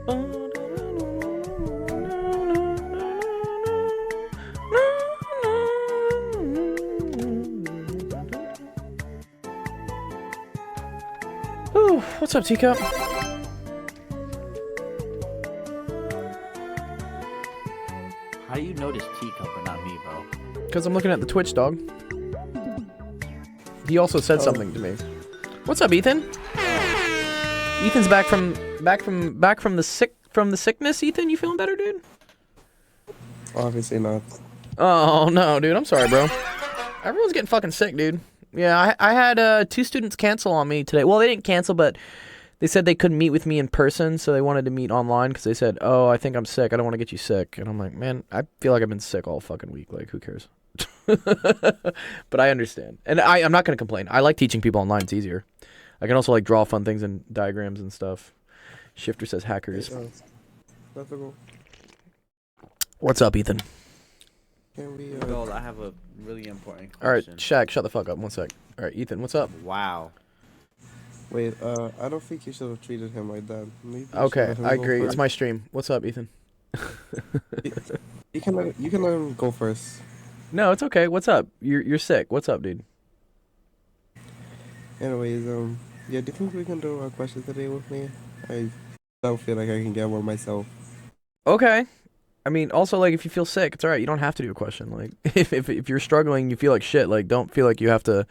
Ooh, what's up, Teacup? How do you notice Teacup and not me, bro? Because I'm looking at the Twitch, dog. He also said something to me. What's up, Ethan? Ethan's back from the sickness. Ethan, you feeling better, dude? Obviously not. Oh no, dude. I'm sorry, bro. Everyone's getting fucking sick, dude. Yeah, I had 2 students cancel on me today. Well, they didn't cancel, but they said they couldn't meet with me in person, so they wanted to meet online because they said, "Oh, I think I'm sick. I don't want to get you sick." And I'm like, man, I feel like I've been sick all fucking week. Like, who cares? But I understand, and I'm not gonna complain. I like teaching people online. It's easier. I can also like draw fun things and diagrams and stuff. Shifter says hackers. What's up, Ethan? Can we, Gold, I have a really important All right, question. Shaq, shut the fuck up. 1 sec. All right, Ethan, what's up? Wow. Wait, I don't think you should have treated him like that. Maybe you should Okay, let him I go agree. It's first. my stream. What's up, Ethan? You can let him go first. No, it's okay. What's up? You're sick. What's up, dude? Anyways, yeah, do you think we can do a question today with me? I don't feel like I can get one myself. Okay. I mean, also, like, if you feel sick, it's all right. You don't have to do a question. Like, if you're struggling, you feel like shit, like, don't feel like you have to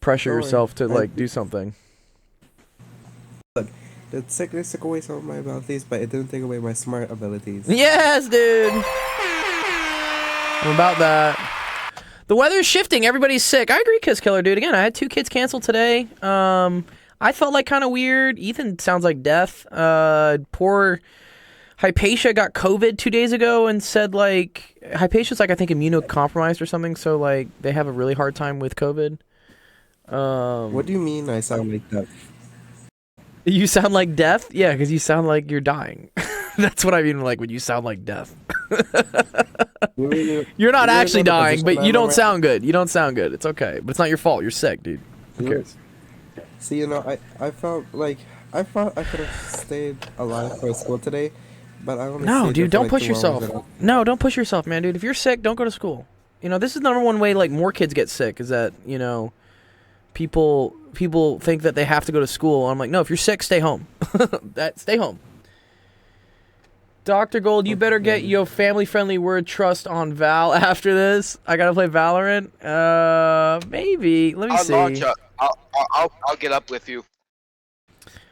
pressure Don't worry. yourself to, like, do something. The sickness took away some of my abilities, but it didn't take away my smart abilities. Yes, dude! I'm about that. The weather's shifting. Everybody's sick. I agree, Kiss Killer, dude. Again, I had 2 kids canceled today. I felt like kind of weird. Ethan sounds like death. Poor Hypatia got COVID 2 days ago and said, like, Hypatia's, like, I think immunocompromised or something, so, like, they have a really hard time with COVID. What do you mean I sound like that? You sound like death? Yeah, because you sound like you're dying. That's what I mean, like, when you sound like death. You're not actually dying, but you don't sound good. You don't sound good. It's okay. But it's not your fault. You're sick, dude. Who cares? See, you know, I felt like I thought I could have stayed alive for school today, but I only No, stayed dude, there don't for like push 2 hours yourself. and No, don't push yourself, man, dude. If you're sick, don't go to school. You know, this is the number one way, like, more kids get sick is that, you know, people think that they have to go to school. I'm like, no, if you're sick, stay home. Stay home. Dr. Gold, you better get your family-friendly word trust on Val after this. I gotta play Valorant. Maybe. Let me I'll see. launch up. I'll get up with you.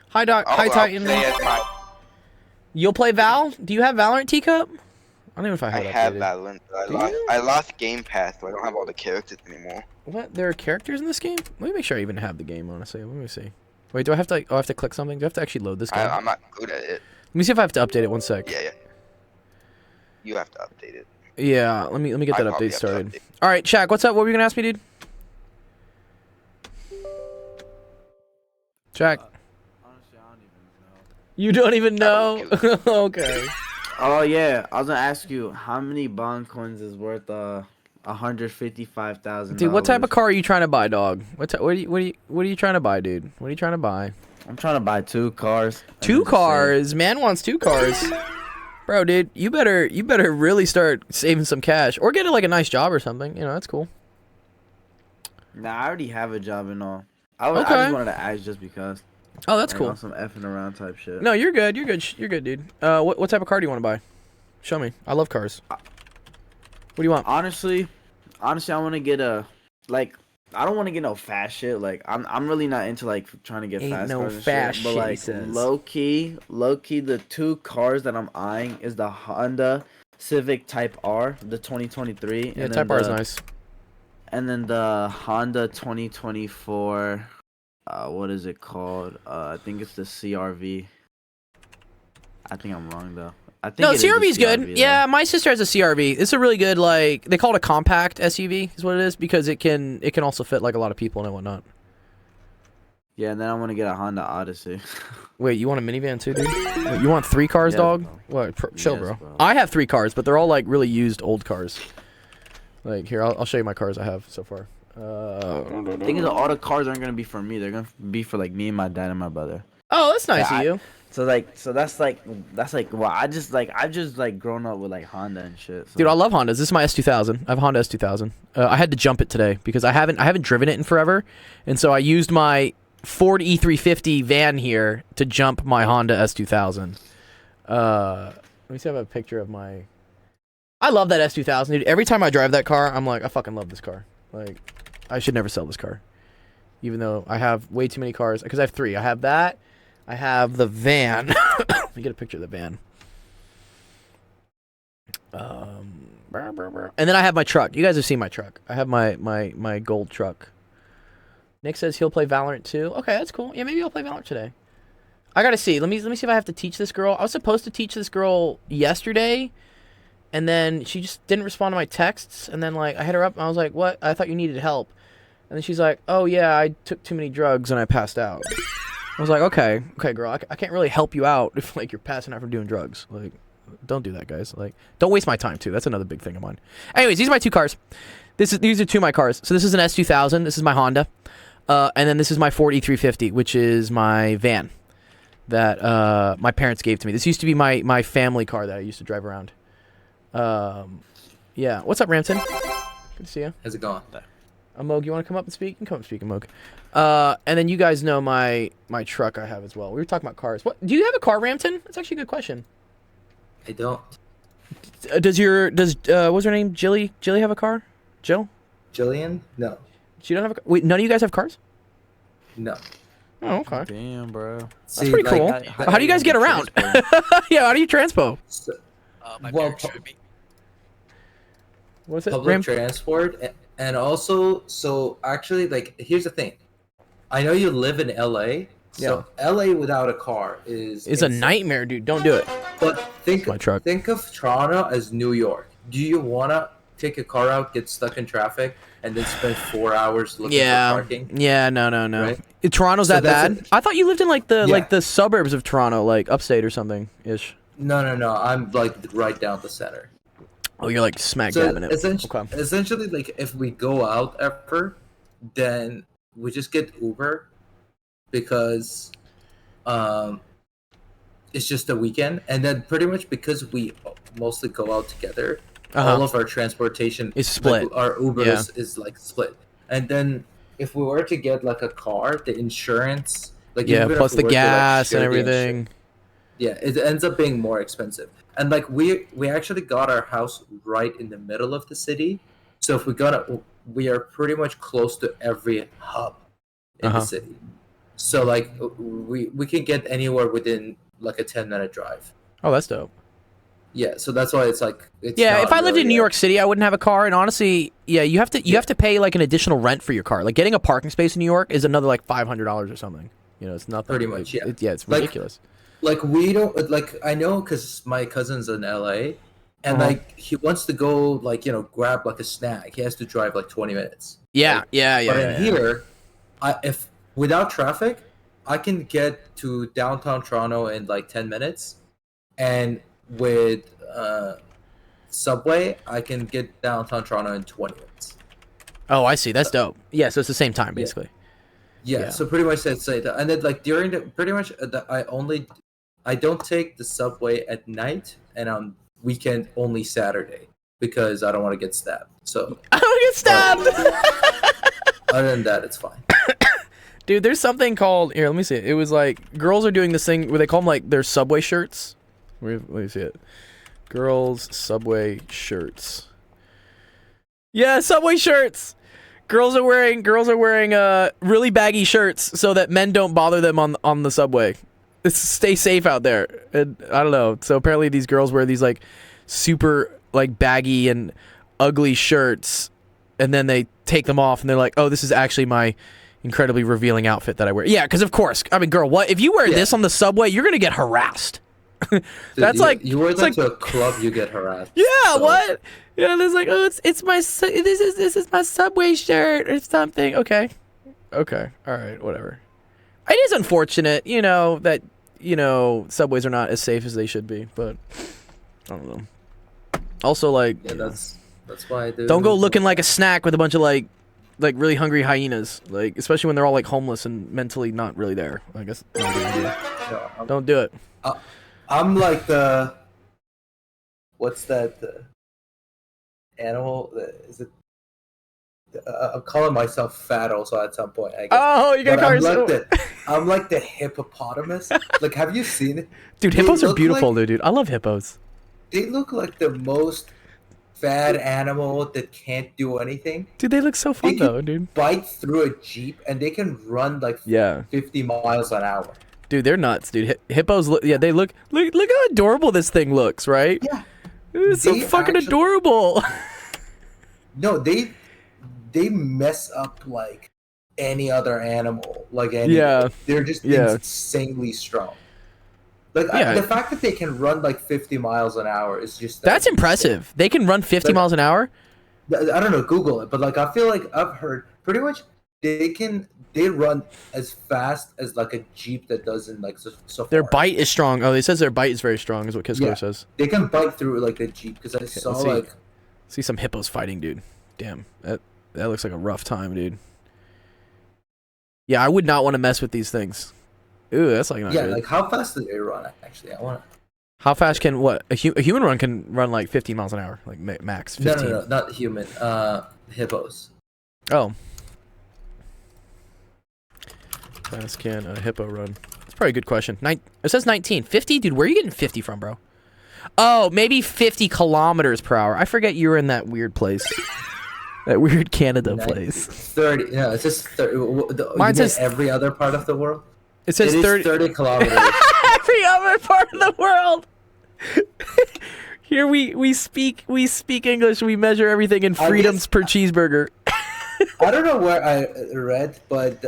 Hi, Doc. Hi, I'll Titan. play as my- You'll play Val? Do you have Valorant, Teacup? I don't even know if I I have have updated. Valorant. I lost Game Pass, so I don't have all the characters anymore. What? There are characters in this game? Let me make sure I even have the game, honestly. Let me see. Wait, do I have to? Oh, I have to click something. Do I have to actually load this game? I'm not good at it. Let me see if I have to update it. 1 sec. Yeah. You have to update it. Yeah. Let me get I that probably update have to started. update. All right, Shaq. What's up? What were you gonna ask me, dude? Shaq. Honestly, I don't even know. You don't even know? I don't Okay. Oh yeah, I was gonna ask you how many bond coins is worth $155,000. Dude, what type of car are you trying to buy, dog? What are you trying to buy, dude? What are you trying to buy? I'm trying to buy 2 cars. and 2 then just cars. Man wants 2 cars. Bro, dude, you better really start saving some cash or get like a nice job or something. You know, that's cool. save. Nah, I already have a job and all. I Okay. just wanted to ask just because. Oh, that's You cool. know, some effing around type shit. No, you're good. You're good. You're good, dude. What type of car do you want to buy? Show me. I love cars. What do you want? Honestly, I want to get a like. I don't want to get no fast shit. Like I'm really not into like trying to get Ain't fast no cars and fast shit. But shit, he like says. low key, the 2 cars that I'm eyeing is the Honda Civic Type R, the 2023. Yeah, and Type then R is nice. And then the Honda 2024. What is it called? I think it's the CRV. I think I'm wrong though. I think No, it is the CRV's good. CRV, though. Yeah, my sister has a CRV. It's a really good, like, they call it a compact SUV is what it is because it can also fit like a lot of people and whatnot. Yeah, and then I want to get a Honda Odyssey. Wait, you want a minivan too, dude? Wait, you want 3 cars, Yes, dog? bro. What? Chill, Yes, bro. bro. I have 3 cars, but they're all like really used old cars. Like here, I'll show you my cars I have so far. The thing is, all the cars aren't gonna be for me. They're gonna be for like me and my dad and my brother. Oh, that's nice Yeah, of you. So that's like wow. I've just like grown up with like Honda and shit. So. Dude, I love Hondas. This is my S2000. I have a Honda S2000. I had to jump it today because I haven't driven it in forever, and so I used my Ford E350 van here to jump my Honda S2000. Let me see if I have a picture of my. I love that S2000, dude. Every time I drive that car, I'm like, I fucking love this car. Like, I should never sell this car, even though I have way too many cars. Because I have 3. I have that. I have the van. Let me get a picture of the van. And then I have my truck. You guys have seen my truck. I have my gold truck. Nick says he'll play Valorant too. Okay, that's cool. Yeah, maybe I'll play Valorant today. I gotta see. Let me see if I have to teach this girl. I was supposed to teach this girl yesterday, and then she just didn't respond to my texts. And then like I hit her up, and I was like, "What? I thought you needed help." And then she's like, "Oh yeah, I took too many drugs and I passed out." I was like, okay, girl, I can't really help you out if like you're passing out from doing drugs. Like, don't do that, guys. Like, don't waste my time too. That's another big thing of mine. Anyways, these are my 2 cars. These are 2 of my cars. So this is an S2000. This is my Honda, and then this is my Ford E350, which is my van that my parents gave to me. This used to be my family car that I used to drive around. Yeah. What's up, Ramton? Good to see you. How's it going? Amog, you want to come up and speak? You can come up and speak, Amog. And then you guys know my truck I have as well. We were talking about cars. What do you have a car, Ramton? That's actually a good question. I don't. Does what's her name? Jilly have a car? Jill? Jillian? No. She don't have a car? Wait, none of you guys have cars? No. Oh, okay. Damn, bro. That's pretty cool. How do you guys get around? Yeah, how do you transpo? So, My well, parents showed me. What's it? public transport, and also, so actually, like, here's the thing. I know you live in LA, so LA without a car is a insane. nightmare, dude. Don't do it. But think My truck. think of Toronto as New York. Do you wanna take a car out, get stuck in traffic, and then spend 4 hours looking for parking? Yeah, no. Right? Toronto's So that that's bad? I thought you lived in like Yeah. the suburbs of Toronto, like upstate or something ish. No. I'm like right down the center. Oh, you're like smack So dab in it. Okay. essentially, like if we go out ever, then we just get Uber because it's just a weekend, and then pretty much because we mostly go out together, all of our transportation Is split. Like, our Uber is like split, and then if we were to get like a car, the insurance, like Yeah, even if plus we the were to, like, gas and share the everything. yeah, it ends up being more expensive. And like we actually got our house right in the middle of the city, so if we are pretty much close to every hub in the city. So like we can get anywhere within like a 10-minute drive. Oh, that's dope. Yeah, so that's why it's like it's Yeah, not if I lived really in New a- York City, I wouldn't have a car. And honestly, yeah, you have to pay like an additional rent for your car. Like getting a parking space in New York is another like $500 or something. You know, it's nothing. Pretty much, yeah. It's Like, ridiculous. Like we don't like I know because my cousin's in LA, and like he wants to go like grab like a snack. He has to drive like 20 minutes. Yeah, Like, yeah. But in here, if without traffic, I can get to downtown Toronto in like 10 minutes, and with subway, I can get downtown Toronto in 20 minutes. Oh, I see. That's dope. Yeah, so it's the same time basically. Yeah, so pretty much that's it. And then like during the pretty much I don't take the subway at night, and on weekend only Saturday because I don't want to get stabbed. So I don't get stabbed. other than that, it's fine. Dude, there's something called here. Let me see it. It was like girls are doing this thing where they call them like their subway shirts. Let me see it. Girls subway shirts. Yeah, subway shirts. Girls are wearing really baggy shirts so that men don't bother them on the subway. Stay safe out there. And I don't know. So apparently these girls wear these like super like baggy and ugly shirts, and then they take them off and they're like, "Oh, this is actually my incredibly revealing outfit that I wear." Yeah, because of course. I mean, girl, what if you wear this on the subway? You're gonna get harassed. That's Dude, you wear it's that like, to a club, you get harassed. yeah, So- what? Yeah, there's like, oh, this is my subway shirt or something. Okay, all right, whatever. It is unfortunate, that subways are not as safe as they should be, but I don't know. Also, like, Yeah, that's why I do. don't go looking like a snack with a bunch of like like really hungry hyenas, like especially when they're all like homeless and mentally not really there. I guess not a good idea. No, Don't do it. I'm like the what's that animal? Is it? I'm calling myself fat also at some point. I guess. Oh, you gotta But call I'm yourself. I'm like the hippopotamus. Like, have you seen it? Dude, They hippos are look beautiful, like- dude. I love hippos. They look like the most fat animal that can't do anything. Dude, they look so fun They can- though, dude. Bite through a jeep and they can run like Yeah, 50 miles an hour. dude, they're nuts, dude. Hippos look. Yeah, they look. Look how adorable this thing looks, right? Yeah. It's so They fucking actually- adorable. No, they mess up like any other animal. Like any. Yeah. They're just Yeah. insanely strong. Like Yeah. the fact that they can run like 50 miles an hour is just That's impressive. They can run 50 Like- miles an hour. I don't know, Google it, but like I feel like I've heard pretty much they run as fast as like a jeep that does in like Safari. Their bite is strong. Oh, it says their bite is very strong, is what Kisco Yeah. says. They can bite through like a jeep because I saw let's see. like See some hippos fighting, dude. Damn, that looks like a rough time, dude. Yeah, I would not want to mess with these things. Ooh, that's like not yeah, good. like how fast do they run? Actually, I want to. How fast can what a human run can run like 15 miles an hour, like max 15. No, not human. Hippos. Oh, fast can a hippo run? That's probably a good question. It says 19. 50, dude. Where are you getting 50 from, bro? Oh, maybe 50 kilometers per hour. I forget you were in that weird place. That weird Canada place. 30. No, it's just 30. Mine Mine says- says every other part of the world. It says It is 30. 30 kilometers. Every other part of the world. Here we speak English. We measure everything in I freedoms guess- per cheeseburger. I don't know where I read, but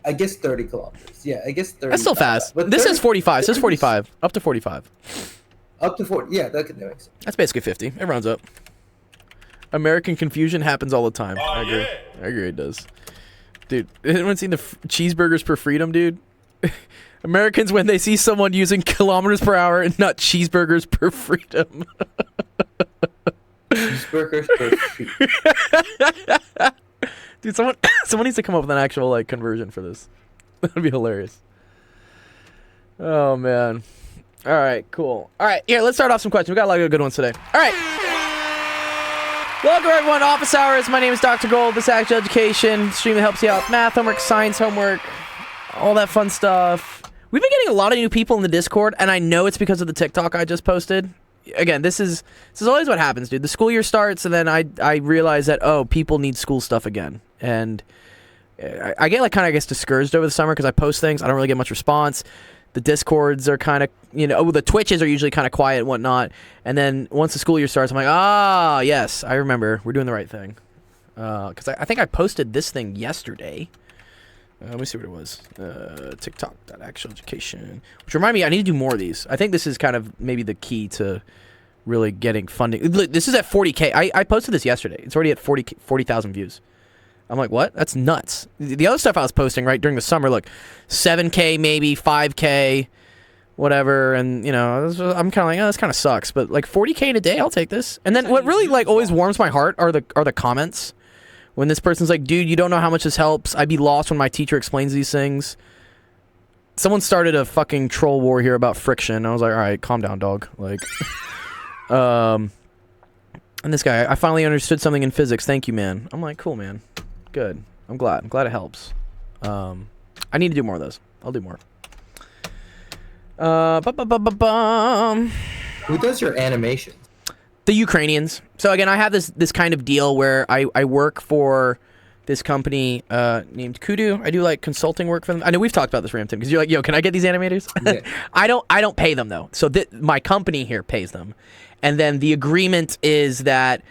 I guess 30 kilometers. Yeah, I guess 30. That's still fast. But This 30 says 45. It says 30 45. Up to 45. Up to 40. Yeah, that makes sense. That's basically 50. It rounds up. American confusion happens all the time. I agree. I agree it does. Dude, anyone seen the cheeseburgers per freedom, dude? Americans, when they see someone using kilometers per hour and not cheeseburgers per freedom. Cheeseburgers per feet. Dude, someone needs to come up with an actual like conversion for this. That'd be hilarious. Oh man. All right, cool. All right, here, let's start off some questions. We got a lot of good ones today. All right. Welcome everyone to Office Hours. My name is Dr. Gold. This is Actual Education stream that helps you out with math homework, science homework, all that fun stuff. We've been getting a lot of new people in the Discord, and I know it's because of the TikTok I just posted. Again, this is always what happens, dude. The school year starts, and then I realize that, oh, people need school stuff again. And I get like kind of, I guess, discouraged over the summer because I post things. I don't really get much response. The Discords are kind of, the Twitches are usually kind of quiet and whatnot. And then once the school year starts, I'm like, yes, I remember. We're doing the right thing. Because I think I posted this thing yesterday. Let me see what it was. TikTok.actual education. Which remind me, I need to do more of these. I think this is kind of maybe the key to really getting funding. Look, this is at 40K. I posted this yesterday. It's already at 40,000 views. I'm like, what? That's nuts. The other stuff I was posting, right, during the summer, look, 7K maybe, 5K, whatever. And, I'm kind of like, oh, this kind of sucks. But, like, 40K in a day, I'll take this. And then what really, like, always warms my heart are the comments. When this person's like, dude, you don't know how much this helps. I'd be lost when my teacher explains these things. Someone started a fucking troll war here about friction. I was like, all right, calm down, dog. Like, and this guy, I finally understood something in physics. Thank you, man. I'm like, cool, man. Good. I'm glad it helps. I need to do more of those. I'll do more. Who does your animations? The Ukrainians. So again, I have this kind of deal where I work for this company named Kudu. I do like consulting work for them. I know we've talked about this, Ramton, because you're like, yo, can I get these animators? Yeah. I don't pay them though. So my company here pays them, and then the agreement is that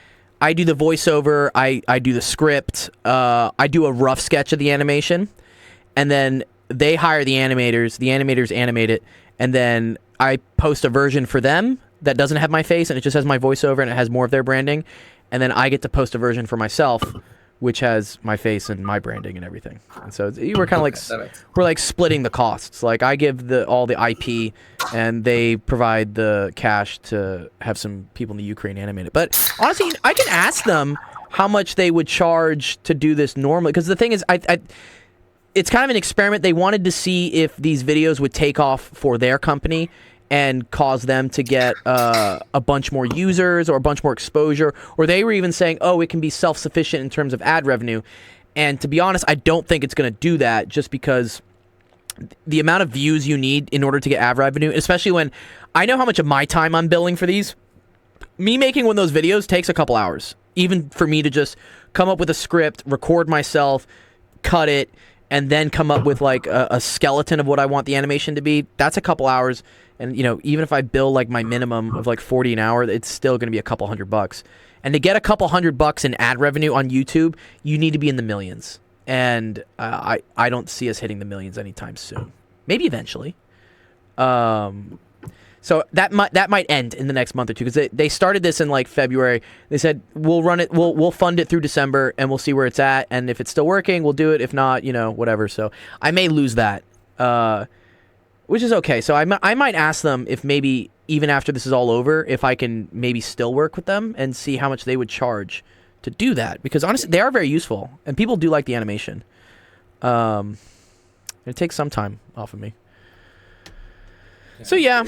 I do the voiceover, I do the script, I do a rough sketch of the animation, and then they hire the animators animate it, and then I post a version for them that doesn't have my face and it just has my voiceover and it has more of their branding, and then I get to post a version for myself which has my face and my branding and everything. And so we're kind of like we're like splitting the costs. Like I give all the IP and they provide the cash to have some people in the Ukraine animate it. But honestly, I can ask them how much they would charge to do this normally. Because the thing is, it's kind of an experiment. They wanted to see if these videos would take off for their company and cause them to get a bunch more users or a bunch more exposure. Or they were even saying, oh, it can be self-sufficient in terms of ad revenue. And to be honest, I don't think it's going to do that, just because the amount of views you need in order to get ad revenue, especially when I know how much of my time I'm billing for these. Me making one of those videos takes a couple hours, even for me to just come up with a script, record myself, cut it, and then come up with like a skeleton of what I want the animation to be. That's a couple hours. And, you know, even if I bill like my minimum of like 40 an hour, it's still going to be a couple $100. And to get a couple $100 in ad revenue on YouTube, you need to be in the millions. And I don't see us hitting the millions anytime soon. Maybe eventually. So that might end in the next month or two, because they started this in like February. They said we'll run it, we'll fund it through December, and we'll see where it's at. And if it's still working, we'll do it. If not, you know, whatever. So I may lose that, which is okay. So I might ask them if maybe even after this is all over, if I can maybe still work with them and see how much they would charge to do that, because honestly, they are very useful and people do like the animation. It takes some time off of me. So yeah.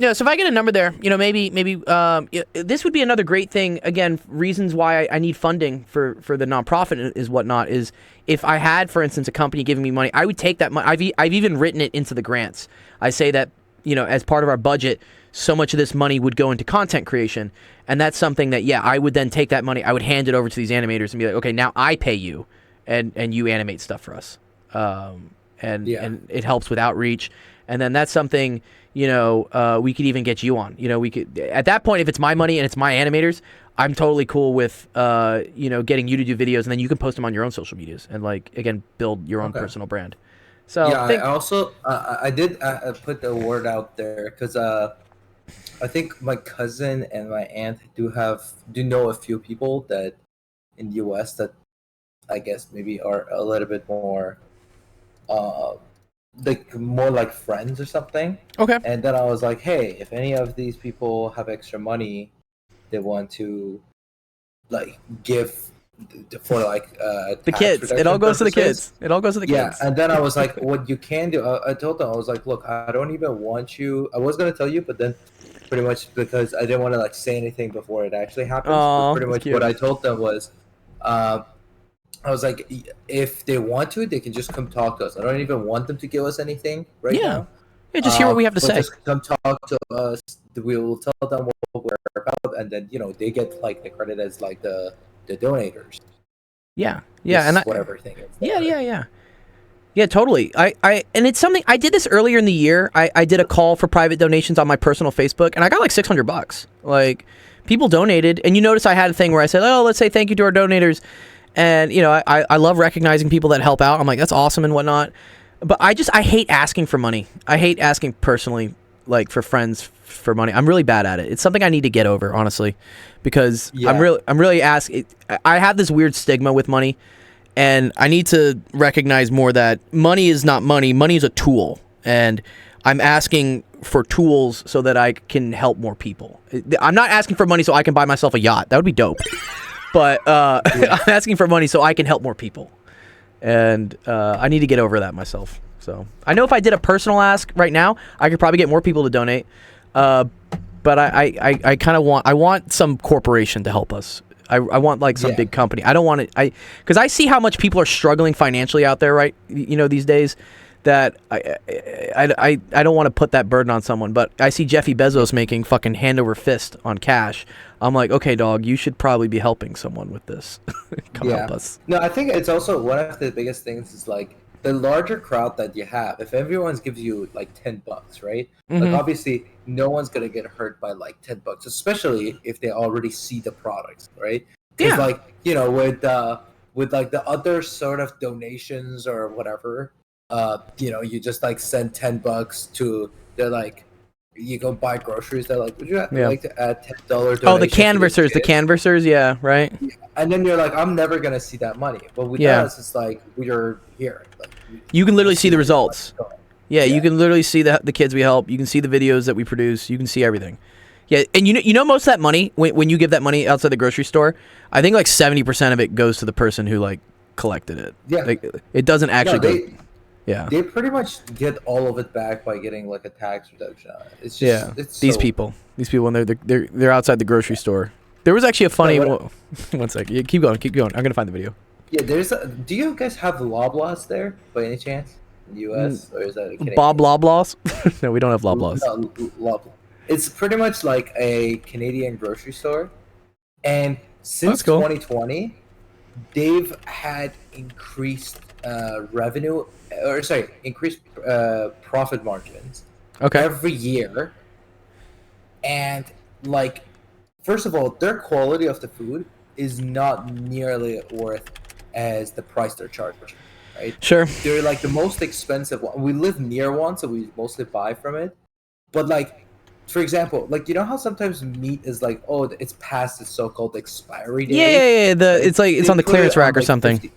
Yeah, so if I get a number there, you know, maybe this would be another great thing. Again, reasons why I need funding for the nonprofit is whatnot is if I had, for instance, a company giving me money, I would take that money. I've even written it into the grants. I say that, you know, as part of our budget, so much of this money would go into content creation, and that's something that, yeah, I would then take that money, I would hand it over to these animators and be like, okay, now I pay you, and you animate stuff for us, and it helps with outreach, and then that's something, you know, we could even get you on. You know, we could, at that point, if it's my money and it's my animators, I'm totally cool with, you know, getting you to do videos, and then you can post them on your own social medias and, like, again, build your own personal brand. So yeah, I also I did put the word out there because I think my cousin and my aunt do know a few people that in the U.S. that I guess maybe are a little bit more like more like friends or something. Okay. And then I was like, hey, if any of these people have extra money they want to like give for like the kids, it all goes to the kids. It all goes to the kids. Yeah, and then I was like, what you can do, I told them, I was like, look, I don't even want you, I was going to tell you, but then pretty much because I didn't want to like say anything before it actually happens. Aww, pretty much what I told them was, I was like, if they want to, they can just come talk to us. I don't even want them to give us anything right now. Yeah, just hear what we have to say. Just come talk to us. We will tell them what we're about, and then, you know, they get like the credit as like the donators. Yeah, and whatever thing is. Yeah, totally. I and it's something I did this earlier in the year. I did a call for private donations on my personal Facebook, and I got like $600. Like, people donated, and you notice I had a thing where I said, oh, let's say thank you to our donators, and you know, I love recognizing people that help out. I'm like, that's awesome and whatnot, but I hate asking for money. I hate asking personally, like for friends for money. I'm really bad at it. It's something I need to get over, honestly, because I'm really asking. I have this weird stigma with money, and I need to recognize more that money is not money. Money is a tool, and I'm asking for tools so that I can help more people. I'm not asking for money so I can buy myself a yacht. That would be dope. But I'm asking for money so I can help more people, and I need to get over that myself. So I know if I did a personal ask right now, I could probably get more people to donate. But I kind of want some corporation to help us. I want like some big company. I don't want it. Because I see how much people are struggling financially out there, right? You know, these days, that I don't want to put that burden on someone. But I see Jeffy Bezos making fucking hand over fist on cash. I'm like, okay, dog, you should probably be helping someone with this. Come help us. No, I think it's also one of the biggest things is like the larger crowd that you have. If everyone gives you like $10, right? Mm-hmm. Like obviously no one's gonna get hurt by like $10, especially if they already see the products, right? Yeah. Like, you know, with like the other sort of donations or whatever, you know, you just like send $10 to, they're like, you go buy groceries, they're like, would you like to add $10 donation? Oh, the canvassers, yeah, right. And then you're like, I'm never gonna see that money. But with us, it's like we're here. Like, you can literally see the results. Yeah, you can literally see the kids we help. You can see the videos that we produce. You can see everything. Yeah, and you know most of that money when you give that money outside the grocery store, I think like 70% of it goes to the person who like collected it. Yeah. Like it doesn't actually No, go. Yeah. they pretty much get all of it back by getting like a tax reduction on it. It's just Yeah. it's These so- people when they're outside the grocery store. There was actually a funny what- one second. Yeah, keep going. I'm gonna find the video. Yeah, do you guys have Loblaws there by any chance in the U.S. or is that a Canadian? Bob Loblaws? No, we don't have Loblaws. No, Loblaw. It's pretty much like a Canadian grocery store, and since That's cool. 2020, they've had increased revenue, or sorry, increased profit margins Okay. every year, and like, first of all, their quality of the food is not nearly worth as the price they're charging, right? Sure. They're like the most expensive one. We live near one, so we mostly buy from it. But like, for example, like you know how sometimes meat is like, oh, it's past its so-called expiry date. Yeah. It's like it's They on the put clearance it on, rack or like, something. 50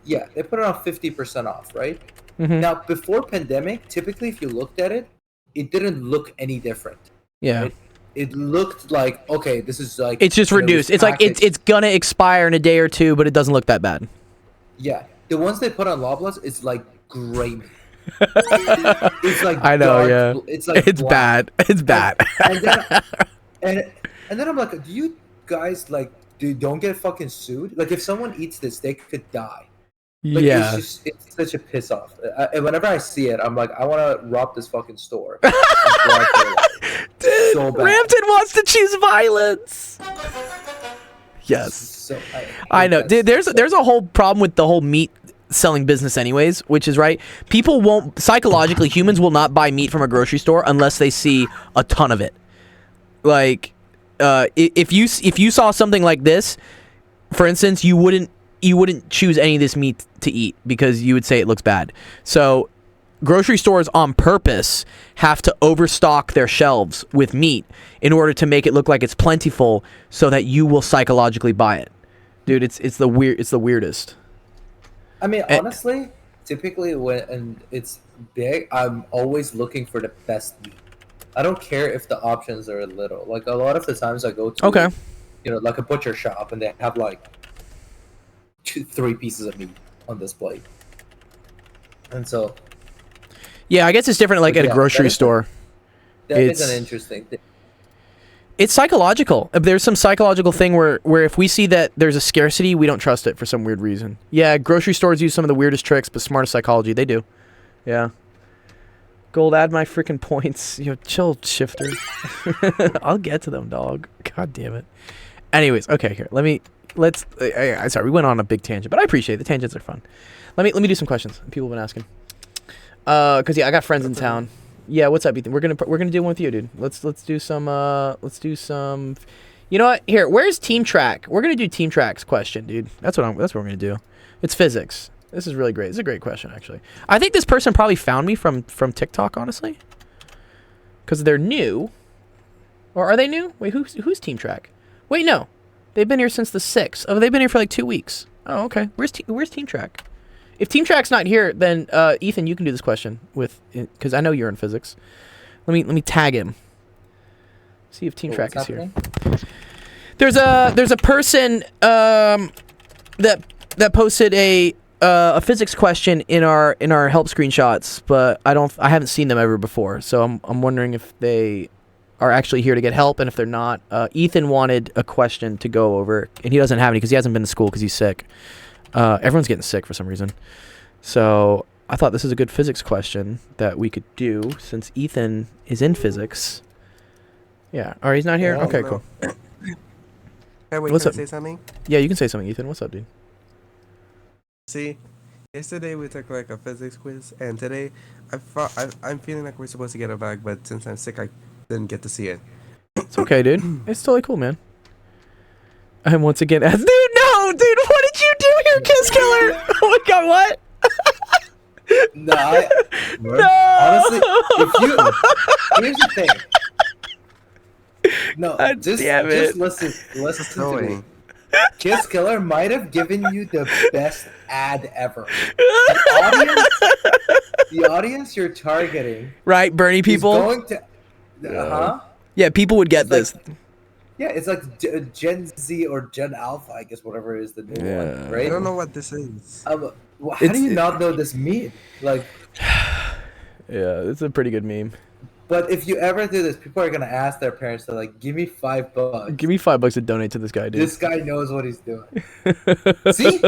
yeah, they put it on 50% off, right? Mhm. Now, before pandemic, typically if you looked at it, it didn't look any different. Yeah. Right? It looked like, okay, this is like It's just you know, reduced. this It's like package- it's gonna expire in a day or two, but it doesn't look that bad. Yeah, the ones they put on Loblaws is like gray meat. It's like I know, dark, yeah. It's like It's black. bad. It's bad. And then I'm like, do you guys like don't get fucking sued? Like if someone eats this, they could die. Like, Yeah. it's such a piss off. And whenever I see it, I'm like, I want to rob this fucking store. And block it. Dude, so bad. Rampton wants to choose violence. Yes. So, I know. hate Dude, that there's a whole problem with the whole meat selling business anyways, which is right. People won't psychologically humans will not buy meat from a grocery store unless they see a ton of it. Like if you saw something like this, for instance, you wouldn't choose any of this meat to eat because you would say it looks bad. So grocery stores on purpose have to overstock their shelves with meat in order to make it look like it's plentiful so that you will psychologically buy it. Dude, it's the weirdest. I mean, honestly, typically when it's big, I'm always looking for the best meat. I don't care if the options are little. Like a lot of the times I go to, Okay. you know, like a butcher shop, and they have like 2-3 pieces of meat on display. And so Yeah, I guess it's different like But at a yeah, grocery that is- store. that is It's- an interesting thing. It's psychological. There's some psychological thing where if we see that there's a scarcity, we don't trust it for some weird reason. Yeah, grocery stores use some of the weirdest tricks, but smartest psychology, they do. Yeah. Gold, add my freaking points. You know, chill, shifter. I'll get to them, dog. God damn it. Anyways, okay, here. Sorry, we went on a big tangent, but I appreciate it. The tangents are fun. Let me do some questions. People have been asking. Cause yeah, I got friends in town. Yeah, what's up, Ethan? We're gonna do one with you, dude. Let's do some. You know what? Here, where's Team Track? We're gonna do Team Track's question, dude. That's what we're gonna do. It's physics. This is really great. It's a great question, actually. I think this person probably found me from TikTok, honestly, because they're new. Or are they new? Wait, who's Team Track? Wait, no, they've been here since the 6th. Oh, they've been here for like 2 weeks. Oh, okay. Where's Team Track? If Team Track's not here, then Ethan, you can do this question because I know you're in physics. Let me tag him. See if Team Track is What's here. happening? There's a person that posted a physics question in our help screenshots, but I haven't seen them ever before. So I'm wondering if they are actually here to get help, and if they're not, Ethan wanted a question to go over, and he doesn't have any because he hasn't been to school because he's sick. Everyone's getting sick for some reason. So I thought this is a good physics question that we could do since Ethan is in physics. Yeah. All right, he's not here? Yeah, Okay, no. cool. Hey, wait, What's can up? I say something? Yeah, you can say something, Ethan. What's up, dude? See, yesterday we took like a physics quiz, and today I'm feeling like we're supposed to get it back, but since I'm sick, I didn't get to see it. It's okay, dude. It's totally cool, man. And once again, dude, no, dude, what did you do here, Kiss Killer? Oh my god, what? No, No. honestly, here's the thing. No, God just damn it. listen to me. Going. Kiss Killer might have given you the best ad ever. The audience you're targeting Right, Bernie is people. going to, Yeah. Yeah, people would get It's this. Yeah, it's like Gen Z or Gen Alpha, I guess, whatever is the new Yeah. one, right? I don't know what this is. How It's- do you not know this meme? Like, Yeah, it's a pretty good meme. but if you ever do this, people are gonna ask their parents to like, give me $5. Give me $5 to donate to this guy, dude. This guy knows what he's doing. See,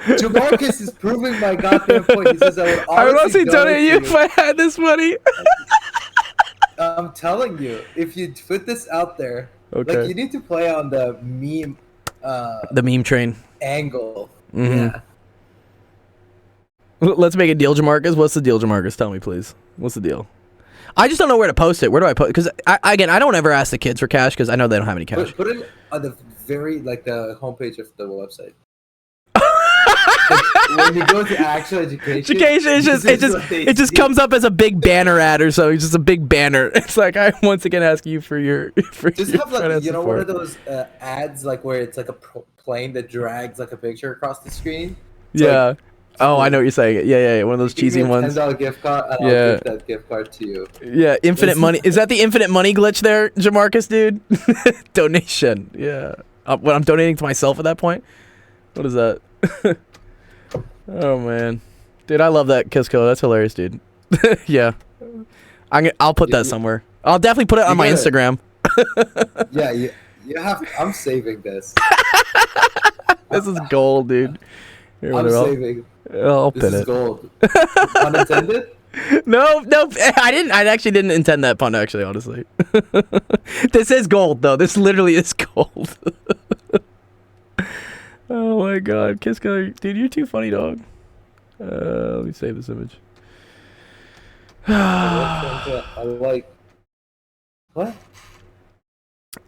Jamarcus is proving my goddamn point. He says I would I would honestly honestly donate you to if I had this money. I'm telling you, if you put this out there, Okay. like you need to play on the meme The meme train. angle. Mhm. Yeah. Let's make a deal, Jamarcus. What's the deal, Jamarcus? Tell me, please. What's the deal? I just don't know where to post it. Where do I post? Because I don't ever ask the kids for cash because I know they don't have any cash. Put it on the very like the homepage of the website. When you go to actual education, Education, this is what they it just see. comes up as a big banner ad or something. Just a big banner. It's like I once again ask you for your Just your have like financial one of support. those ads like where it's like a plane that drags like a picture across the screen. Yeah. Oh, I know what you're saying. Yeah. One of those cheesy ones. $10 gift card, and Yeah. I'll give that gift card to you. Yeah, infinite money. Is that the infinite money glitch there, Jamarcus, dude? Donation. Yeah. What I'm donating to myself at that point? What is that? Oh man, dude, I love that Kiss Killer. That's hilarious, dude. Yeah, I'll put that somewhere. I'll definitely put it on my gotta- Instagram. Yeah, you have. I'm saving this. This is gold, dude. Here, I'm whatever, saving. I'll This pin is it. gold. Unintended. No, I actually didn't intend that pun. Actually, honestly, this is gold though. This literally is gold. Oh my god, Kiss Killer, dude, you're too funny, dog. Let me save this image. I like. What?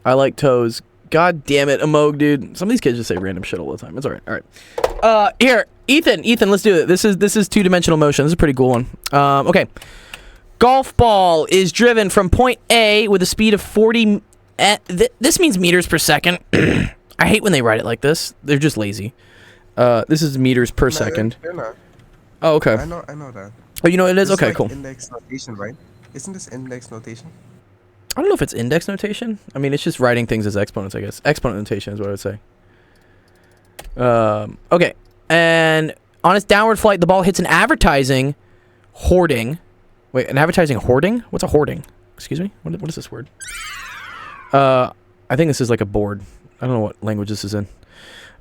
I like toes. God damn it, Amog, dude. Some of these kids just say random shit all the time. It's alright. Alright. Here, Ethan, let's do it. This is two-dimensional motion. This is a pretty cool one. Okay. Golf ball is driven from point A with a speed of 40. This means meters per second. I hate when they write it like this. They're just lazy. This is meters per second. They're not. Oh, okay. I know that. Oh, you know what it is? This Okay, like cool. Index notation, right? Isn't this index notation? I don't know if it's index notation. I mean, it's just writing things as exponents, I guess. Exponent notation is what I would say. Okay. And on its downward flight, the ball hits an advertising hoarding. Wait, an advertising hoarding? What's a hoarding? Excuse me? What is this word? I think this is like a board. I don't know what language this is in.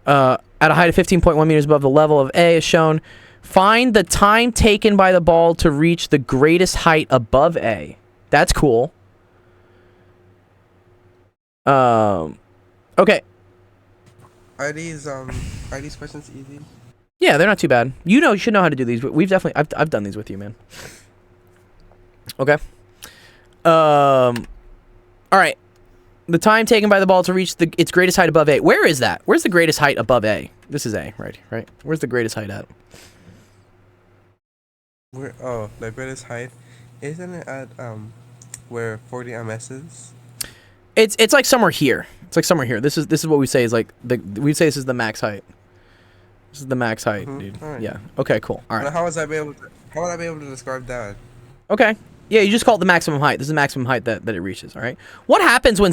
At a height of 15.1 meters above the level of A is shown. Find the time taken by the ball to reach the greatest height above A. That's cool. Okay. Are these questions easy? Yeah, they're not too bad. You should know how to do these. We've definitely I've done these with you, man. Okay. All right. The time taken by the ball to reach its greatest height above A. Where is that? Where's the greatest height above A? This is A, right? Where's the greatest height at? The greatest height, isn't it at where 40 ms is? It's like somewhere here. It's like somewhere here. This is what we say is like we say this is the max height. This is the max height, dude. Alright. Yeah. Okay, cool. All right. Now, how would I be able to describe that? Okay. Yeah, you just call it the maximum height. This is the maximum height that it reaches, all right? What happens when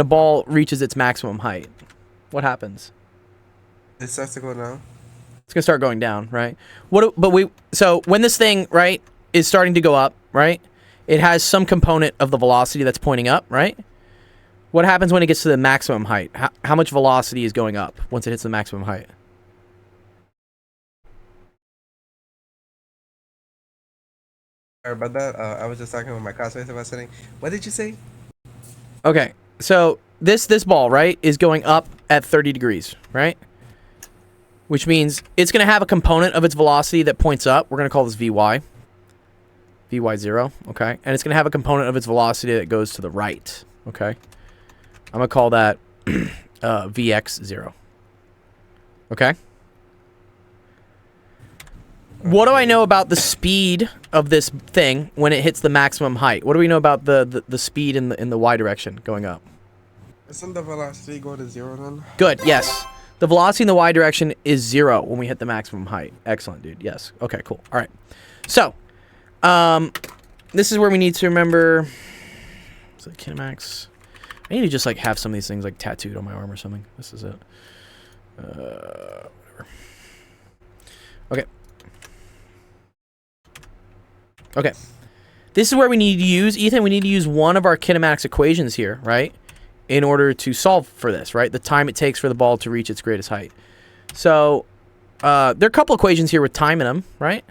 a ball reaches its maximum height? What happens? It starts to go down. It's going to start going down, right? So when this thing, right, is starting to go up, right? It has some component of the velocity that's pointing up, right? What happens when it gets to the maximum height? How much velocity is going up once it hits the maximum height? Sorry about that. I was just talking with my classmates about something. What did you say? Okay, so this ball, right, is going up at 30 degrees, right? Which means it's going to have a component of its velocity that points up. We're going to call this Vy. Vy0, okay? And it's going to have a component of its velocity that goes to the right, okay? I'm going to call that Vx0. Okay? What do I know about the speed of this thing when it hits the maximum height? What do we know about the speed in the y direction going up? Isn't the velocity go to 0 then? Good, yes. The velocity in the y direction is 0 when we hit the maximum height. Excellent, dude. Yes. Okay, cool. All right. So, this is where we need to remember... Is it Kinemax? I need to just like have some of these things like tattooed on my arm or something. This is it. Whatever. Okay. Okay. This is where we need to use, Ethan, we need to use one of our kinematics equations here, right? In order to solve for this, right? The time it takes for the ball to reach its greatest height. So, there are a couple equations here with time in them, right?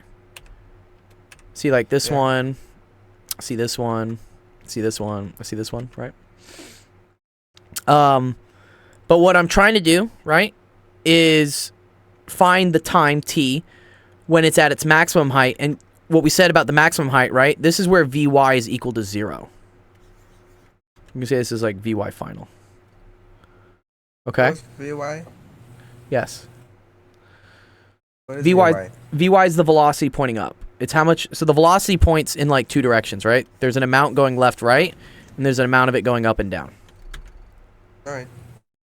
See like this one, see this one, see this one, I see this one, right? But what I'm trying to do, right, is find the time t when it's at its maximum height. And what we said about the maximum height, right? This is where Vy is equal to 0. You can say this is like Vy final. Okay? What's Vy? Yes. What is Vy is the velocity pointing up. It's how much... So the velocity points in like 2 directions, right? There's an amount going left, right, and there's an amount of it going up and down. Alright.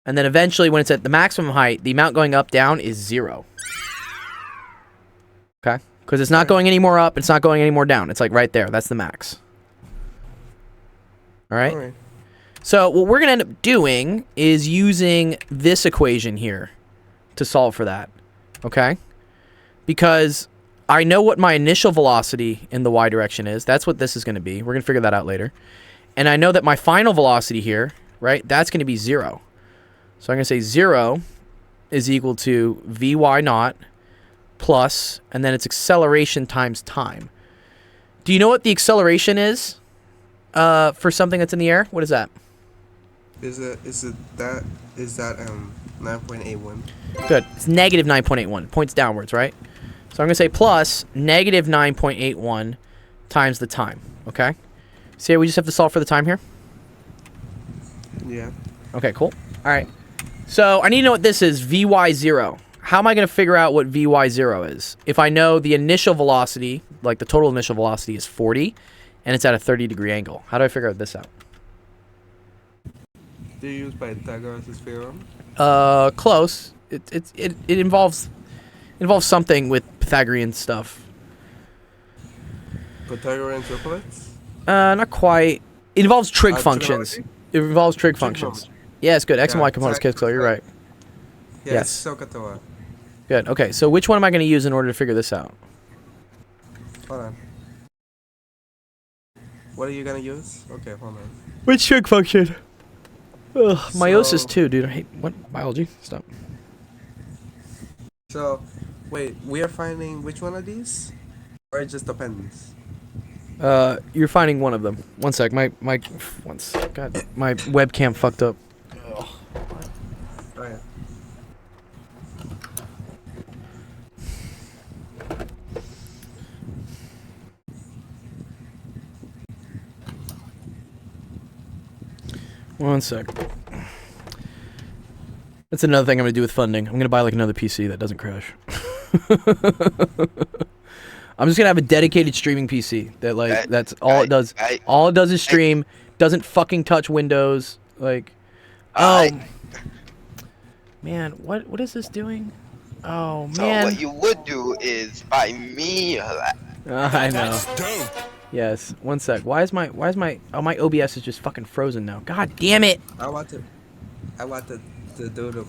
And then eventually, when it's at the maximum height, the amount going up, down is 0. Okay? Because it's not going any more up, it's not going any more down. It's like right there. That's the max. Alright? Alright. So what we're going to end up doing is using this equation here to solve for that. Okay? Because I know what my initial velocity in the y direction is. That's what this is going to be. We're going to figure that out later. And I know that my final velocity here, right, that's going to be 0. So I'm going to say 0 is equal to Vy naught plus, and then it's acceleration times time. Do you know what the acceleration is for something that's in the air? What is that? Is that 9.81? Good. It's negative 9.81. Points downwards, right? So I'm going to say plus negative 9.81 times the time. Okay? See how we just have to solve for the time here? Yeah. Okay, cool. All right. So I need to know what this is, Vy0. How am I going to figure out what Vy0 is? If I know the initial velocity, like the total initial velocity is 40, and it's at a 30-degree angle. How do I figure this out? Do you use Pythagoras' theorem? Close. It involves something with Pythagorean stuff. Pythagorean triplets? Not quite. It involves trig functions. Trigonometry? It involves trig functions. Yeah, it's good. X and Yeah, Y components exactly. cancel. You're right. Yeah, Yes. it's SOHCAHTOA. Good. Okay, so which one am I going to use in order to figure this out? Hold on. What are you gonna use? Okay, hold on. Which trig function? Ugh, meiosis So- 2, dude. I hate biology. Stop. So, wait, we are finding which one of these? Or it just depends? You're finding one of them. One sec. My God, my webcam fucked up. Oh, yeah. One sec. That's another thing I'm gonna do with funding. I'm gonna buy like another PC that doesn't crash. I'm just gonna have a dedicated streaming PC that like that's all it does. All it does is stream. Doesn't fucking touch Windows. Like, oh man, what is this doing? Oh So man. what you would do is buy me a I know. Yes. One sec. Why is my oh my OBS is just fucking frozen now. God damn it. I want to do the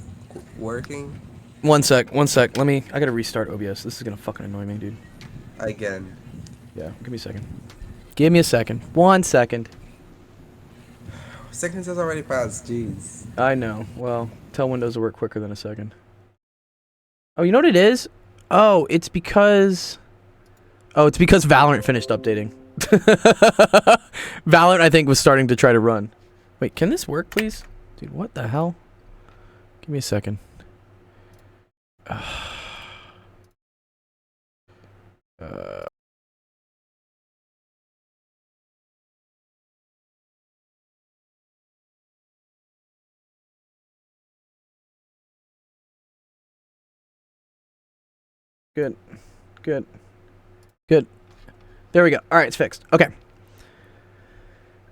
working One sec. I gotta restart OBS. This is gonna fucking annoy me, dude. again. Yeah, give me a second. Give me a second. 1 second. Seconds has already passed, jeez. I know. Well, tell Windows to work quicker than a second. Oh, you know what it is? Oh, it's because Valorant finished updating. Valorant, I think, was starting to try to run. Wait, can this work, please? Dude, what the hell? Give me a second. Good. There we go. All right, it's fixed. Okay.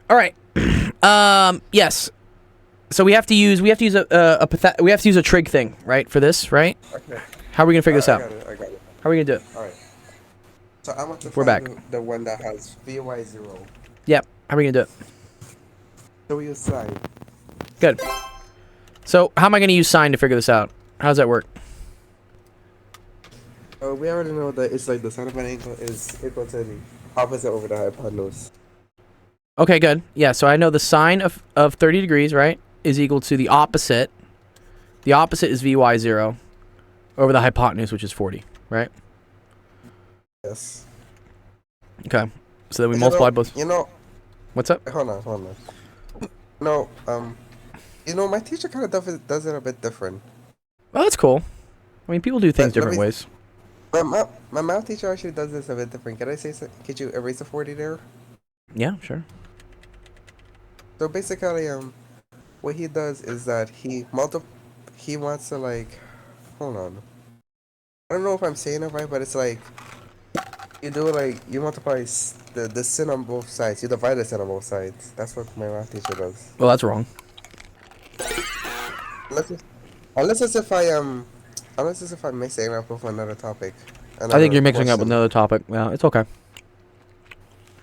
All right. Yes. So we have to use a trig thing, right, for this, right? Okay. How are we gonna figure this out? I got it. How are we gonna do it? Alright. So I want to We're find back. the one that has Vy0. Yep. How are we gonna do it? So we use sine. Good. So, how am I going to use sine to figure this out? How does that work? We already know that it's like the sine of an angle is equal to the opposite over the hypotenuse. Okay, good. Yeah, so I know the sine of 30 degrees, right, is equal to the opposite. The opposite is Vy0 over the hypotenuse, which is 40, right? Yes. Okay. So then we You multiply know- both. You know, What's up? hold on. No, you know, my teacher kind of does it a bit different. Oh, that's cool. I mean, people do things Let different me- ways. My math teacher actually does this a bit different. Can I say so? Could you erase the 40 there? Yeah, sure. So basically, what he does is that he wants to like, hold on. I don't know if I'm saying it right, but it's like, you do like, you multiply the sin on both sides. You divide the sin on both sides. That's what my math teacher does. Well, that's wrong. Unless it's if I'm mixing up with another topic. I think you're mixing up with another topic. Yeah, it's okay.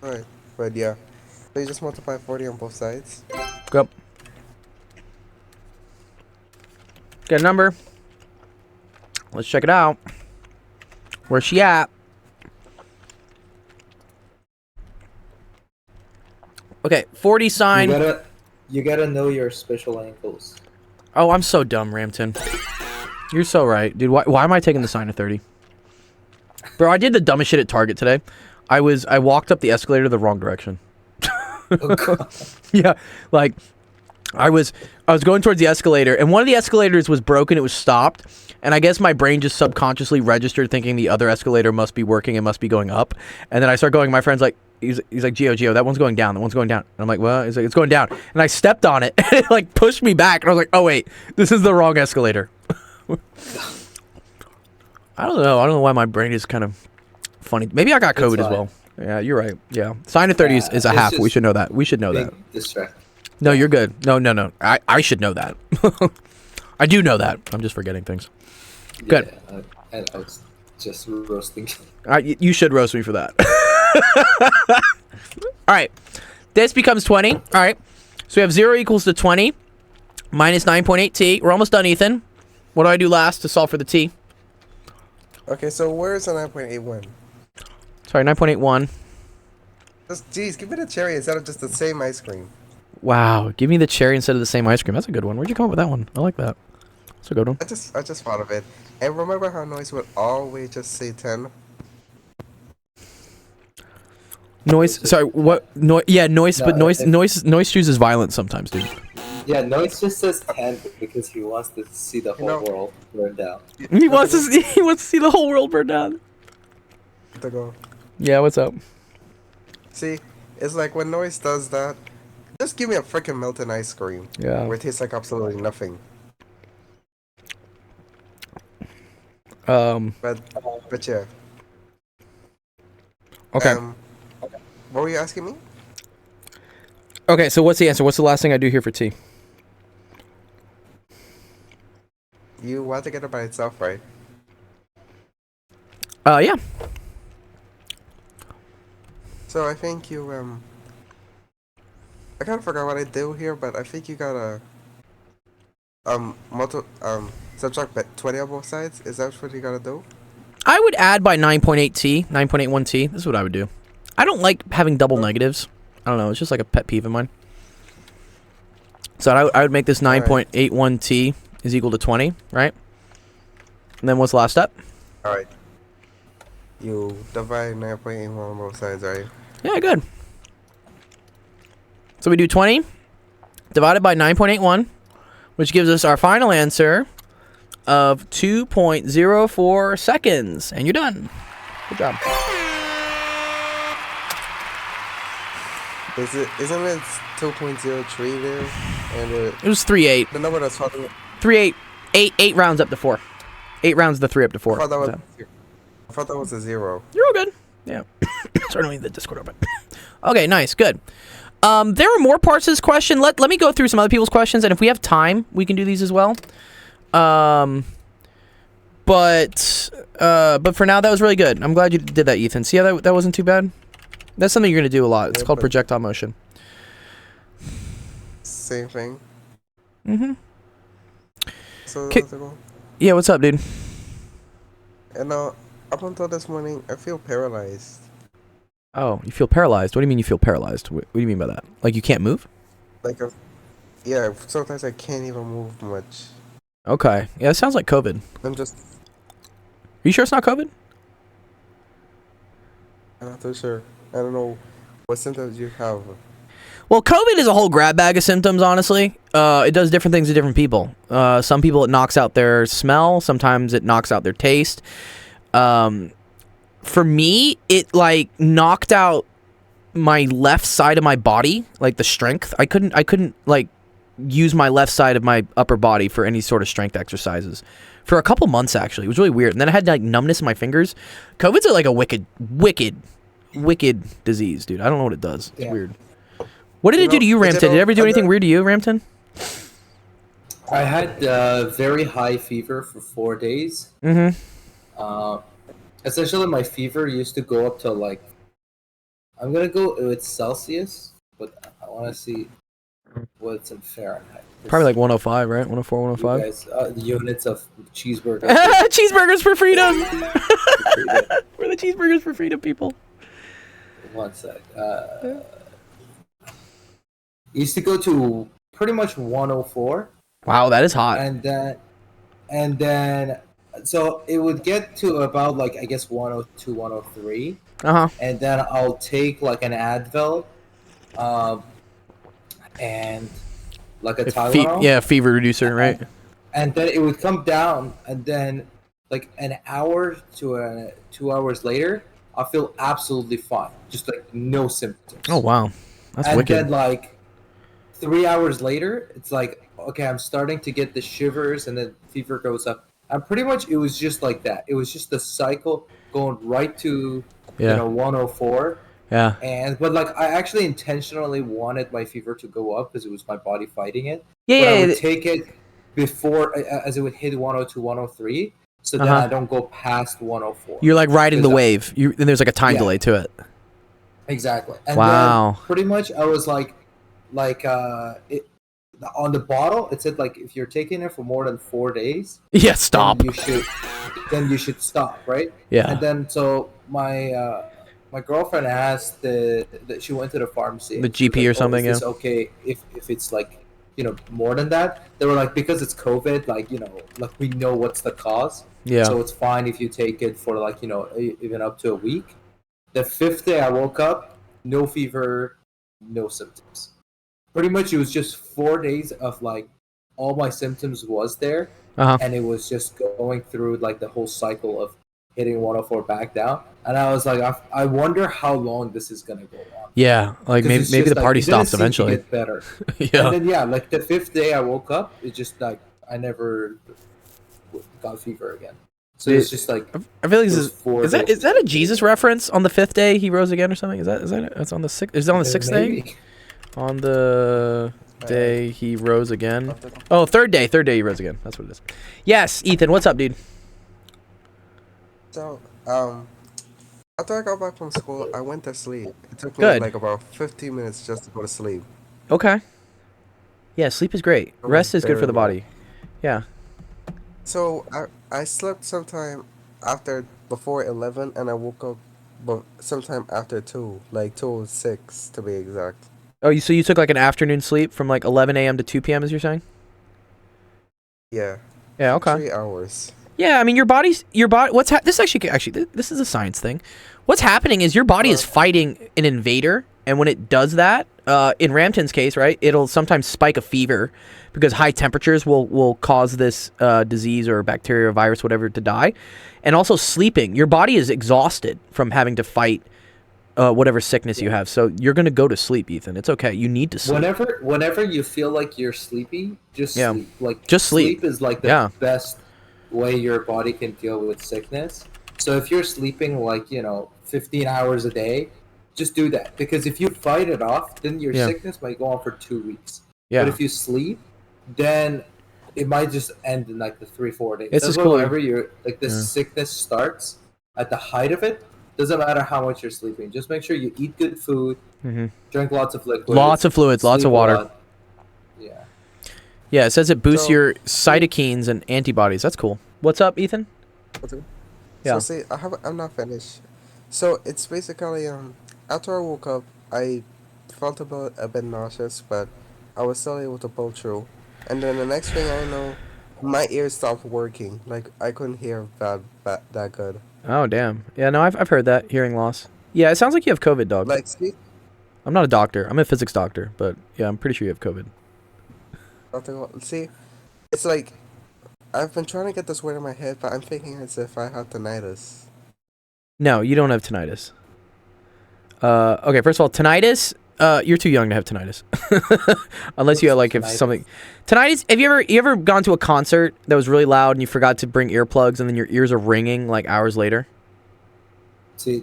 Right, but yeah. So you just multiply 40 on both sides. Go. Get a number. Let's check it out. Where's she at? Okay, 40 sine. You gotta know your special angles. Oh, I'm so dumb, Ramton. You're so right. Dude, why am I taking the sine of 30? Bro, I did the dumbest shit at Target today. I walked up the escalator the wrong direction. Oh, God. Yeah, like I was going towards the escalator, and one of the escalators was broken. It was stopped, and I guess my brain just subconsciously registered thinking the other escalator must be working and must be going up. And then I start going. My friend's like, he's like, Gio, that one's going down. That one's going down. And I'm like, well, he's like, it's going down. And I stepped on it, and it like pushed me back. And I was like, oh wait, this is the wrong escalator. I don't know why my brain is kind of funny. Maybe I got It's COVID as fine. well. Yeah, you're right. Yeah, sine of 30 is a it's half. We just should know that. We should know that. Big distract. No, you're good. No. I should know that. I do know that. I'm just forgetting things. Good. Yeah, and I was just roasting. You should roast me for that. All right. This becomes 20. All right. So we have 0 equals to 20 minus 9.8t. We're almost done, Ethan. What do I do last to solve for the t? Okay, so where's the 9.81? Sorry, 9.81. Just, geez, give me the cherry instead of just the same ice cream. Wow. Give me the cherry instead of the same ice cream. That's a good one. Where'd you come up with that one? I like that. That's a good one. I just thought of it. And remember how Noise would always just say 10? Noise. Sorry. What? Yeah, noise. No, But noise. if- Noise chooses violence sometimes, dude. Yeah, Noise just says 10 because he wants to see the whole know- world burn down. He wants to see the whole world burn down. To go. Yeah. What's up? See, it's like when Noise does that, just give me a freaking Milton ice cream. Yeah. Where it tastes like absolutely nothing. But yeah. Okay. What were you asking me? Okay. So what's the answer? What's the last thing I do here for t? You want to get it by itself, right? Yeah. So I think you I kind of forgot what I do here, but I think you gotta subtract 20 on both sides. Is that what you gotta do? I would add by 9.8t, 9.81t. This is what I would do. I don't like having double negatives. I don't know. It's just like a pet peeve of mine. So I would make this 9.81t is equal to 20, right? And then what's the last step? All right. You divide 9.81 on both sides, right? Yeah, good. So we do 20 divided by 9.81, which gives us our final answer of 2.04 seconds. And you're done. Good job. Isn't it 2.03 there? And It was 3-8. the number that's following. 3-8. 8 rounds up to 4. 8 rounds to 3 up to 4. I thought So. that was a 0. You're all good. Yeah. Certainly the Discord open. Okay, nice. Good. There are more parts to this question. Let me go through some other people's questions, and if we have time, we can do these as well. But for now, that was really good. I'm glad you did that, Ethan. See how that wasn't too bad? That's something you're going to do a lot. It's Yeah, called but- projectile motion. Same thing. Mm-hmm. So Ki- how's it going? Yeah, what's up, dude? And up until this morning, I feel paralyzed. Oh, you feel paralyzed. What do you mean you feel paralyzed? What do you mean by that? Like you can't move? Like, yeah, sometimes I can't even move much. Okay. Yeah, it sounds like COVID. I'm just, Are you sure it's not COVID? I'm not too sure. I don't know what symptoms you have. Well, COVID is a whole grab bag of symptoms, honestly. It does different things to different people. Some people it knocks out their smell. Sometimes it knocks out their taste. For me, it like knocked out my left side of my body, like the strength. I couldn't like use my left side of my upper body for any sort of strength exercises for a couple months, actually. It was really weird. And then I had like numbness in my fingers. COVID's like a wicked disease, dude. I don't know what it does. It's Yeah. weird. What did it do to you, Ramton? Did it ever do anything weird to you, Ramton? I had very high fever for 4 days. Mm-hmm. Essentially, my fever used to go up to like, I'm gonna go with Celsius, but I want to see what's in Fahrenheit. Probably like 105, right? 104, You 105. guys, the units of cheeseburger. Cheeseburgers for freedom! We're the cheeseburgers for freedom people. One sec. Used to go to pretty much 104, Wow, that is hot. and then, so it would get to about like I guess 102, 103, Uh-huh. and then I'll take like an Advil, and like a Tylenol. Yeah, fever reducer, right? And then it would come down, and then like an hour to 2 hours later, I feel absolutely fine, just like no symptoms. Oh, wow. That's and wicked. then like 3 hours later, it's like okay, I'm starting to get the shivers, and then fever goes up. And pretty much it was just like that. It was just the cycle going right to Yeah. 104. Yeah. But like I actually intentionally wanted my fever to go up because it was my body fighting it. Yeah, But I yeah. would take it before as it would hit 102, 103, so then Uh-huh. I don't go past 104. You're like riding the Because wave. And there's like a time Yeah. delay to it. Exactly. And Wow. then pretty much I was like it on the bottle it said like if you're taking it for more than 4 days, Yeah, stop. then you should stop, right? Yeah. And then so my girlfriend asked that she went to the pharmacy. The and she was GP or like, something, Is this okay if it's like more than that? They were like because it's COVID, like like we know what's the cause. Yeah. So it's fine if you take it for like even up to a week. The 5th day I woke up, no fever, no symptoms. Pretty much it was just 4 days of like all my symptoms was there, Uh-huh. and it was just going through like the whole cycle of hitting 104 back down. And I was like, I wonder how long this is gonna go on. Yeah. Like 'Cause maybe it's maybe just, the like, party it didn't stops seem to eventually. get better. Yeah. And then like the 5th day I woke up, it just like I never got fever again. So it's just like I feel like those 4 is days. that a Jesus reference? On the 5th day he rose again or something? Is that it's on the 6th? Is it on the 6th day? Maybe. On the day he rose again. Oh, third day he rose again. That's what it is. Yes, Ethan, what's up, dude? So, after I got back from school, I went to sleep. It took me Good. like about 15 minutes just to go to sleep. Okay. Yeah, sleep is great. Oh, Rest is good for the very body. Yeah. So I slept sometime before 11, and I woke up sometime after 2, like 2:06 to be exact. Oh, so you took like an afternoon sleep from like 11 a.m. to 2 p.m. as you're saying? Yeah, Yeah, okay. 3 hours. Yeah, I mean your body what's this this is a science thing. What's happening is your body is fighting an invader, and when it does that, in Ramton's case, right, it'll sometimes spike a fever because high temperatures will cause this disease or bacteria or virus, whatever, to die. And also sleeping. Your body is exhausted from having to fight whatever sickness you have. So you're going to go to sleep, Ethan. It's okay. You need to sleep. Whenever you feel like you're sleepy, just Yeah. sleep. Like Just sleep. Sleep is like the Yeah. best way your body can deal with sickness. So if you're sleeping like 15 hours a day, just do that, because if you fight it off, then your Yeah. sickness might go on for 2 weeks. Yeah. But if you sleep, then it might just end in like the 3-4 days. This That's is why cool. whenever you're like the Yeah. sickness starts at the height of it, doesn't matter how much you're sleeping. Just make sure you eat good food, Mhm. drink lots of liquids, Lots of fluids, lots sleep of a water. lot. Yeah. Yeah, it says it boosts So- your cytokines and antibodies. That's cool. What's up, Ethan? Okay. Yeah. So see, I'm not finished. So it's basically after I woke up, I felt a bit nauseous, but I was still able to pull through. And then the next thing I know, my ears stopped working. Like I couldn't hear that good. Oh, damn. Yeah, no, I've heard that, hearing loss. Yeah, it sounds like you have COVID, dog. Like see, I'm not a doctor. I'm a physics doctor, but yeah, I'm pretty sure you have COVID. see, it's like I've been trying to get this word in my head, but I'm thinking as if I have tinnitus. No, you don't have tinnitus. Okay, first of all, tinnitus, you're too young to have tinnitus. Unless you have, like, if Tinnitus? something... Tinnitus, have you ever gone to a concert that was really loud and you forgot to bring earplugs and then your ears are ringing, like, hours later? See,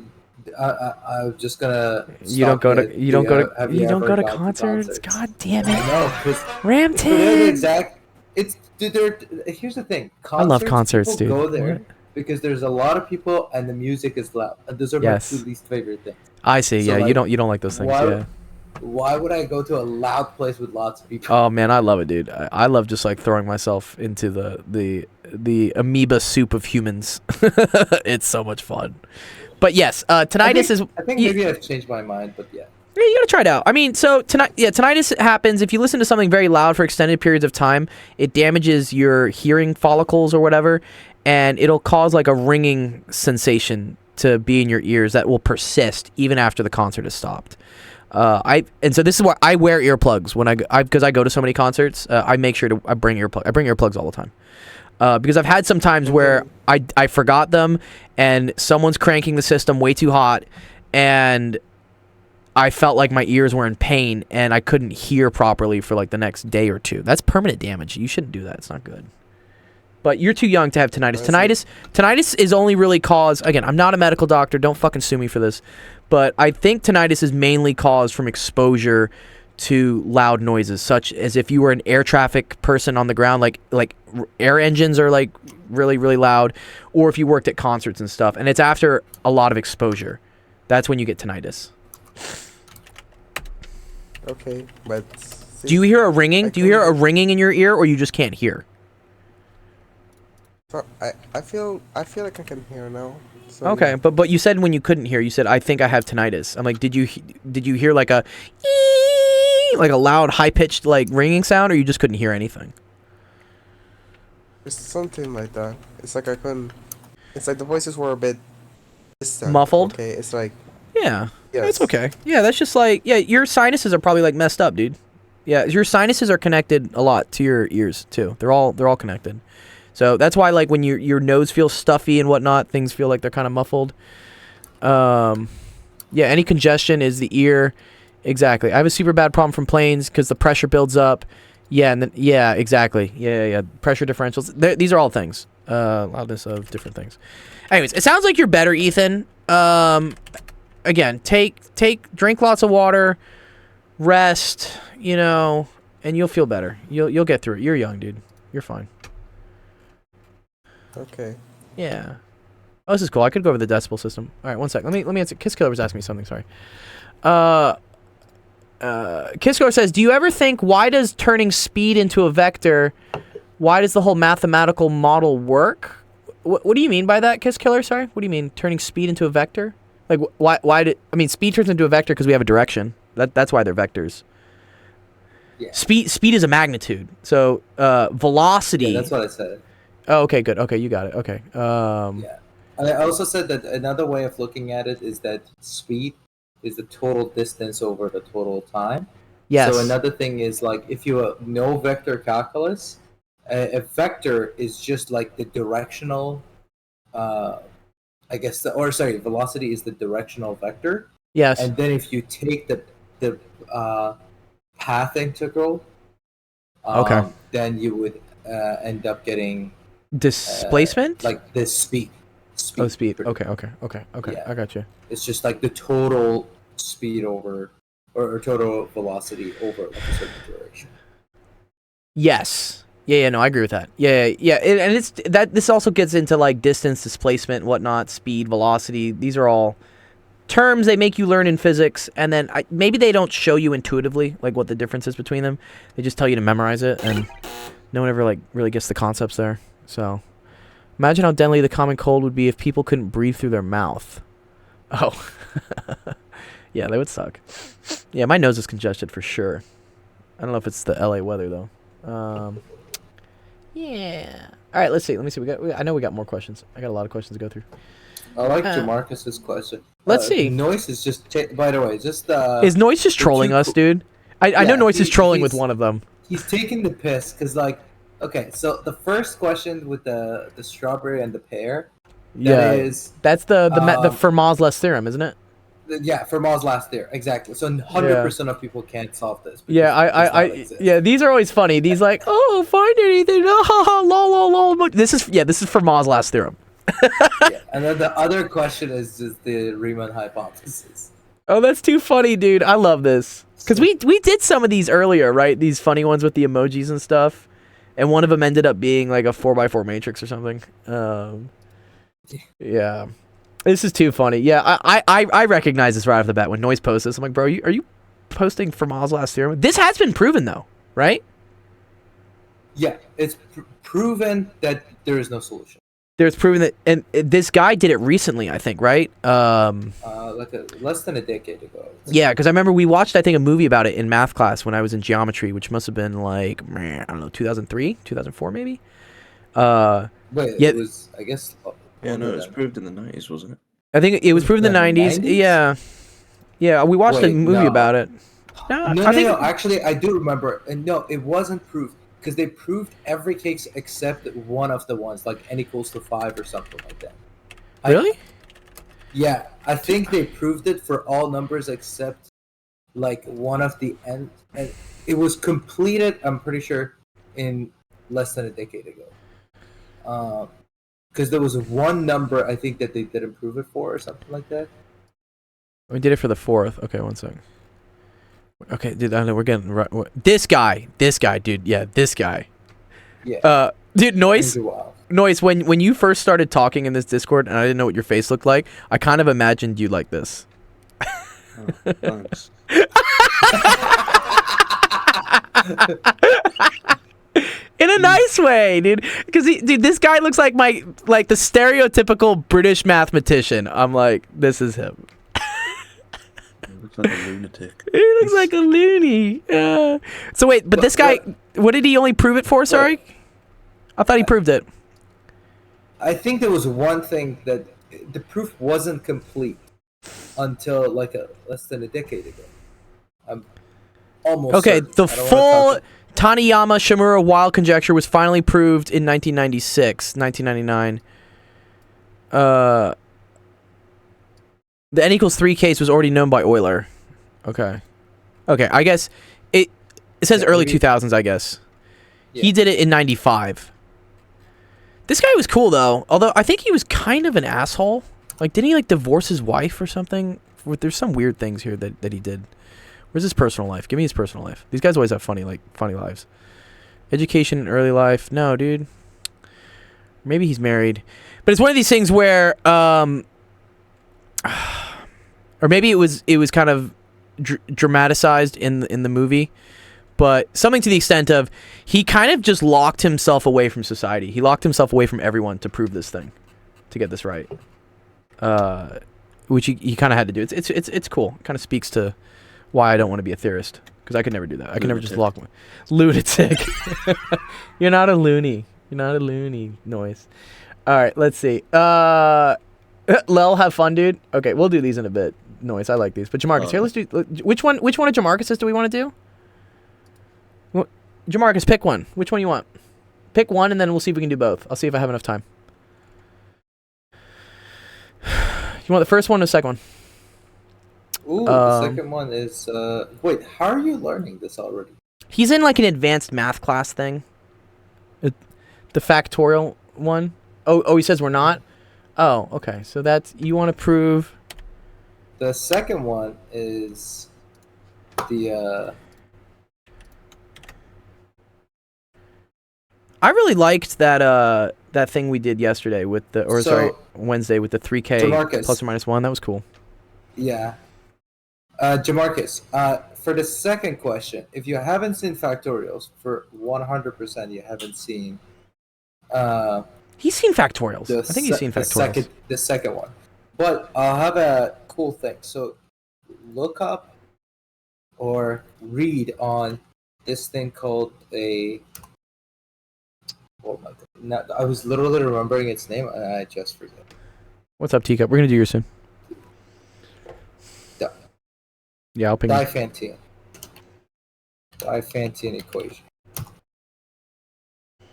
I'm just gonna. You don't stop go it. to... You don't go to... Have You don't ever go to gone concerts? God damn I it. know, because Ramton! it's dude. Here's the thing. I love concerts, people dude. Go there What? because there's a lot of people and the music is loud. And those are Yes. my two least favorite things. I see, So, yeah, like, you don't like those things, why- yeah. Why would I go to a loud place with lots of people? Oh man, I love it, dude. I love just like throwing myself into the amoeba soup of humans. It's so much fun. But yes, tinnitus is. I think you- maybe I've changed my mind, but yeah. Yeah, you gotta try it out. I mean, so tinnitus happens if you listen to something very loud for extended periods of time. It damages your hearing follicles or whatever, and it'll cause like a ringing sensation to be in your ears that will persist even after the concert has stopped. So this is why I wear earplugs when because I go to so many concerts. I make sure I bring earplugs. I bring earplugs all the time. Because I've had some times where I forgot them and someone's cranking the system way too hot and I felt like my ears were in pain and I couldn't hear properly for like the next day or two. That's permanent damage. You shouldn't do that. It's not good. But you're too young to have tinnitus. Tinnitus is only really caused, again, I'm not a medical doctor. Don't fucking sue me for this. But I think tinnitus is mainly caused from exposure to loud noises, such as if you were an air traffic person on the ground, like air engines are like really, really loud, or if you worked at concerts and stuff. And it's after a lot of exposure. That's when you get tinnitus. Okay, but see, Do you hear a ringing? I Do you hear a couldn't- ringing in your ear, or you just can't hear? I feel like I can hear now. So Okay, yeah. but you said when you couldn't hear, you said I think I have tinnitus. I'm like, did you hear like a ee, like a loud high pitched like ringing sound, or you just couldn't hear anything? It's something like that. It's like I couldn't. It's like the voices were a bit distant. Muffled? Okay, it's like Yeah, yes. it's okay. Yeah, that's just like your sinuses are probably like messed up, dude. Yeah, your sinuses are connected a lot to your ears too. They're all connected. So that's why like when your nose feels stuffy and whatnot, things feel like they're kind of muffled. Yeah, any congestion is the ear. Exactly. I have a super bad problem from planes because the pressure builds up. Yeah, and then exactly. Yeah. Pressure differentials. These are all things. Loudness of different things. Anyways, it sounds like you're better, Ethan. Again, drink lots of water, rest, and you'll feel better. You'll get through it. You're young, dude. You're fine. Okay. Yeah. Oh, this is cool. I could go over the decibel system. All right, one sec. Let me answer. Kiss Killer was asking me something. Sorry. Kiss Killer says, "Do you ever think why does turning speed into a vector? Why does the whole mathematical model work? What do you mean by that, Kiss Killer? Sorry. What do you mean turning speed into a vector? Like speed turns into a vector because we have a direction. That's why they're vectors. Yeah. Speed is a magnitude. So velocity. Yeah, that's what I said. Oh, okay, good. Okay, you got it. Okay. Yeah. I also said that another way of looking at it is that speed is the total distance over the total time. Yes. So another thing is like if you know vector calculus, a vector is just like the directional, velocity is the directional vector. Yes. And then if you take the path integral, Okay. then you would end up getting Displacement? like this speed. Oh, speed. pretty Okay. Yeah. I got you. It's just like the total speed over or total velocity over like a certain duration. Yes. Yeah. No, I agree with that. Yeah. And it's that. This also gets into like distance, displacement, whatnot, speed, velocity. These are all terms they make you learn in physics, and then maybe they don't show you intuitively like what the difference is between them. They just tell you to memorize it, and no one ever like really gets the concepts there. So imagine how deadly the common cold would be if people couldn't breathe through their mouth. Oh. Yeah, that would suck. Yeah, my nose is congested for sure. I don't know if it's the LA weather though. Yeah. All right, let's see. Let me see. I know we got more questions. I got a lot of questions to go through. I like Jamarcus's question. Let's see. Noise is just. By the way, just. Is Noise just trolling us, dude? I know Noise is trolling with he's- one of them. He's taking the piss because, like, okay, so the first question with the strawberry and the pear. Yeah, Is that's the Fermat's theorem, isn't it? yeah, for Ma's last year, exactly. So 100% of people can't solve this. because Yeah, it does not exist. yeah. These are always funny. These like, oh, find anything, lol. This is Fermat's last theorem. Yeah, and then the other question is just the Riemann hypothesis. Oh, that's too funny, dude. I love this. Because we did some of these earlier, right? These funny ones with the emojis and stuff. And one of them ended up being like a 4x4 matrix or something. Yeah. This is too funny. Yeah, I recognize this right off the bat when Noise posts this. I'm like, bro, are you posting Fermat's last theorem? This has been proven, though, right? Yeah, it's proven that there is no solution. There's proven that, and this guy did it recently, I think, right? Less than a decade ago. Yeah, because I remember we watched, I think, a movie about it in math class when I was in geometry, which must have been like, I don't know, 2003, 2004 maybe. Wait, yeah. it was, I guess. Yeah, no, it was proved in the 90s, wasn't it? I think it was proven in the 90s. 90s? Yeah, yeah. We watched a Wait, movie no. about it. No. Actually, I do remember. And no, it wasn't proved because they proved every case except one of the ones, like n equals to 5 or something like that. Really? Yeah, I think they proved it for all numbers except like one of the n, and it was completed. I'm pretty sure in less than a decade ago. Because there was one number I think that they didn't prove it for or something like that. We did it for the 4th. Okay, one second. Okay, dude, I know we're getting right. This guy, dude. Yeah, this guy. Yeah. Dude, Noise. Wow. Noise, when you first started talking in this Discord and I didn't know what your face looked like, I kind of imagined you like this. Oh, thanks. In a nice way, dude. Because dude, this guy looks like the stereotypical British mathematician. I'm like, this is him. He looks like a lunatic. He looks like a loony. So wait, but this guy, what did he only prove it for? Sorry, I thought he proved it. I think there was one thing that the proof wasn't complete until like less than a decade ago. I'm almost Okay, certain. the I don't wanna full talk Taniyama Shimura wild conjecture was finally proved in 1999. The n equals 3 case was already known by Euler. Okay, I guess it says Yeah, early maybe- 2000s. I guess he Yeah. did it in 95. This guy was cool though, although I think he was kind of an asshole. Like, didn't he like divorce his wife or something? There's some weird things here that he did. Where's his personal life? Give me his personal life. These guys always have funny lives. Education in early life. No, dude. Maybe he's married. But it's one of these things where or maybe it was kind of dramatized in the movie, but something to the extent of he kind of just locked himself away from society. He locked himself away from everyone to prove this thing, to get this right. Which he kind of had to do. It's cool. It kind of speaks to why I don't want to be a theorist, because I could never do that. I could never just lock my lunatic. You're not a loony. You're not a loony. Noise. All right, let's see. Lel, have fun, dude. Okay, we'll do these in a bit. Noise, I like these. But Jamarcus, here, let's do which one of Jamarcus's do we want to do? Jamarcus, pick one. Which one you want? Pick one, and then we'll see if we can do both. I'll see if I have enough time. You want the first one or the second one? Ooh, the second one is wait, how are you learning this already? He's in like an advanced math class thing. The factorial one. Oh, he says we're not? Oh, okay. So that's, you want to prove... The second one is the I really liked that thing we did yesterday with the, or So, sorry, Wednesday with the 3K Jamarcus. plus or minus 1. That was cool. Yeah. Jamarcus, for the second question, if you haven't seen factorials, for 100% you haven't seen uh, He's seen factorials. the I think he's seen factorials. the second one. But I'll have a cool thing. So look up or read on this thing called a. Oh my god! Now, I was literally remembering its name and I just forget. What's up, Teacup? We're gonna do yours soon. Di- Yeah, I'll ping you. Diophantine equation.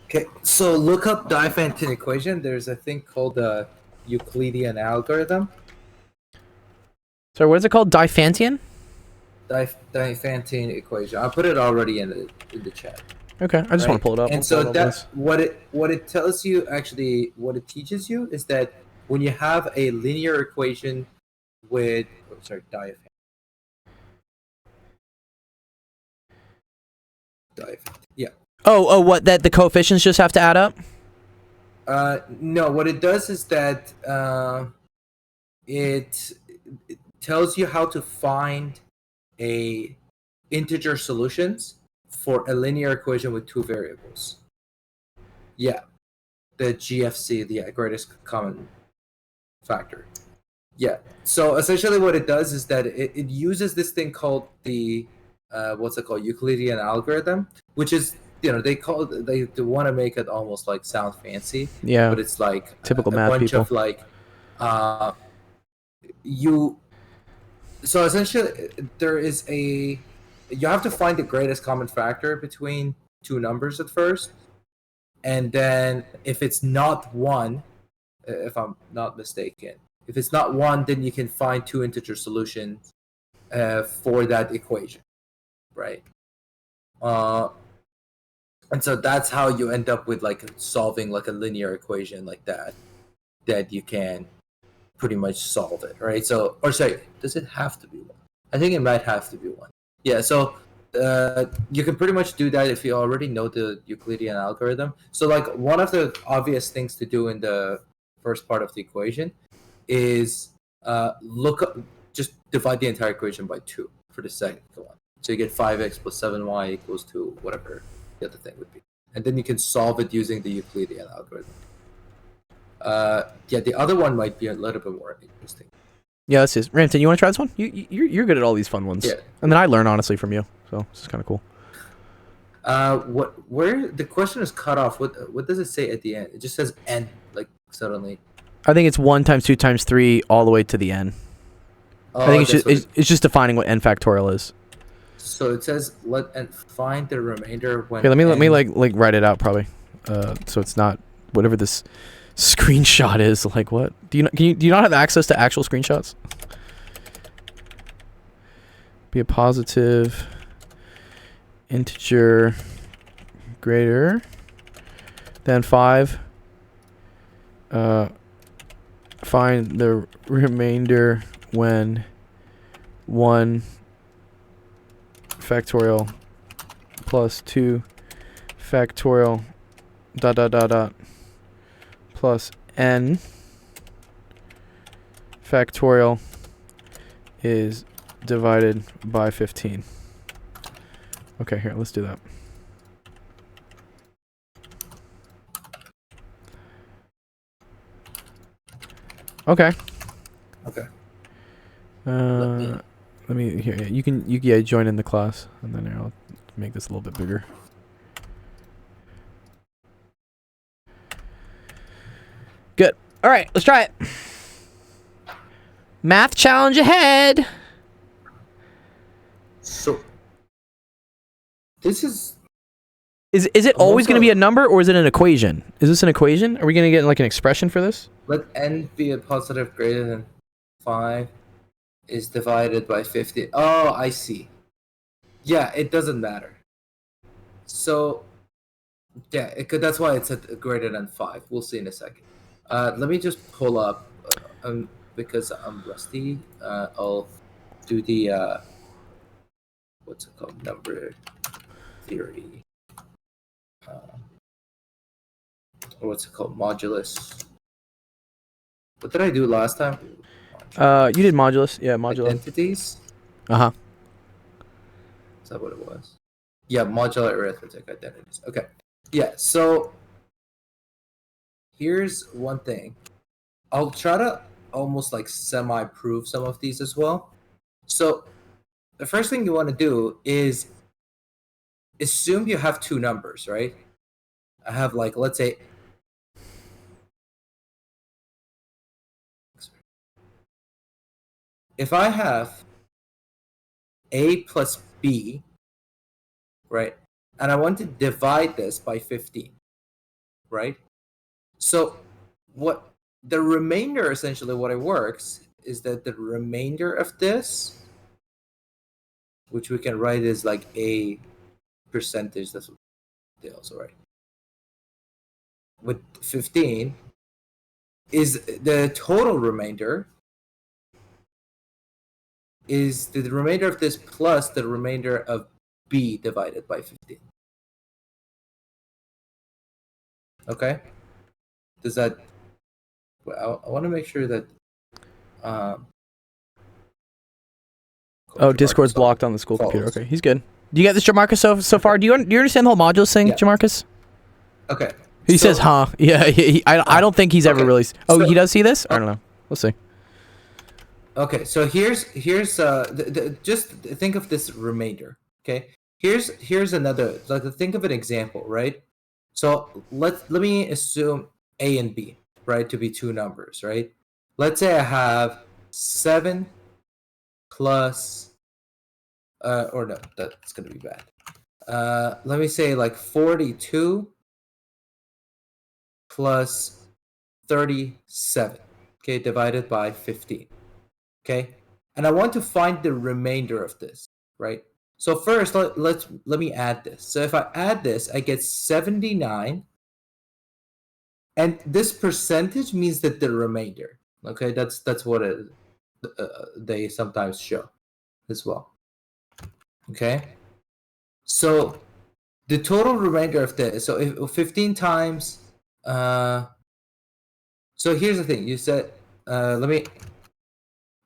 Okay, so look up Diophantine equation. There's a thing called the Euclidean algorithm. Sorry, what is it called? Diphantian? Diophantine equation. I put it already in the chat. Okay, I just want to pull it up. And I'll so pull it up, that's boys. what it tells you. Actually, what it teaches you is that when you have a linear equation with diaphantin. Yeah. Oh, what? That the coefficients just have to add up? No, what it does is that it tells you how to find a integer solutions for a linear equation with two variables. Yeah, the GFC, the greatest common factor. Yeah. So essentially, what it does is that it uses this thing called the what's it called, Euclidean algorithm, which is, you know, they want to make it almost like sound fancy. Yeah. But it's like Typical a math bunch people. of like so essentially there is you have to find the greatest common factor between two numbers at first, and then if it's not one, if I'm not mistaken, if it's not one, then you can find two integer solutions for that equation, right? And so that's how you end up with like solving like a linear equation like that you can pretty much solve it, right? So, or sorry, does it have to be one? I think it might have to be one. Yeah, so you can pretty much do that if you already know the Euclidean algorithm. So like one of the obvious things to do in the first part of the equation is just divide the entire equation by 2 for the second one. So you get 5x plus 7y equals to whatever the other thing would be. And then you can solve it using the Euclidean algorithm. Yeah, the other one might be a little bit more interesting. Yeah, this is. Ramton, you want to try this one? You're good at all these fun ones. Yeah. And then I learn, honestly, from you. So this is kind of cool. Where the question is cut off, what does it say at the end? It just says n, like suddenly. I think it's 1 times 2 times 3 all the way to the n. Oh, I think that's what it's just defining what n factorial is. So it says let n find the remainder when. Here, let me n- like write it out probably. So it's not whatever this screenshot is. Like what? Do you not have access to actual screenshots? Be a positive integer greater than 5. Find the remainder when 1 factorial plus 2 factorial dot dot dot dot plus n factorial is divided by 15. Okay, here, let's do that. Okay. Okay. Let me here. Yeah, you can join in the class, and then I'll make this a little bit bigger. Good. All right, let's try it. Math challenge ahead. So this is Is it always going to also- be a number, or is it an equation? Is this an equation? Are we going to get like an expression for this? let n be a positive greater than 5 is divided by 50. Oh, I see. Yeah, it doesn't matter. So yeah, that's why it's at greater than 5. We'll see in a second. Let me just pull up because I'm rusty. I'll do the what's it called, number theory. Or what's it called, modulus. What did I do last time? You did modulus. Yeah, modulo. Identities. Uh-huh. Is that what it was? Yeah, modular arithmetic identities. Okay. Yeah, so here's one thing. I'll try to almost like semi-prove some of these as well. So the first thing you want to do is assume you have two numbers, right? I have like, let's say, if I have a plus b, right, and I want to divide this by 15, right? So what the remainder, essentially what it works is that the remainder of this, which we can write as like a percentage, that's what they also write, with 15 is the total remainder is the remainder of this plus the remainder of b divided by 15. Okay? Does that... I want to make sure that... Oh, Discord's blocked on the school computer. Okay, he's good. Do you get this, Jamarcus, so far? Do you understand the whole modules thing, Yeah. Jamarcus? Okay. He So- says, huh. Yeah, I don't think he's ever Okay, really... Oh, so- he does see this? I don't know. We'll see. Okay, so here's just think of this remainder. Okay, here's another, like, think of an example, right? So let me assume a and b, right, to be two numbers, right? Let's say I have 7 plus or no, that's gonna be bad. Let me say like 42 plus 37, okay, divided by 15. Okay, and I want to find the remainder of this, right? So first, let me add this. So if I add this, I get 79, and this percentage means that the remainder. Okay, that's what they sometimes show as well. Okay, so the total remainder of this. So if 15 times, so here's the thing. You said,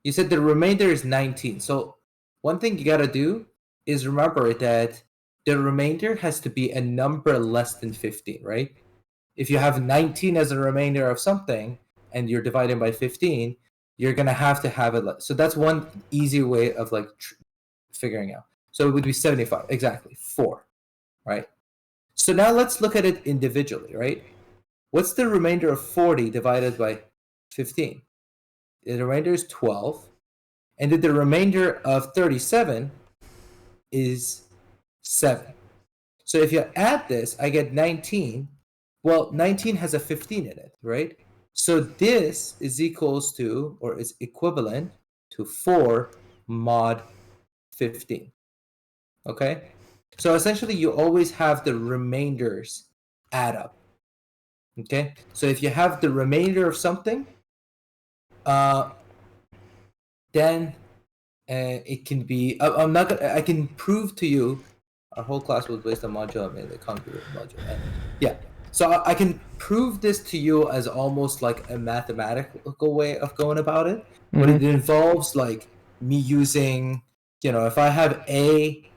You said the remainder is 19. So one thing you gotta do is remember that the remainder has to be a number less than 15, right? If you have 19 as a remainder of something and you're dividing by 15, you're gonna have to have it. So that's one easy way of like figuring out. So it would be 75, exactly, 4, right? So now let's look at it individually, right? What's the remainder of 40 divided by 15? The remainder is 12, and then the remainder of 37 is 7. So if you add this, I get 19. Well, 19 has a 15 in it, right? So this is equals to, or is equivalent to 4 mod 15. Okay? So essentially, you always have the remainders add up. Okay? So if you have the remainder of something, then it can be... I'm not gonna... I can prove to you... Our whole class was based on modulo, mainly congruent module. And yeah. So I can prove this to you as almost like a mathematical way of going about it, but it involves like me using, if I have A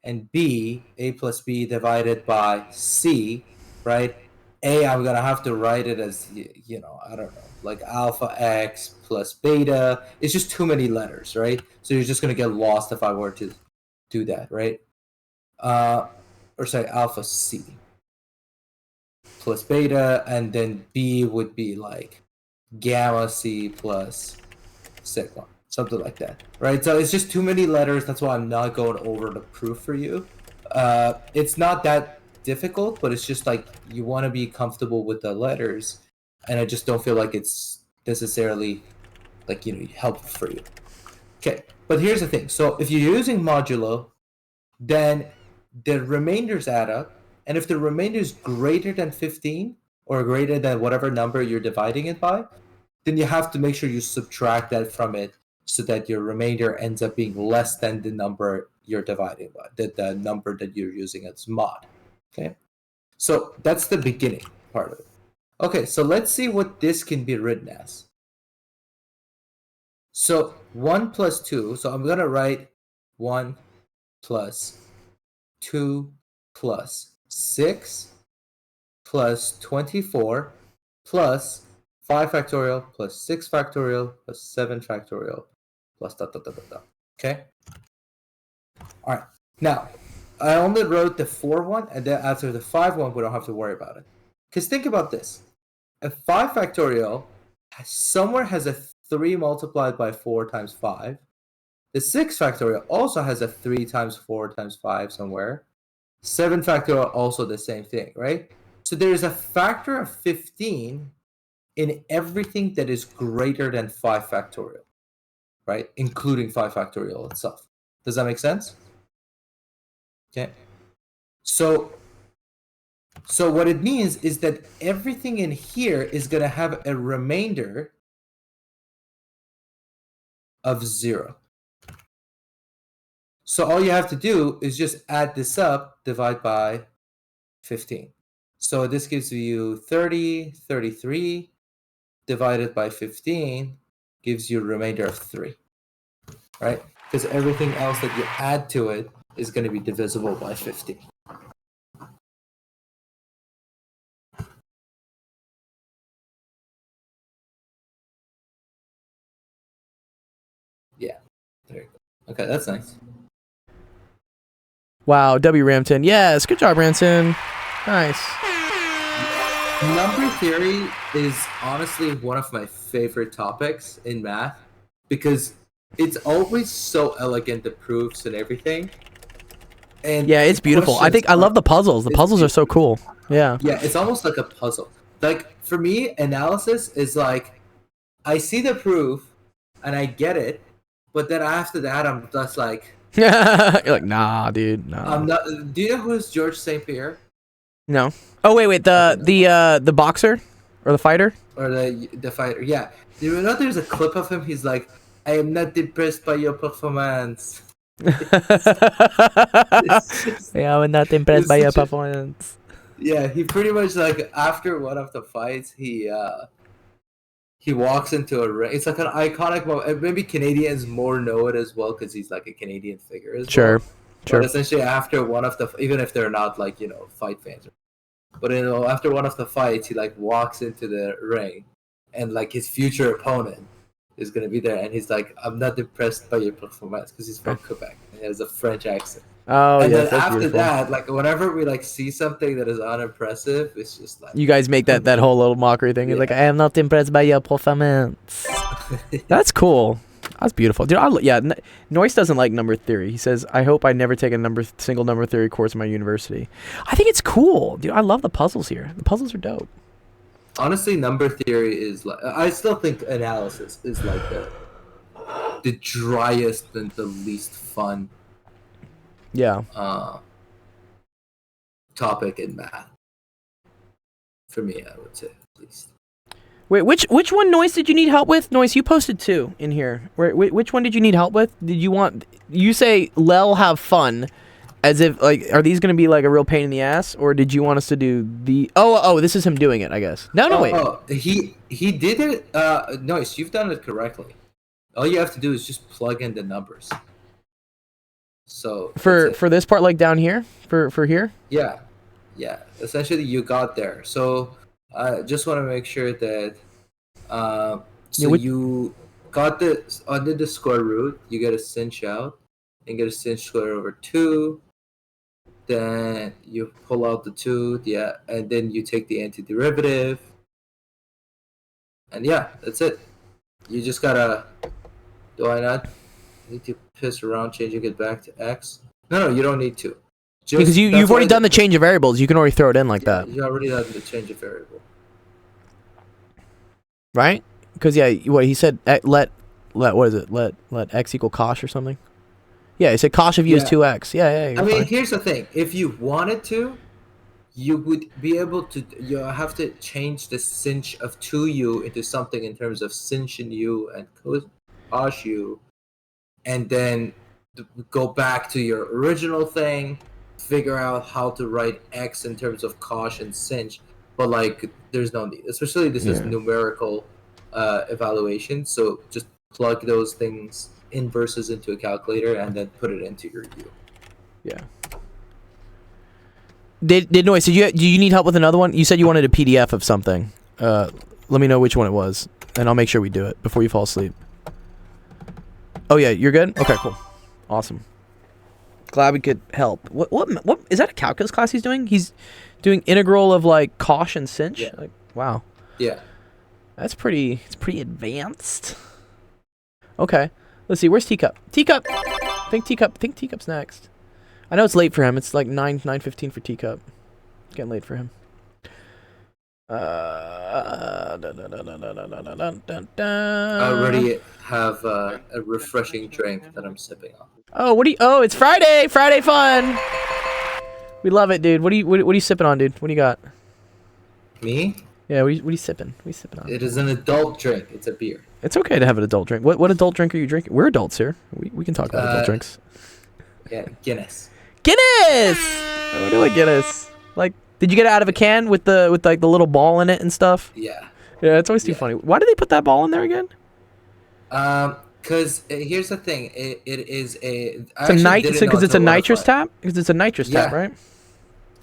and B, A plus B divided by C, right? A, I'm gonna have to write it as, I don't know, like alpha X plus beta. It's just too many letters, right? So you're just gonna get lost if I were to do that, right? Or say alpha C plus beta, and then B would be like gamma C plus sigma, something like that, right? So it's just too many letters. That's why I'm not going over the proof for you. It's not that difficult, but it's just like you want to be comfortable with the letters, and I just don't feel like it's necessarily like helpful for you. Okay, but here's the thing. So if you're using modulo, then the remainders add up, and if the remainder is greater than 15 or greater than whatever number you're dividing it by, then you have to make sure you subtract that from it so that your remainder ends up being less than the number you're dividing by, the number that you're using as mod. Okay, so that's the beginning part of it. Okay, so let's see what this can be written as. So 1 plus 2. So I'm gonna write 1 plus 2 plus 6 plus 24 plus 5 factorial plus 6 factorial plus 7 factorial plus dot dot dot dot dot. Okay? Alright. Now, I only wrote the 4 one, and then after the 5 one, we don't have to worry about it. Because think about this. A 5 factorial somewhere has a 3 multiplied by 4 times 5. The 6 factorial also has a 3 times 4 times 5 somewhere. 7 factorial also the same thing, right? So there's a factor of 15 in everything that is greater than 5 factorial, right? Including 5 factorial itself. Does that make sense? Okay. So what it means is that everything in here is going to have a remainder of 0. So all you have to do is just add this up, divide by 15. So this gives you 30, 33, divided by 15 gives you a remainder of 3, right? Because everything else that you add to it is going to be divisible by 50. Yeah, there you go. Okay, that's nice. Wow, W. Ramton. Yes, good job, Ramton. Nice. Number theory is honestly one of my favorite topics in math because it's always so elegant, the proofs and everything. And Yeah, it's beautiful. I think I love the puzzles. The It's puzzles are so cool. Yeah. Yeah, it's almost like a puzzle. Like for me, analysis is like I see the proof and I get it, but then after that, I'm just like, You're like, nah, dude. Nah. I'm not. Do you know who's George St. Pierre No. Oh wait. The boxer or the fighter? or the fighter? Yeah. Do you know there's a clip of him? He's like, I am not impressed by your performance. It's just- Yeah, I'm not impressed it's by your such a- performance. Yeah, he pretty much like after one of the fights, he walks into a ring. It's like an iconic moment. Maybe Canadians more know it as well because he's like a Canadian figure as Sure. well. Sure. But essentially, after one of the, even if they're not like fight fans, but after one of the fights, he like walks into the ring, and like his future opponent is gonna be there, and he's like, "I'm not impressed by your performance," because he's from Quebec and he has a French accent. Oh And yes, then that's after beautiful. that, like whenever we like see something that is unimpressive, it's just like You guys make that whole little mockery thing. It's like, I am not impressed by your performance. That's cool. That's beautiful, dude. Noyce doesn't like number theory. He says, "I hope I never take a single number theory course in my university." I think it's cool, dude. I love the puzzles here. The puzzles are dope. honestly, number theory is like I still think analysis is like the driest and the least fun Yeah. topic in math. For me, I would say at least. Wait, which one, Noyce, did you need help with? Noyce, you posted 2 in here. Which one did you need help with? Did you want? You say Lel have fun, as if like, are these gonna be like a real pain in the ass, or did you want us to do the? Oh, this is him doing it, I guess. No, wait. He did it. Nice, you've done it correctly. All you have to do is just plug in the numbers. So that's it. For this part, like down here, for here. Yeah. Essentially, you got there. So I just want to make sure that you got under the square root. You get a cinch out and get a cinch square over 2. Then you pull out the 2, and then you take the antiderivative. And yeah, that's it. You just gotta. Do I not need to piss around changing it back to x? No, you don't need to. Because you've already done the change of variables. You can already throw it in like that, You already done the change of variable. right? Because what he said, let what is it? Let x equal cosh or something. Yeah, he said cosh of u is Yeah. 2x. Yeah. You're I mean, fine. here's the thing. If you wanted to, you would be able to. You have to change the sinh of 2u into something in terms of sinh in u and cosh u, and then go back to your original thing, figure out how to write x in terms of cosh and sinh. But like, there's no need. Especially this is Yeah. numerical evaluation, so just plug those things inverses into a calculator and then put it into your U. Yeah. Did Noise? Do you need help with another one? You said you wanted a PDF of something. Let me know which one it was, and I'll make sure we do it before you fall asleep. Oh yeah, you're good. Okay, cool, awesome. Glad we could help. What is that a calculus class he's doing? He's doing integral of like cosh and sinh. Yeah. Like, wow. Yeah. It's pretty advanced. Okay. Let's see. Where's Teacup? Teacup. Think Teacup's next. I know it's late for him. It's like 9:15 for Teacup. It's getting late for him. I already have a refreshing drink that I'm sipping on. Oh, it's Friday. Friday fun. We love it, dude. What are you sipping on, dude? What do you got? Me? Yeah, what are you sipping? What are you sipping on? It is an adult drink. It's a beer. It's okay to have an adult drink. What adult drink are you drinking? We're adults here. We can talk about adult drinks. Yeah, Guinness. Guinness. What do I Guinness? Like, did you get it out of a can with like the little ball in it and stuff? Yeah. Yeah, it's always too funny. Why did they put that ball in there again? Because here's the thing. It is a. Because it's a nitrous tap. Because it's a nitrous tap, right?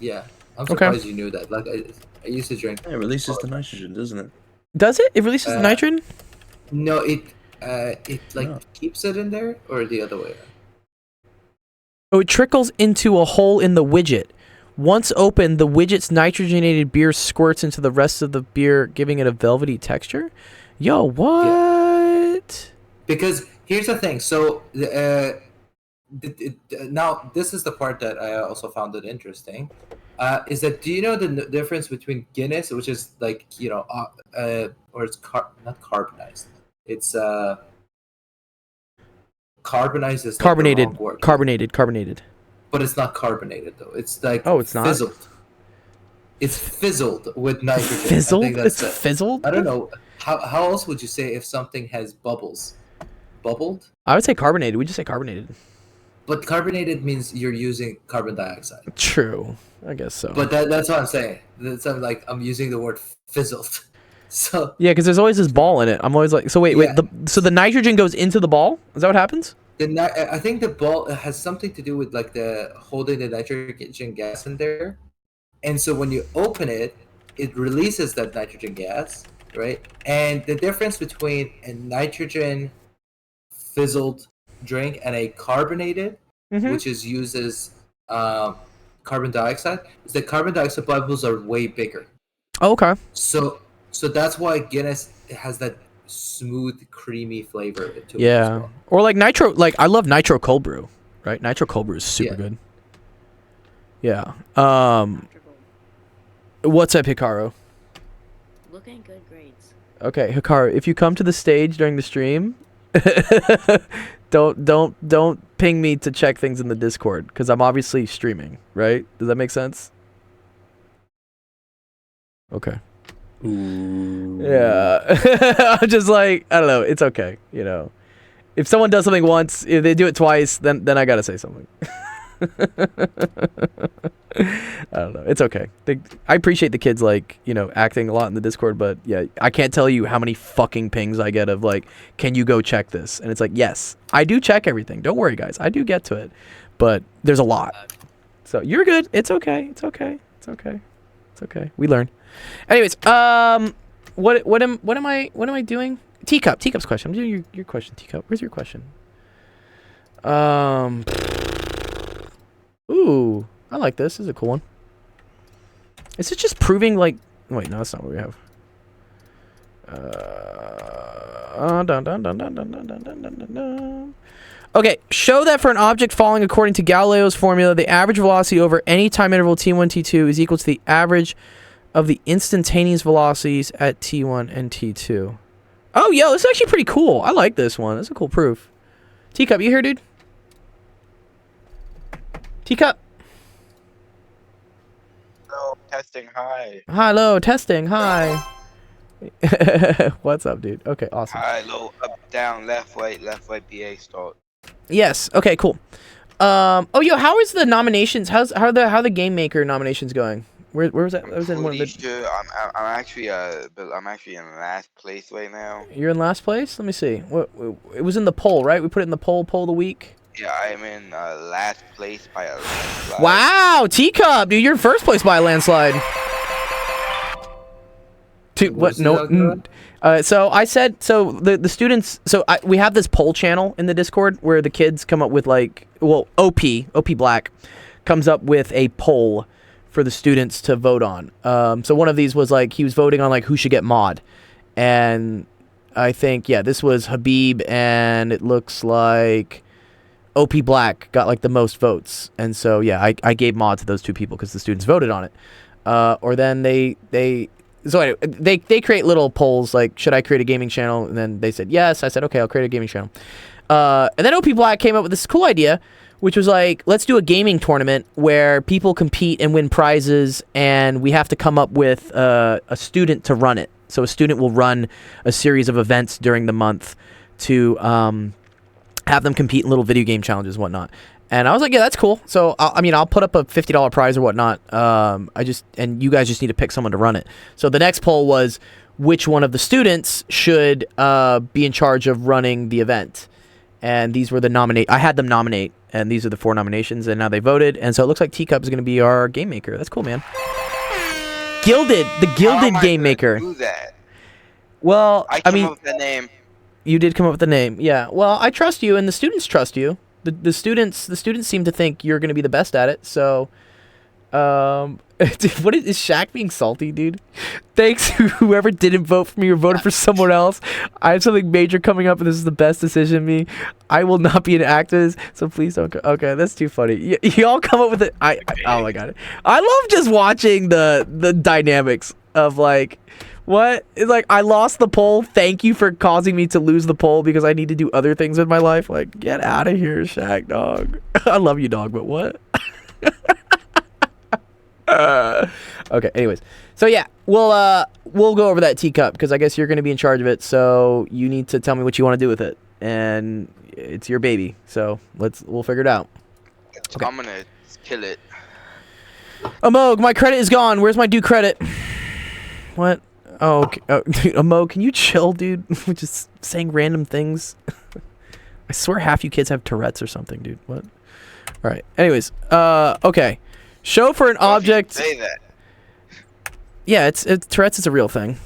Yeah. I'm surprised you knew that. Like, I used to drink. Yeah, it releases the nitrogen, doesn't it? Does it? It releases the nitrogen? No, it keeps it in there, or the other way around. Oh, it trickles into a hole in the widget. Once opened, the widget's nitrogenated beer squirts into the rest of the beer, giving it a velvety texture. Yo, what? Yeah. Because here's the thing. So now this is the part that I also found it interesting. Is that, do you know the difference between Guinness, which is like, or it's not carbonized. It's carbonized is carbonated. Like the wrong word. Carbonated. But it's not carbonated though. It's like it's not. Fizzled. It's fizzled with nitrogen. Fizzled? I think that's it's fizzled? I don't know. How else would you say if something has bubbles? Bubbled? I would say carbonated. We just say carbonated. But carbonated means you're using carbon dioxide. True. I guess so. But that's what I'm saying. I'm using the word fizzled. So yeah, because there's always this ball in it. I'm always like, so wait. So the nitrogen goes into the ball? Is that what happens? I think the ball has something to do with like the holding the nitrogen gas in there, and so when you open it, it releases that nitrogen gas, right? And the difference between a nitrogen fizzled drink and a carbonated, which uses carbon dioxide, is that carbon dioxide bubbles are way bigger. Oh, okay. So that's why Guinness has that smooth, creamy flavor to it. Yeah. As well. Or like nitro, like I love nitro cold brew, right? Nitro cold brew is super good. Yeah. What's up, Hikaru? Looking good grades. Okay, Hikaru, if you come to the stage during the stream, don't ping me to check things in the Discord because I'm obviously streaming, right? Does that make sense? Okay. Ooh. Yeah. I'm just like, I don't know. It's okay. If someone does something once, if they do it twice, then I gotta say something. I don't know. It's okay. I appreciate the kids acting a lot in the Discord, but yeah, I can't tell you how many fucking pings I get of like, can you go check this? And it's like, yes, I do check everything. Don't worry, guys. I do get to it, but there's a lot. So you're good. It's okay. It's okay. It's okay. It's okay. We learn. Anyways, what am I doing? Teacup's question. I'm doing your question, Teacup. Where's your question? Ooh, I like this. This is a cool one. Is it just proving like? Wait, no, that's not what we have. Okay, show that for an object falling according to Galileo's formula, the average velocity over any time interval t1, t2 is equal to the average of the instantaneous velocities at t1 and t2. Oh, yo, this is actually pretty cool. I like this one. That's a cool proof. Teacup, you here, dude? Teacup. Hello, testing, hi. Hello, testing, hi. What's up, dude? Okay, awesome. Hi, low, up, down, left, right, BA, start. Yes, okay, cool. Oh, yo, how is the nominations? How the Game Maker nominations going? Where was that? That was in one of Pretty the. sure I'm actually in last place right now. You're in last place. Let me see. What? It was in the poll, right? We put it in the poll of the week. Yeah, I'm in last place by a landslide. Wow, Teacup, dude, you're in first place by a landslide. Dude, what? What's No. So I said, so the students, we have this poll channel in the Discord where the kids come up with like, well, OP Black comes up with a poll for the students to vote on. So one of these was like, he was voting on like who should get mod. And I think, yeah, this was Habib, and it looks like OP Black got like the most votes. And so, yeah, I gave mod to those two people because the students voted on it. Or then so anyway, they create little polls like, should I create a gaming channel? And then they said yes. I said, okay, I'll create a gaming channel. And then OP Black came up with this cool idea, which was like, let's do a gaming tournament where people compete and win prizes, and we have to come up with a student to run it. So a student will run a series of events during the month to have them compete in little video game challenges and whatnot. And I was like, yeah, that's cool. So, I'll put up a $50 prize or whatnot. And you guys just need to pick someone to run it. So the next poll was which one of the students should be in charge of running the event. And these were I had them nominate, and these are the 4 nominations, and now they voted. And so it looks like Teacup is going to be our game maker. That's cool, man. Gilded, the Gilded Game Maker. Do that? Well, I came up with the name. You did come up with the name. Yeah. Well, I trust you, and the students trust you. The students seem to think you're going to be the best at it. So, dude, what is Shaq being salty, dude? Thanks whoever didn't vote for me or voted for someone else. I have something major coming up, and this is the best decision me. I will not be an actor, so please don't go. Okay, that's too funny. You all come up with it. Oh my god, I love just watching the dynamics of like. What? It's like, I lost the poll. Thank you for causing me to lose the poll because I need to do other things in my life. Like, get out of here, Shaq, dog. I love you, dog, but what? Okay, anyways. So, yeah, we'll go over that Teacup because I guess you're going to be in charge of it. So, you need to tell me what you want to do with it. And it's your baby. So, we'll figure it out. Okay. I'm gonna kill it. Amog, my credit is gone. Where's my due credit? What? Oh, okay. Oh, dude, Amo, can you chill, dude? We're just saying random things. I swear half you kids have Tourette's or something, dude. What? All right. Anyways, okay. Show for an object. Say that. Yeah, it's Tourette's is a real thing.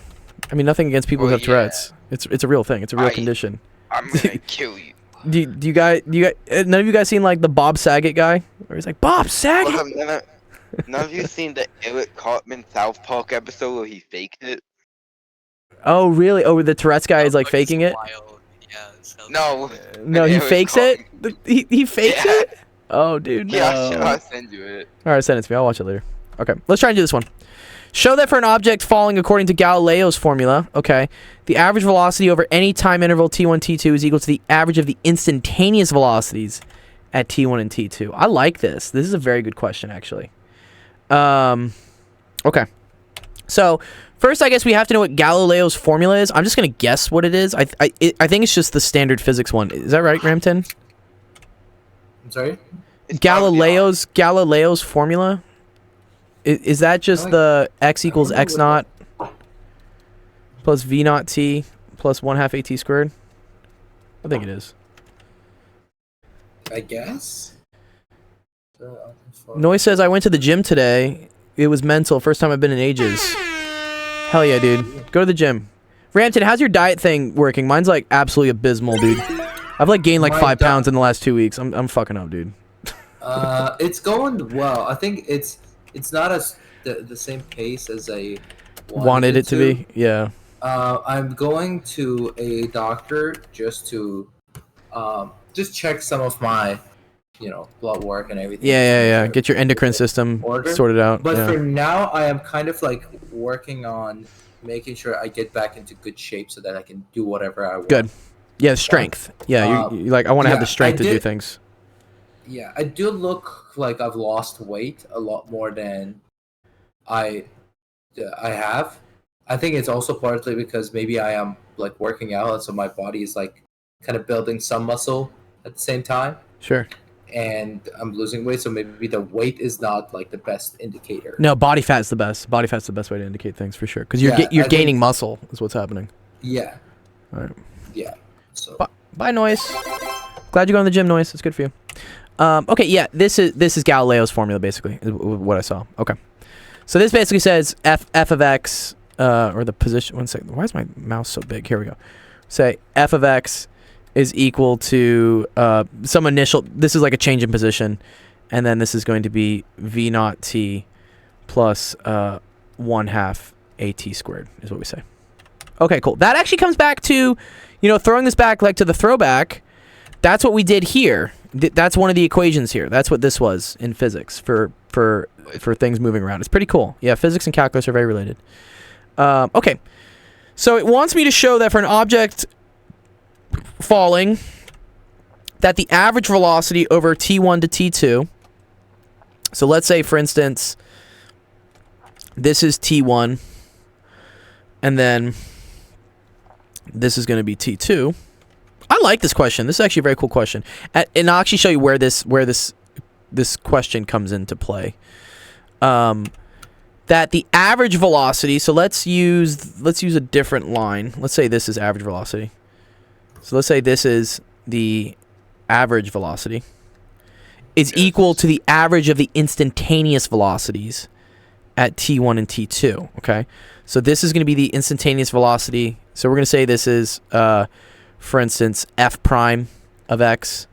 I mean, nothing against people who Well, have Tourette's. It's a real thing. It's a real condition. I'm gonna kill you. Do you guys none of you guys seen like the Bob Saget guy? Where he's like, Bob Saget. Well, none of you seen the Eric Cartman South Park episode where he faked it? Oh, really? Oh, the Tourette's guy is like faking it? No. No, he Eric fakes it? Cartman. He fakes Yeah. it? Oh, dude, no. Yeah, I'll send you it. All right, send it to me. I'll watch it later. Okay, let's try and do this one. Show that for an object falling according to Galileo's formula, okay, the average velocity over any time interval T1, T2 is equal to the average of the instantaneous velocities at T1 and T2. I like this. This is a very good question, actually. Okay. So, first, I guess we have to know what Galileo's formula is. I'm just going to guess what it is. I think it's just the standard physics one. Is that right, Ramton? I'm sorry? It's Galileo's formula? Is that just the x equals x naught plus v naught t plus 1/2 at squared? I think it is. I guess? Noise says, I went to the gym today. It was mental. First time I've been in ages. Hell yeah, dude. Go to the gym. Ramton, how's your diet thing working? Mine's like absolutely abysmal, dude. I've like gained like 5 pounds in the last 2 weeks. I'm fucking up, dude. It's going well. I think it's not as the same pace as I Wanted it to be? Yeah. I'm going to a doctor just to just check some of my blood work and everything. Yeah. Get your endocrine system sorted out. But yeah. for now, I am kind of like working on making sure I get back into good shape so that I can do whatever I want. Good. Yeah, strength. Yeah, you're like, I want to have the strength to do things. Yeah, I do look like I've lost weight a lot more than I have. I think it's also partly because maybe I am like working out, so my body is like kind of building some muscle at the same time. Sure. and I'm losing weight, so maybe the weight is not like the best indicator. No, body fat's the best. Body fat's the best way to indicate things for sure. Because you're Yeah, you're I gaining think- muscle is what's happening. Yeah. All right. Yeah. So Bye, Noise. Glad you're going to the gym, Noise. It's good for you. Okay, yeah, this is Galileo's formula basically. Is what I saw. Okay, so this basically says f of x or the position. 1 second. Why is my mouse so big? Here we go. Say f of x is equal to some initial. This is like a change in position, and then this is going to be v naught t plus 1/2 at squared is what we say. Okay, cool. That actually comes back to, throwing this back like to the throwback. That's what we did here. That's one of the equations here. That's what this was in physics for things moving around. It's pretty cool. Yeah, physics and calculus are very related. Okay, so it wants me to show that for an object falling, that the average velocity over t1 to t2. So let's say, for instance, this is t1, and then this is going to be t2. I like this question. This is actually a very cool question, and I'll actually show you where this question comes into play. That the average velocity. So let's use a different line. Let's say this is average velocity. So let's say this is the average velocity is equal to the average of the instantaneous velocities at t1 and t2. Okay, so this is going to be the instantaneous velocity. So we're going to say this is for instance, f prime of x,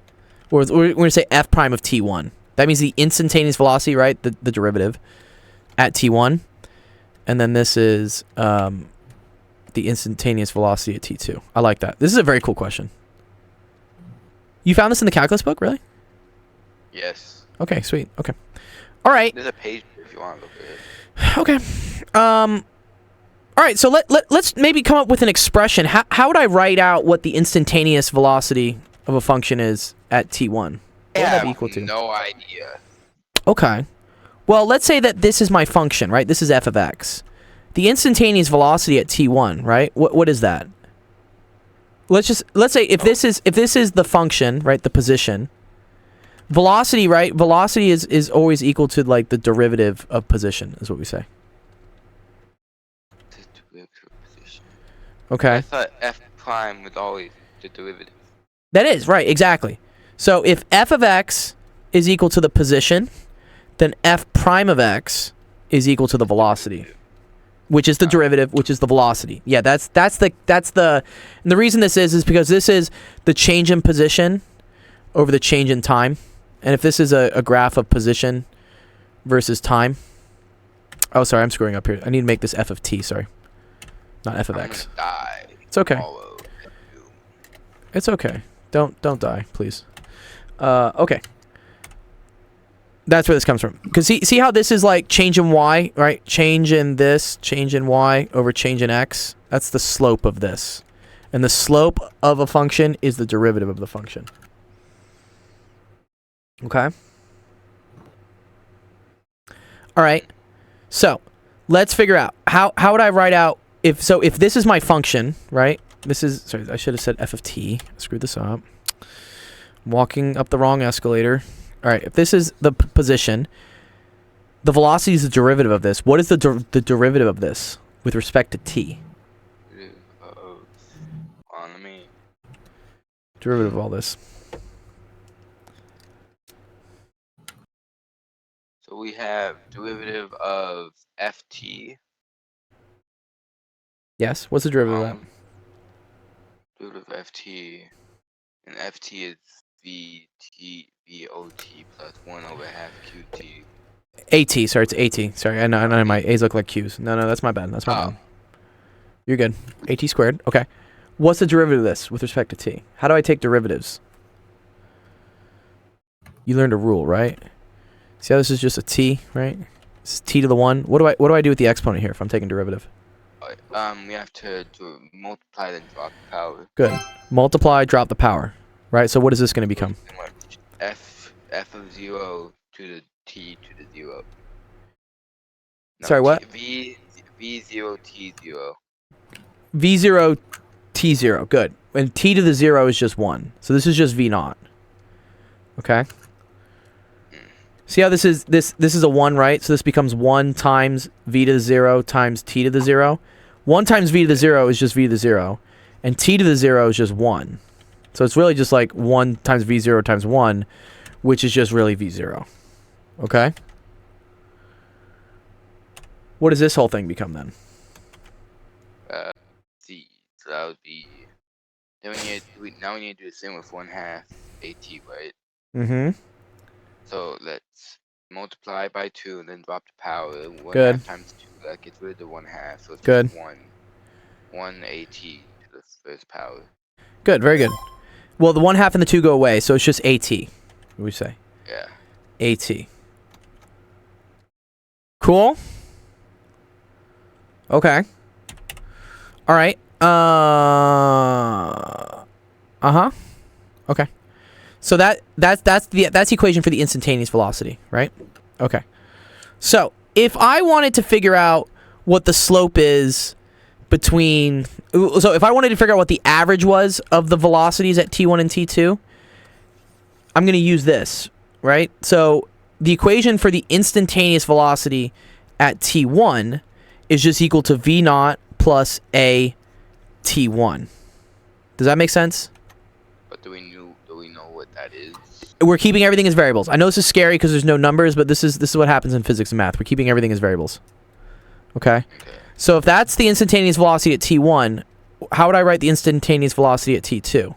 or we're going to say f prime of t1. That means the instantaneous velocity, right? The derivative at t1. And then this is the instantaneous velocity at t2. I like that. This is a very cool question. You found this in the calculus book, really? Yes. Okay, sweet. Okay. All right. There's a page if you want to look at it. Okay. All right, so let's maybe come up with an expression. How would I write out what the instantaneous velocity of a function is at t1? What would that be equal to? No idea. Okay. Well, let's say that this is my function, right? This is f of x. The instantaneous velocity at t1, right? What is that? Let's say if this is the function, right? The position. Velocity, right? Velocity is always equal to like the derivative of position, is what we say. Okay. I thought f prime was always the derivative. That is, right, exactly. So if f of x is equal to the position, then f prime of x is equal to the velocity, which is the derivative, which is the velocity. Yeah, that's the and the reason this is because this is the change in position over the change in time. And if this is a graph of position versus time. Oh, sorry, I'm screwing up here. I need to make this f of t, sorry. Not f of I'm x. gonna die. It's okay. Follow you. It's okay. Don't die, please. Okay. That's where this comes from. Because see how this is like change in y, right? Change in this, change in y over change in x. That's the slope of this. And the slope of a function is the derivative of the function. Okay? All right. So, let's figure out how would I write out if this is my function, right? This is, sorry, I should have said f of t. I screwed this up. I'm walking up the wrong escalator. All right, if this is the position, the velocity is the derivative of this. What is the derivative of this with respect to t? On me. Derivative of all this. So we have derivative of ft. Yes, what's the derivative of that? Derivative of ft, and ft is vot plus 1 over half qt. At, sorry, it's at. Sorry, I know my a's look like q's. No, that's my bad. That's my bad. You're good. At squared. Okay. What's the derivative of this with respect to t? How do I take derivatives? You learned a rule, right? See how this is just a t, right? It's t to the 1. What do I do with the exponent here if I'm taking derivative? We have to multiply then drop the power. Good. Multiply, drop the power. Right? So what is this going to become? F of 0 to the t to the 0. No, Sorry, what? V0 t0. V0 T0. Good. And t to the 0 is just 1. So this is just V0. Okay? See how this is a 1, right? So this becomes 1 times v to the 0 times t to the 0. 1 times v to the 0 is just v to the 0. And t to the 0 is just 1. So it's really just like 1 times v0 times 1, which is just really v0. Okay? What does this whole thing become then? C. So that would be. Then now we need to do the same with 1/2 AT, right? Mm-hmm. So let's multiply by 2 and then drop the power. 1/2 Good. times 2, that gets rid of the 1/2. So it's Good. just 1 AT to the first power. Good, very good. Well, the 1/2 and the 2 go away, so it's just AT. What do we say? Yeah. AT. Cool. Okay. All right. Uh-huh. Okay. So that's the equation for the instantaneous velocity, right? Okay. So, if I wanted to figure out what the slope is between if I wanted to figure out what the average was of the velocities at T1 and T2, I'm going to use this, right? So, the equation for the instantaneous velocity at T1 is just equal to V naught plus A T1. Does that make sense? But do we know what that is? We're keeping everything as variables. I know this is scary because there's no numbers, but this is what happens in physics and math. We're keeping everything as variables. Okay? Okay. So if that's the instantaneous velocity at T1, how would I write the instantaneous velocity at T2?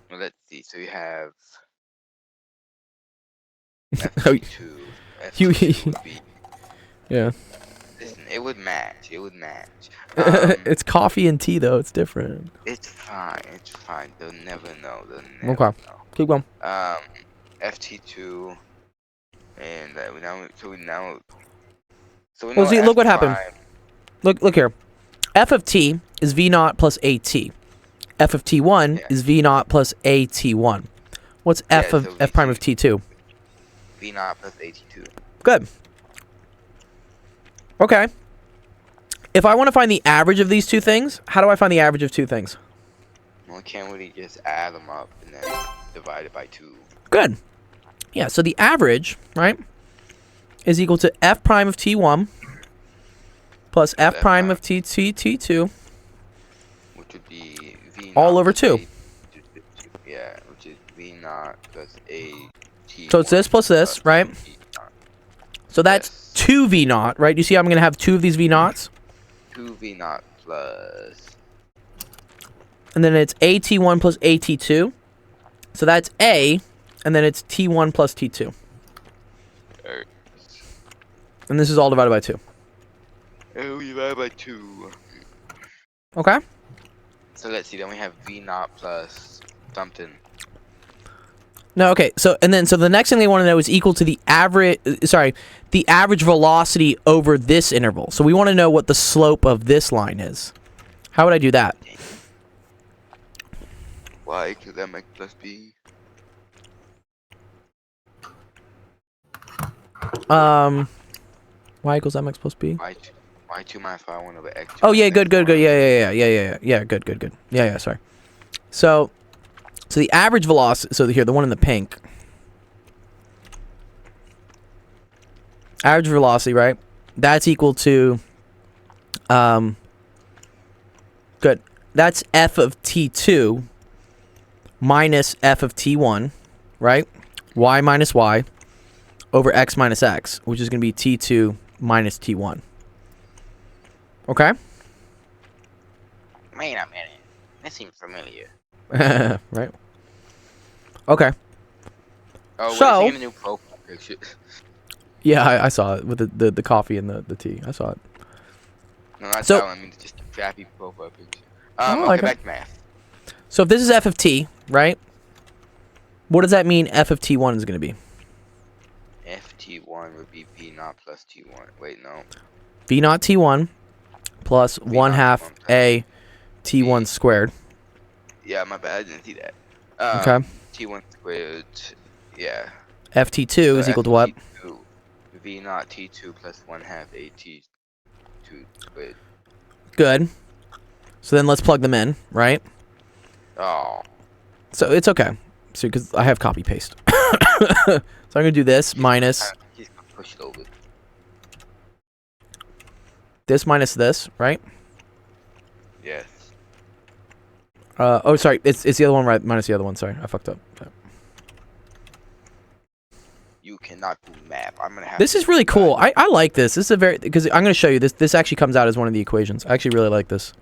Well, let's see. So you have Oh, FT2. you- FT2 would be. Yeah. Listen, it would match. It would match. It's coffee and tea, though. It's different. It's fine. It's fine. They'll never know. They'll never Okay. know. Keep going. FT2, and so we Well, know see, look what happened. F prime- Look here. F of T is V naught plus AT. F of T1 Yeah. is V naught plus AT1. What's F Yeah, of so F prime of T2? V naught plus AT2. Good. Okay. If I want to find the average of these two things, how do I find the average of two things? Well, we can't really just add them up and then divide it by 2. Good. Yeah, so the average, right, is equal to F prime of T1 plus F F prime prime. of T2 Which would be V all naught over plus 2. Yeah, which is V naught plus AT. So it's this plus this, right? So that's 2 V naught, right? You see how I'm going to have 2 of these V naughts? 2 V naught plus. And then it's AT1 plus AT2. So that's A, and then it's T1 plus T2. And this is all divided by 2. Oh, divided by 2. Okay? So let's see. Then we have V naught plus something. No, okay. So the next thing they want to know is equal to the average velocity over this interval. So we want to know what the slope of this line is. How would I do that? Y equals mx plus b. Y equals mx plus b. Y2 minus y1 over x2. Oh yeah, minus good. x1. Yeah, good. Yeah, sorry. So the average velocity. So here, the one in the pink. Average velocity, right? That's equal to. Good. That's f of t2 minus f of t1, right? Y minus y over x minus x, which is going to be t2 minus t1. Okay? Wait a minute. That seems familiar. Right? Okay. Oh, So- we're seeing a new profile picture. Yeah, I saw it with the coffee and the tea. I saw it. No, not So- that one. I mean, it's just a crappy profile picture. Oh, Okay, okay. back to math. So if this is f of t, right? What does that mean f of t1 is going to be? FT1 would be V naught plus T1. Wait, no. V naught t1 plus V 1 naught half T1 a t1 squared. Yeah, my bad. I didn't see that. Okay. T1 squared. Yeah. ft2 So is equal to what? FT2, V naught T2 plus 1 half AT2 squared. Good. So then let's plug them in, right? Oh. So it's okay. So because I have copy paste. So I'm gonna do this minus He's gonna push it over. this minus this, right? Yes. Oh, sorry. It's the other one, right? Minus the other one. Sorry, I fucked up. Sorry. You cannot do map. I'm gonna have. This to is really do cool. that. I like this. This is a very because I'm gonna show you this. This actually comes out as one of the equations. I actually really like this.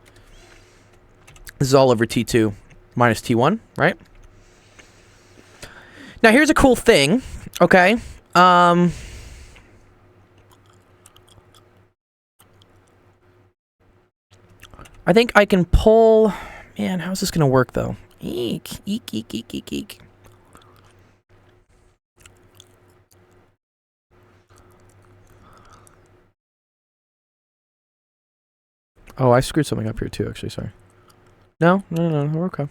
This is all over T2 minus T1, right? Now here's a cool thing. Okay. I think I can pull. Man, how's this gonna work though? Eek, eek, eek, eek, eek, eek. Oh, I screwed something up here too, actually, sorry. No, we're okay.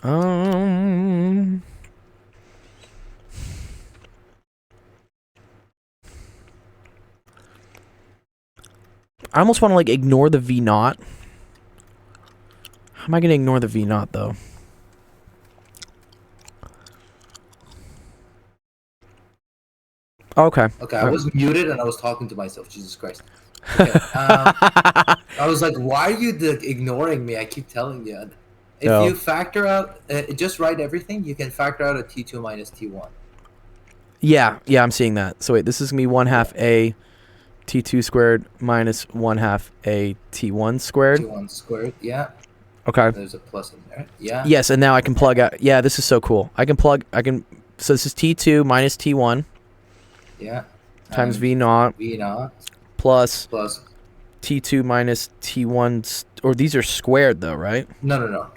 I almost want to, like, ignore the V naught. How am I going to ignore the V naught, though? Okay. Okay, I was muted and I was talking to myself. Jesus Christ. Okay, I was like, why are you ignoring me? I keep telling you. If Oh. you factor out, just write everything, you can factor out a T2 minus T1. Yeah, I'm seeing that. So wait, this is going to be 1/2 A T2 squared minus 1/2 A T1 squared. T1 squared, yeah. Okay. There's a plus in there. Yeah. Yes, and now I can plug out. Yeah, this is so cool. So this is T2 minus T1 Yeah. times And V naught V naught plus plus. T2 minus T1, or these are squared though, right? No.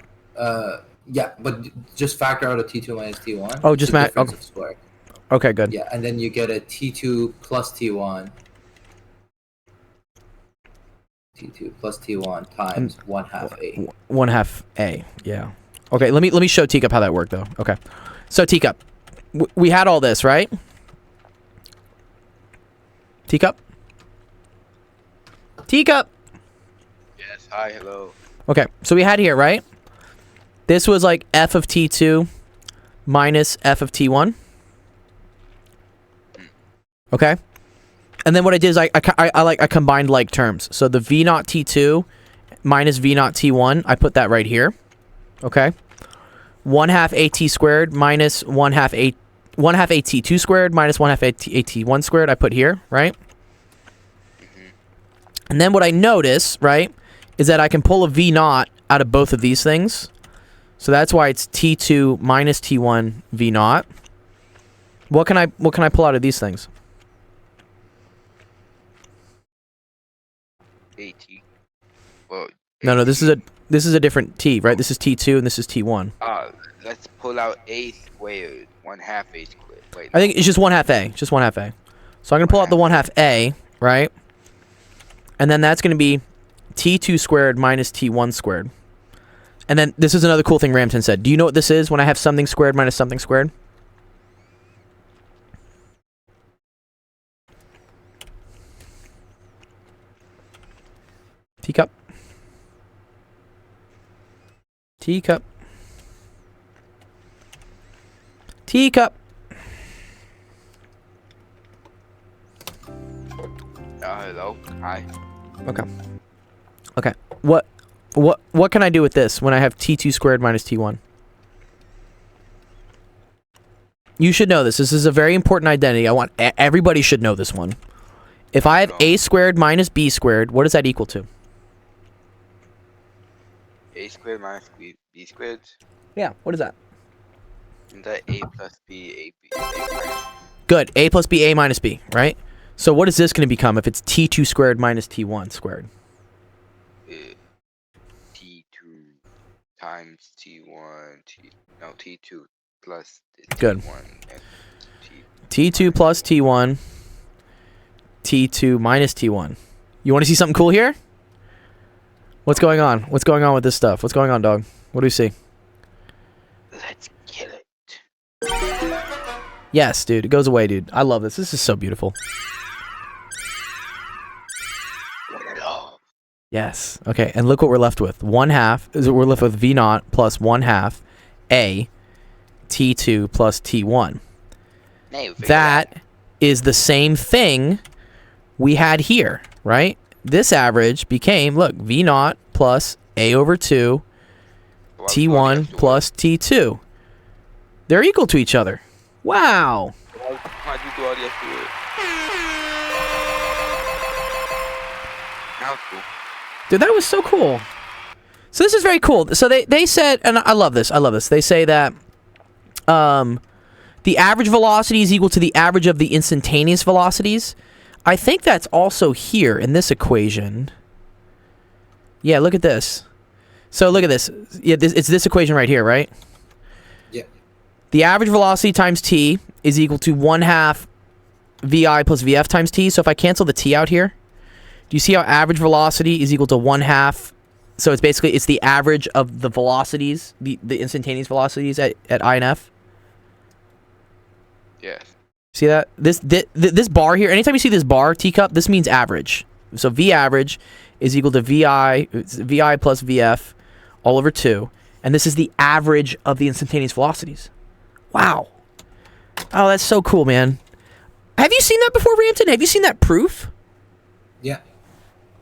Yeah, but just factor out a T2 minus T1. Oh, It's just the ma- difference okay. of square. Okay, good. Yeah, and then you get a T2 plus T1. T2 plus T1 times 1/2 A. 1/2 A. Yeah. Okay, let me show Teacup how that worked though. Okay. So Teacup, we had all this, right? Teacup? Teacup! Yes. Hi. Hello. Okay, so we had here, right? This was like f of T2 minus f of T1. Okay? And then what I did is I combined like terms. So the V naught T2 minus V naught T1, I put that right here. Okay? 1/2 AT squared minus 1/2 AT2 squared minus 1/2 AT1 squared, I put here, right? And then what I notice, right, is that I can pull a V naught out of both of these things. So that's why it's T2 minus T1 V naught. What can I pull out of these things? AT. Well. No, this is a different T, right? This is T2 and this is T1. Let's pull out A squared. 1/2 A squared. Wait. I think it's just 1/2 A. Just 1/2 A. So I'm going to pull out the 1/2 A, right? And then that's going to be T2 squared minus T1 squared. And then this is another cool thing Ramton said. Do you know what this is when I have something squared minus something squared? Teacup. Teacup. Teacup. Hello. Hi. Okay. What can I do with this when I have T2 squared minus T1? You should know this. This is a very important identity. I want everybody should know this one. If I have A squared minus B squared, what does that equal to? A squared minus B squared. Yeah, what is that? Isn't that A plus B, A minus Good. A plus B, A minus B, right? So what is this going to become if it's T2 squared minus T1 squared? T2 times T1, T2 plus Good. T1 and T. T2 plus T1, T2 minus T1. You want to see something cool here? What's going on? What's going on with this stuff? What's going on, dog? What do we see? Let's kill it. Yes, dude. It goes away, dude. I love this. This is so beautiful. Hello. Yes. Okay, and look what we're left with. 1/2 is we're left with V naught plus 1/2 A T2 plus T1. Hey, we figured That is the same thing we had here, right? This average became, look, V naught plus A over 2 Why would you T1 have to plus T2. They're equal to each other. Wow. Why'd you do all the extra work? That was cool. Dude, that was so cool. So this is very cool. So they said, and I love this. I love this. They say that the average velocity is equal to the average of the instantaneous velocities. I think that's also here in this equation. Yeah, look at this. So look at this. Yeah, it's this equation right here, right? Yeah. The average velocity times t is equal to 1/2 vi plus vf times t. So if I cancel the t out here, do you see how average velocity is equal to 1/2? So it's basically, it's the average of the velocities, the instantaneous velocities at I and f. Yes. See that? This bar here, anytime you see this bar, teacup, this means average. So V average is equal to VI plus VF all over 2. And this is the average of the instantaneous velocities. Wow. Oh, that's so cool, man. Have you seen that before, Ranton? Have you seen that proof? Yeah.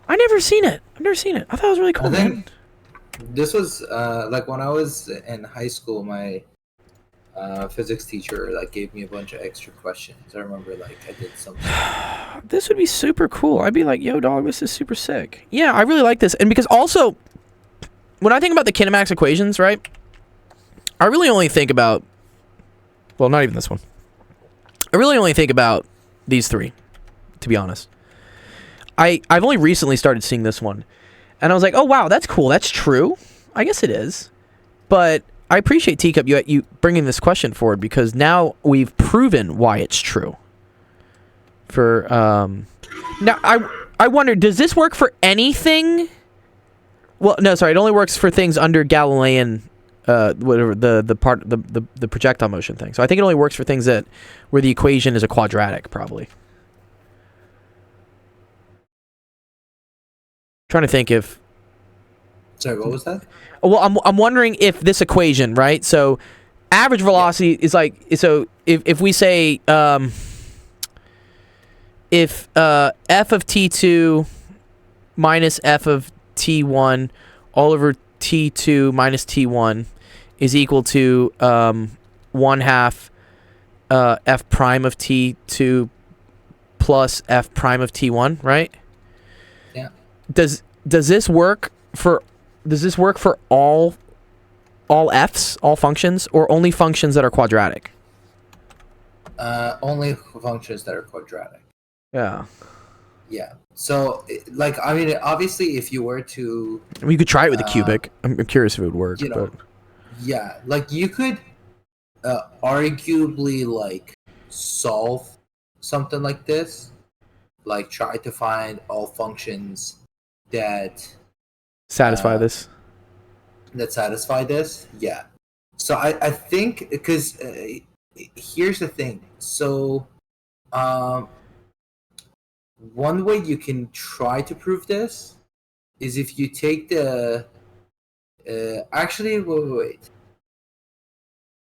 I never seen it. I've never seen it. I thought it was really cool, I man. think this was like when I was in high school, my physics teacher like gave me a bunch of extra questions. I remember like I did something. This would be super cool. I'd be like, yo, dog, this is super sick. Yeah, I really like this. And because also, when I think about the kinematics equations, right, I really only think about, well, not even this one. I really only think about these three, to be honest. I've only recently started seeing this one. And I was like, oh, wow, that's cool. That's true. I guess it is. But I appreciate Teacup you bringing this question forward, because now we've proven why it's true. For now, I wonder, does this work for anything? Well, no, sorry, it only works for things under Galilean, whatever the projectile motion thing. So I think it only works for things that where the equation is a quadratic, probably. Trying to think if. Sorry, what was that? Well, I'm wondering if this equation, right? So, average velocity is like, so if we say if f of t2 minus f of t1 all over t2 minus t1 is equal to 1/2 f prime of t2 plus f prime of t1, right? Yeah. Does this work for all f's, all functions, or only functions that are quadratic? Only functions that are quadratic. Yeah. Yeah. So, like, I mean, obviously, if you were to, I mean, you could try it with a cubic. I'm curious if it would work. you know, but yeah, like you could arguably like solve something like this, like try to find all functions that satisfy this. satisfy this. Yeah. So I think because here's the thing. So one way you can try to prove this is if you take the actually wait.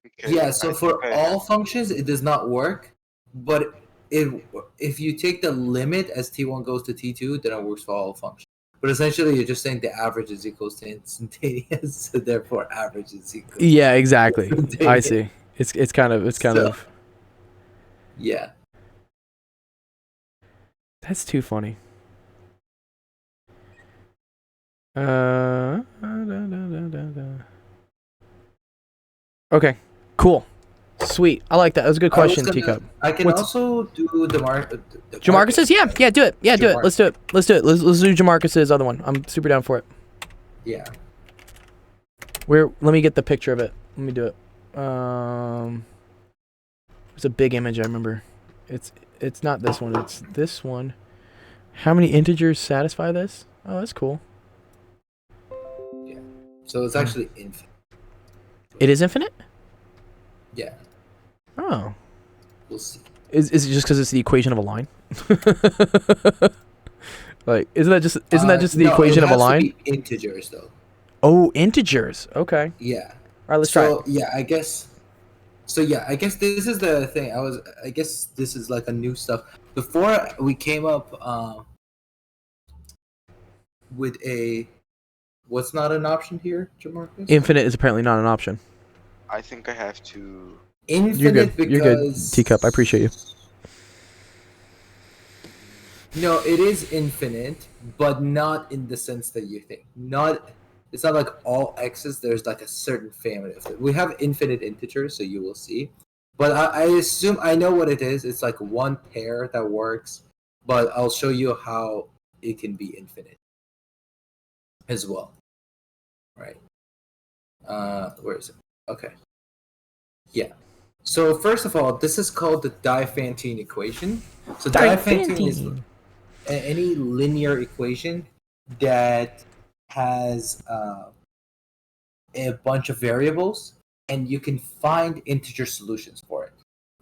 Okay, Yeah, so for okay. all functions it does not work, but if you take the limit as t1 goes to t2, then it works for all functions. But essentially you're just saying the average is equals to instantaneous, so therefore average is equal. Yeah, exactly. I see. It's kind of. Yeah. That's too funny. Okay. Cool. Sweet. I like that. That was a good question, Teacup. I can What's- also do the Jamarcus's? Yeah, do it. Yeah, do it. Let's do it. Let's do Jamarcus's other one. I'm super down for it. Yeah. Let me get the picture of it. Let me do it. It's a big image, I remember. It's not this one, it's this one. How many integers satisfy this? Oh, that's cool. Yeah. So it's actually infinite. It is infinite? Yeah. Oh. We'll see. Is it just because it's the equation of a line? Like, isn't that just the No, equation it of a has to line? be integers though. Oh, integers. Okay. Yeah. All right, let's try it. So yeah, I guess. So yeah, I guess this is the thing. I guess this is like a new stuff. Before we came up with a, what's not an option here, Jamarcus? Infinite is apparently not an option. I think I have to. Infinite You're good. because You're good, Teacup. I appreciate you. No, it is infinite, but not in the sense that you think. Not, it's not like all x's. There's like a certain family of it. We have infinite integers, so you will see. But I assume I know what it is. It's like one pair that works, but I'll show you how it can be infinite as well. Right. Where is it? Okay. Yeah. So first of all, this is called the Diophantine equation. So Diophantine is any linear equation that has a bunch of variables, and you can find integer solutions for it.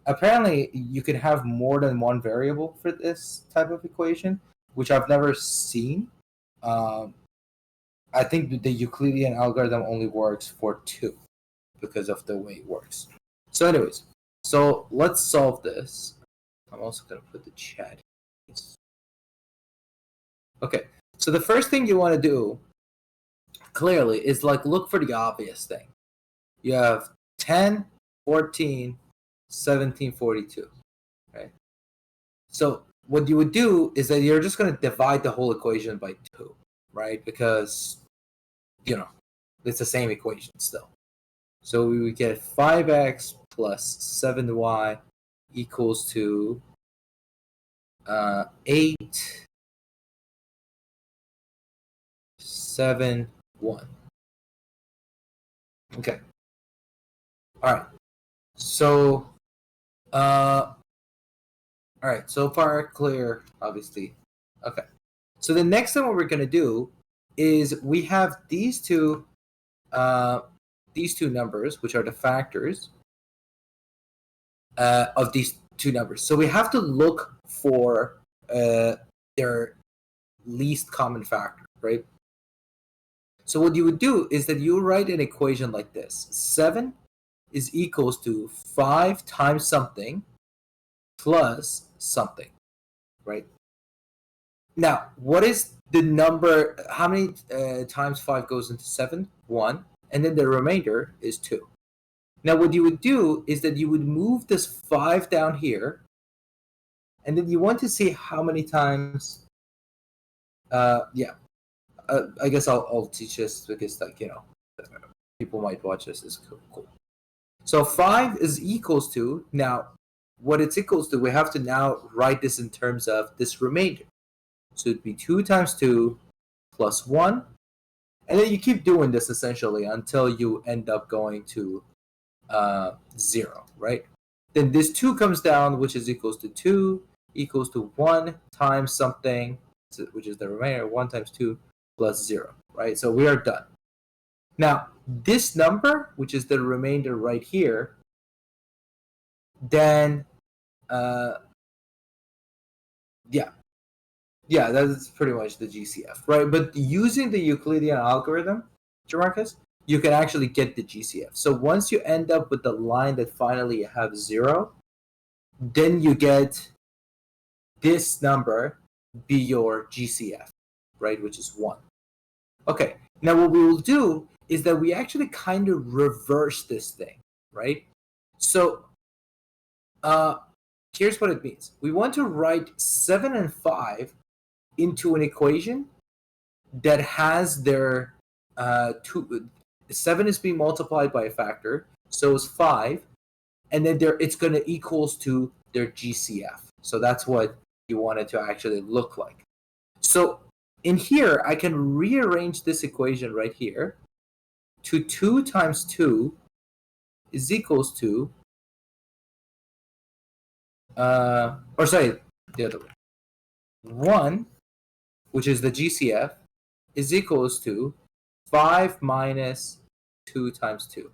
Apparently, you can have more than one variable for this type of equation, which I've never seen. I think the Euclidean algorithm only works for 2 because of the way it works. So anyways, so let's solve this. I'm also going to put the chat. Okay, so the first thing you want to do, clearly, is like look for the obvious thing. You have 10, 14, 17, 42, right? So what you would do is that you're just going to divide the whole equation by 2, right? Because, you know, it's the same equation still. So we would get 5x plus 7y equals to 8, 7, 1. Okay. All right. So, all right. So far, clear, obviously. Okay. So the next thing what we're gonna do is we have these two numbers, which are the factors of these two numbers. So we have to look for their least common factor, right? So what you would do is that you write an equation like this. 7 is equals to 5 times something plus something, right? Now, what is the number? How many times 5 goes into 7? 1. And then the remainder is 2. Now, what you would do is that you would move this 5 down here. And then you want to see how many times. I guess I'll teach this because, like, you know, people might watch this. It's cool. So 5 is equals to, now, what it's equals to, we have to now write this in terms of this remainder. So it'd be 2 times 2 plus 1. And then you keep doing this essentially until you end up going to 0, right? Then this 2 comes down, which is equals to 2 equals to 1 times something, which is the remainder, 1 times 2 plus 0, right? So we are done. Now, this number, which is the remainder right here, then, yeah, that's pretty much the GCF, right? But using the Euclidean algorithm, Jamarcus, you can actually get the GCF. So once you end up with the line that finally you have 0, then you get this number be your GCF, right, which is 1. Okay, now what we will do is that we actually kind of reverse this thing, right? So here's what it means. We want to write 7 and 5 into an equation that has their 7 is being multiplied by a factor, so is 5, and then it's going to equals to their GCF. So that's what you want it to actually look like. So in here, I can rearrange this equation right here to 2 times 2 is equals to, the other way. 1, which is the GCF, is equals to 5 minus 2 times 2.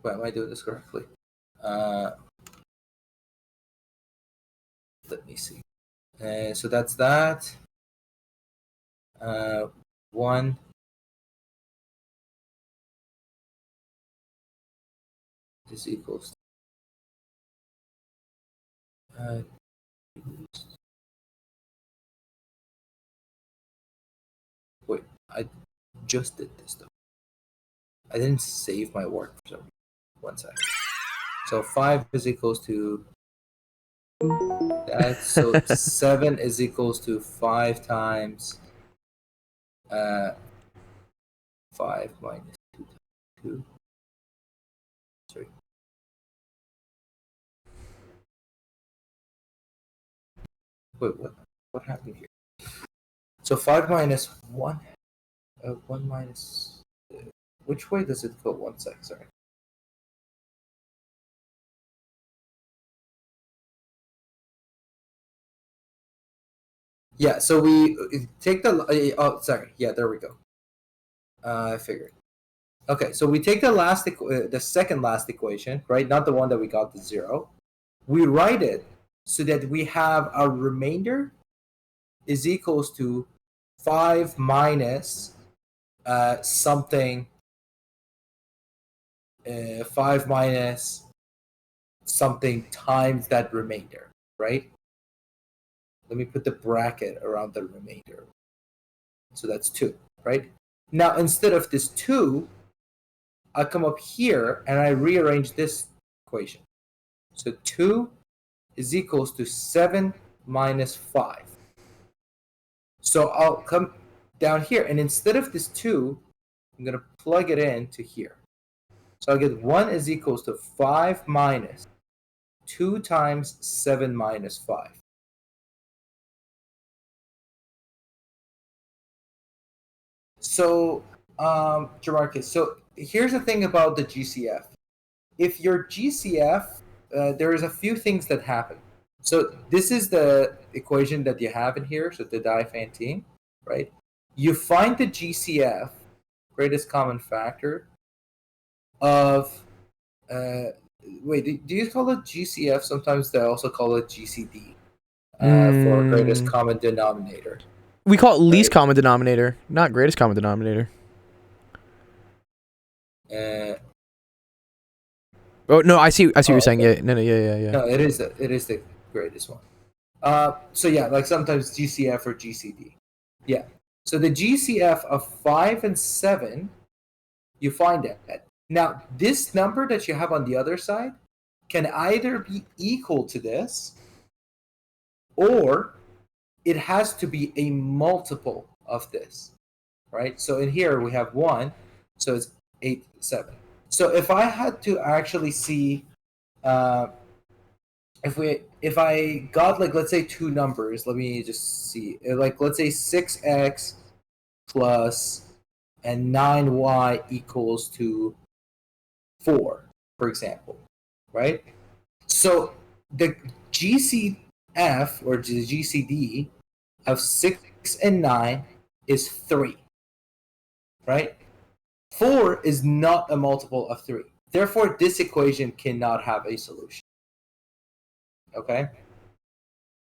Wait, am I doing this correctly? Let me see. So that's that. 1 is equals. Wait, I just did this though. I didn't save my work for some reason. 1 sec. So 5 is equals to that. So 7 is equals to 5 times 5 minus 2 times 2. Sorry. Wait, what happened here? So 5 minus 1. 1 minus. Which way does it go? 1 sec. Sorry. Yeah, so we take the oh sorry, yeah, there we go. I figured. Okay, so we take the second last equation, right? Not the one that we got the 0. We write it so that we have our remainder is equals to 5 minus something. 5 minus something times that remainder, right? Let me put the bracket around the remainder. So that's 2, right? Now, instead of this 2, I come up here and I rearrange this equation. So 2 is equals to 7 minus 5. So I'll come down here, and instead of this 2, I'm going to plug it into here. So I'll get 1 is equals to 5 minus 2 times 7 minus 5. So, Jamarcus, so here's the thing about the GCF. If your GCF, there is a few things that happen. So this is the equation that you have in here, so the Diophantine, right? You find the GCF, greatest common factor, of, wait, do you call it GCF? Sometimes they also call it GCD, for greatest common denominator. We call it least Right. common denominator, not greatest common denominator. Oh no, I see what you're saying. Okay. Yeah, no, yeah. No, it is the greatest one. So yeah, like sometimes GCF or GCD. Yeah. So the GCF of 5 and 7, you find that. Now, this number that you have on the other side can either be equal to this, or it has to be a multiple of this, right? So in here we have 1, so it's 8, 7. So if I had to actually see, if I got, like, let's say 2 numbers, let me just see, like, let's say 6x plus and 9y equals to 4, for example, right? So the GCF or the GCD of 6 and 9 is 3, right? 4 is not a multiple of 3. Therefore, this equation cannot have a solution. Okay?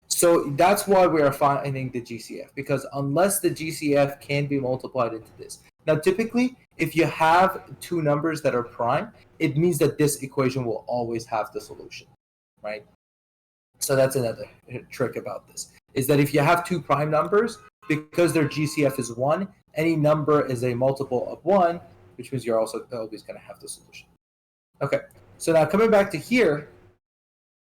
So that's why we are finding the GCF, because unless the GCF can be multiplied into this. Now, typically, if you have 2 numbers that are prime, it means that this equation will always have the solution, right? So that's another trick about this, is that if you have 2 prime numbers, because their GCF is 1, any number is a multiple of 1, which means you're also always going to have the solution. Okay, so now coming back to here,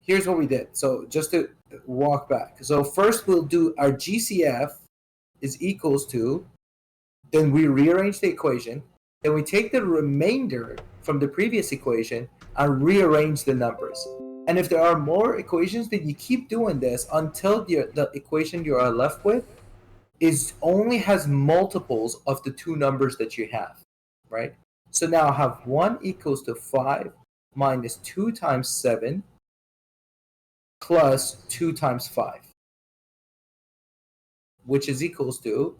here's what we did. So just to walk back. So first we'll do our GCF is equals to, then we rearrange the equation, then we take the remainder from the previous equation and rearrange the numbers. And if there are more equations, then you keep doing this until the equation you are left with only has multiples of the 2 numbers that you have, right? So now I have 1 equals to 5 minus 2 times 7 plus 2 times 5, which is equals to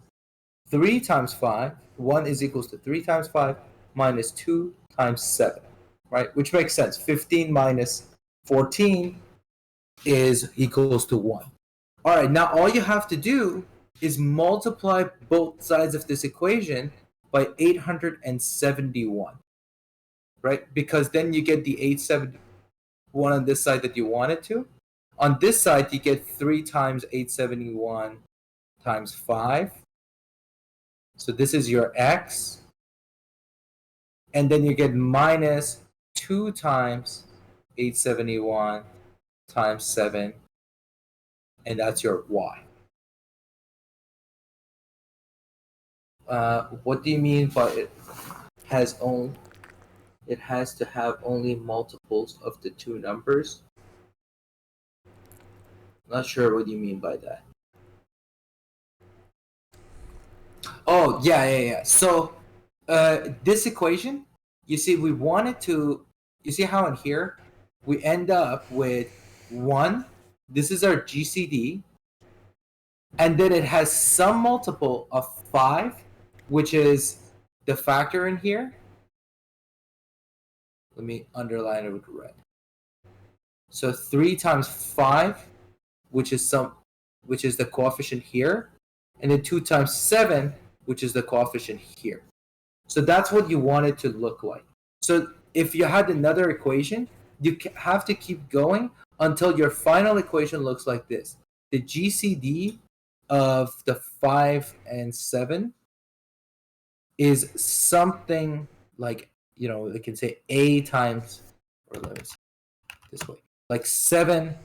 3 times 5. 1 is equals to 3 times 5 minus 2 times 7, right? Which makes sense. 15 minus 14 is equals to 1, All right, now all you have to do is multiply both sides of this equation by 871, right? Because then you get the 871 on this side that you wanted to. On this side, you get 3 times 871 times 5. So this is your x. And then you get minus 2 times 871 times 7. And that's your y. What do you mean by it has only? It has to have only multiples of the two numbers. Not sure what you mean by that. Oh yeah. So this equation, you see, we wanted to. You see how in here we end up with 1. This is our GCD, and then it has some multiple of 5, which is the factor in here. Let me underline it with red. So 3 times 5, which is the coefficient here, and then 2 times 7, which is the coefficient here. So that's what you want it to look like. So if you had another equation, you have to keep going until your final equation looks like this. The GCD of the 5 and 7 is something like, they can say A times, or let me see, this way, like 7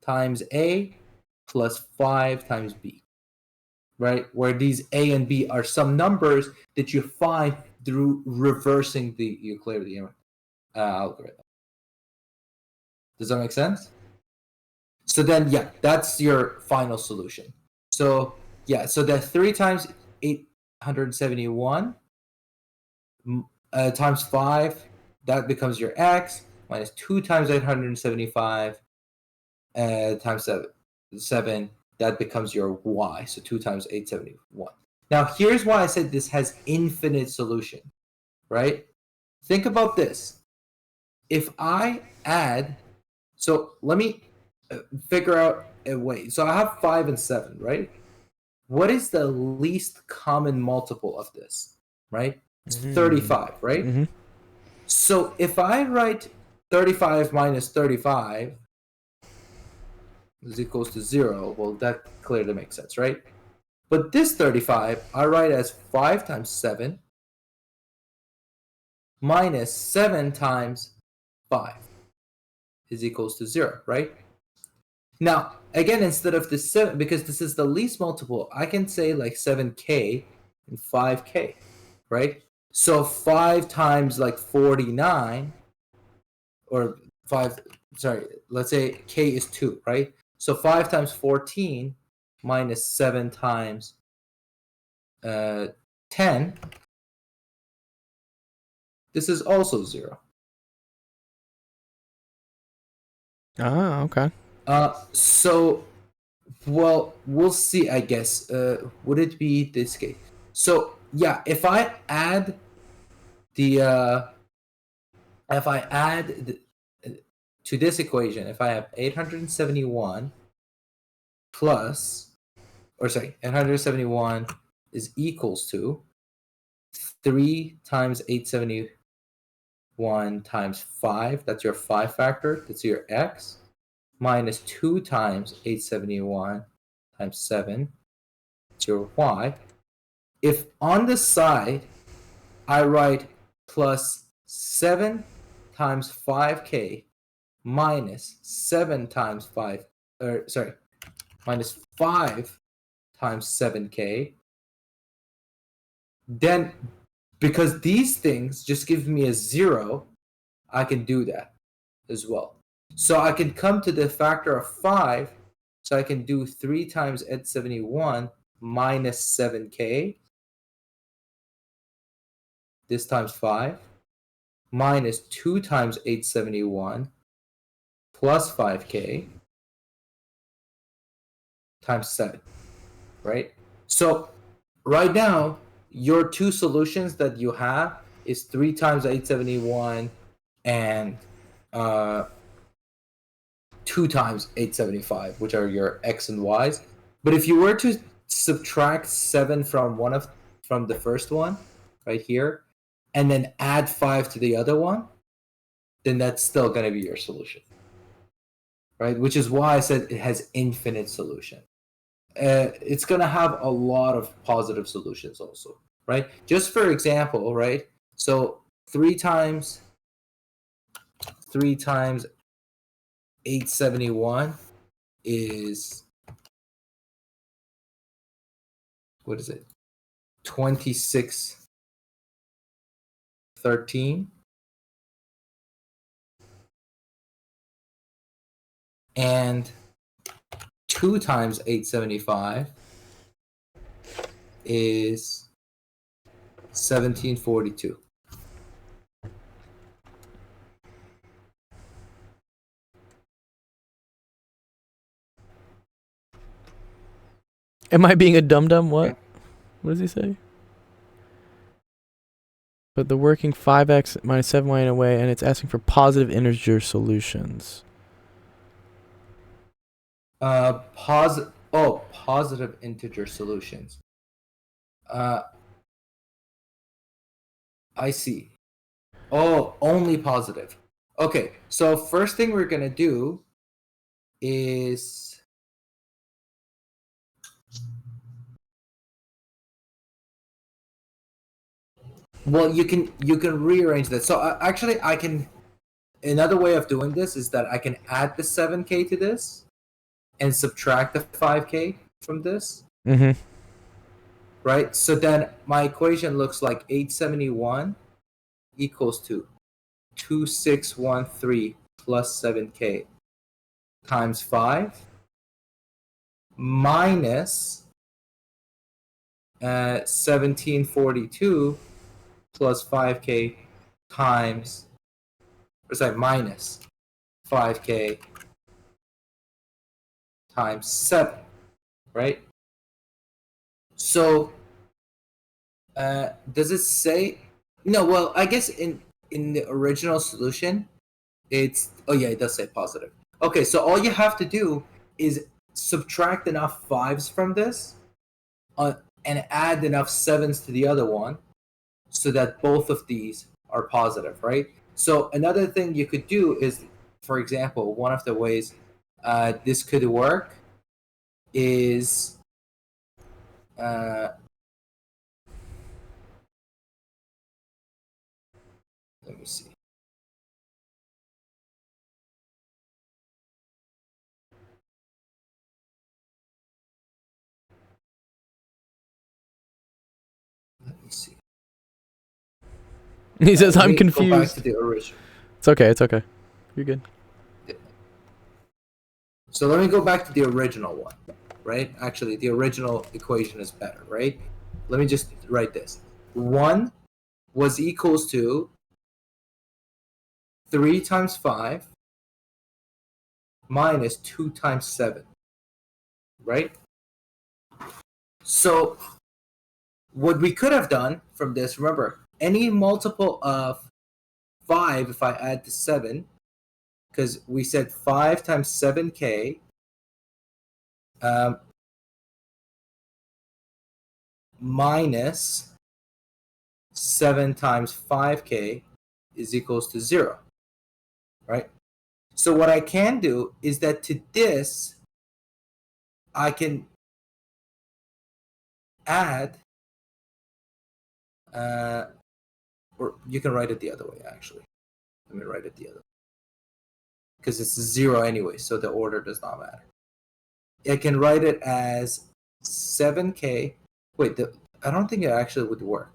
times A plus 5 times B, right? Where these A and B are some numbers that you find through reversing the Euclidean algorithm. Does that make sense? So then, yeah, that's your final solution. So so that 3 times 871 times 5, that becomes your x, minus 2 times 875 times 7, that becomes your y. So 2 times 871. Now, here's why I said this has infinite solution, right? Think about this. If I add, so let me figure out a way. So I have 5 and 7, right? What is the least common multiple of this, right? It's 35, right? Mm-hmm. So if I write 35 minus 35 is equals to 0, well, that clearly makes sense, right? But this 35, I write as 5 times 7 minus 7 times 5 is equals to 0, right? Now, again, instead of the 7, because this is the least multiple, I can say like 7k and 5k, right? So 5 times like 49, or 5, sorry, let's say k is 2, right? So 5 times 14 minus 7 times 10, this is also 0. Ah, okay. So, well, we'll see, I guess. Would it be this case? So, yeah, if I add to this equation, if I have 871 plus, or sorry, 871 is equals to 3 times 871 times 5, that's your 5 factor, that's your x, minus 2 times 871 times 7, it's your y. If on the side I write plus 7 times 5k minus 7 times 5, minus 5 times 7k, then because these things just give me a 0, I can do that as well. So I can come to the factor of 5, so I can do 3 times 871 minus 7k, this times 5, minus 2 times 871 plus 5k times 7, right? So right now, your two solutions that you have is 3 times 871 and 2 times 875, which are your x and y's. But if you were to subtract 7 from from the first one, right here, and then add 5 to the other one, then that's still going to be your solution, right? Which is why I said it has infinite solution. It's going to have a lot of positive solutions also, right? Just for example, right? So 3 times 871 is, what is it? 2613. And 2 times 875 is 1742. Am I being a dum-dum? What? What does he say? But the working 5x minus 7y in a way, and it's asking for positive integer solutions. Positive integer solutions. I see. Oh, only positive. Okay, so first thing we're gonna do is you can rearrange that. So actually, I can. Another way of doing this is that I can add the 7k to this, and subtract the 5k from this. Mm-hmm. Right. So then my equation looks like 871 equals to 2613 plus 7k times 5 minus 1742 plus 5k times, minus 5k times 7, right? So does it say no? Well, I guess in the original solution it's, oh yeah, it does say positive. Okay, so all you have to do is subtract enough 5s from this and add enough 7s to the other one so that both of these are positive, right? So another thing you could do is, for example, one of the ways this could work is let me see. Let me see. He says, Let I'm me Go back confused. to the original. It's okay. It's okay. You're good. So let me go back to the original one, right? Actually, the original equation is better, right? Let me just write this. 1 was equals to 3 times 5 minus 2 times 7, right? So what we could have done from this, remember, any multiple of 5, if I add to 7, because we said 5 times 7k minus 7 times 5k is equals to 0, right? So what I can do is that to this, I can add, or you can write it the other way, actually. Let me write it the other way. Because it's 0 anyway, so the order does not matter. I can write it as 7k. Wait, I don't think it actually would work.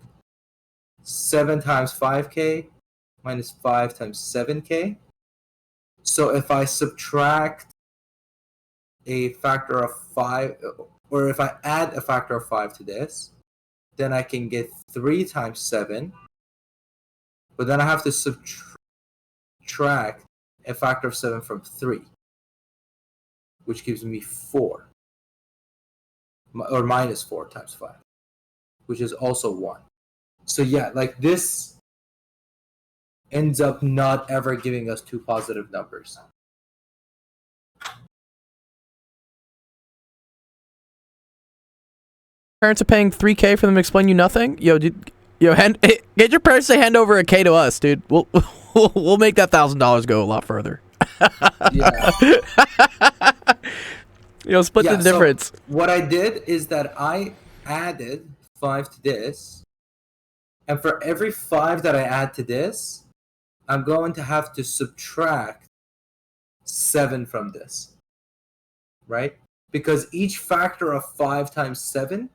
7 times 5k minus 5 times 7k. So if I subtract a factor of 5, or if I add a factor of 5 to this, then I can get 3 times 7. But then I have to subtract a factor of 7 from 3, which gives me 4. Or minus 4 times 5, which is also 1. So yeah, like this ends up not ever giving us two positive numbers. Parents are paying $3K for them to explain you nothing. Yo, dude, yo, get your parents to hand over a K to us, dude. We'll make that $1,000 go a lot further. Yeah. Yo, split the So difference. what I did is that I added 5 to this, and for every 5 that I add to this, I'm going to have to subtract 7 from this, right? Because each factor of 5 times 7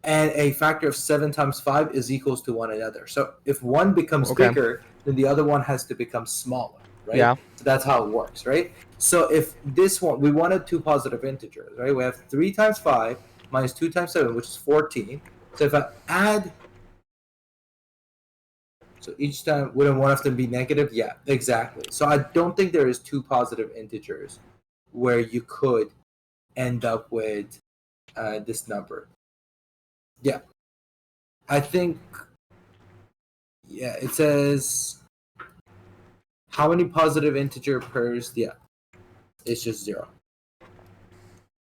and a factor of 7 times 5 is equals to one another. So if one becomes Okay. bigger, then the other one has to become smaller, right? Yeah. So that's how it works, right? So if this one, we wanted 2 positive integers, right? We have 3 times 5 minus 2 times 7, which is 14. So if I add, so each time, wouldn't one of them be negative? Yeah, exactly. So I don't think there is 2 positive integers where you could end up with this number. Yeah. I think, yeah, it says, how many positive integer pairs? Yeah, it's just 0.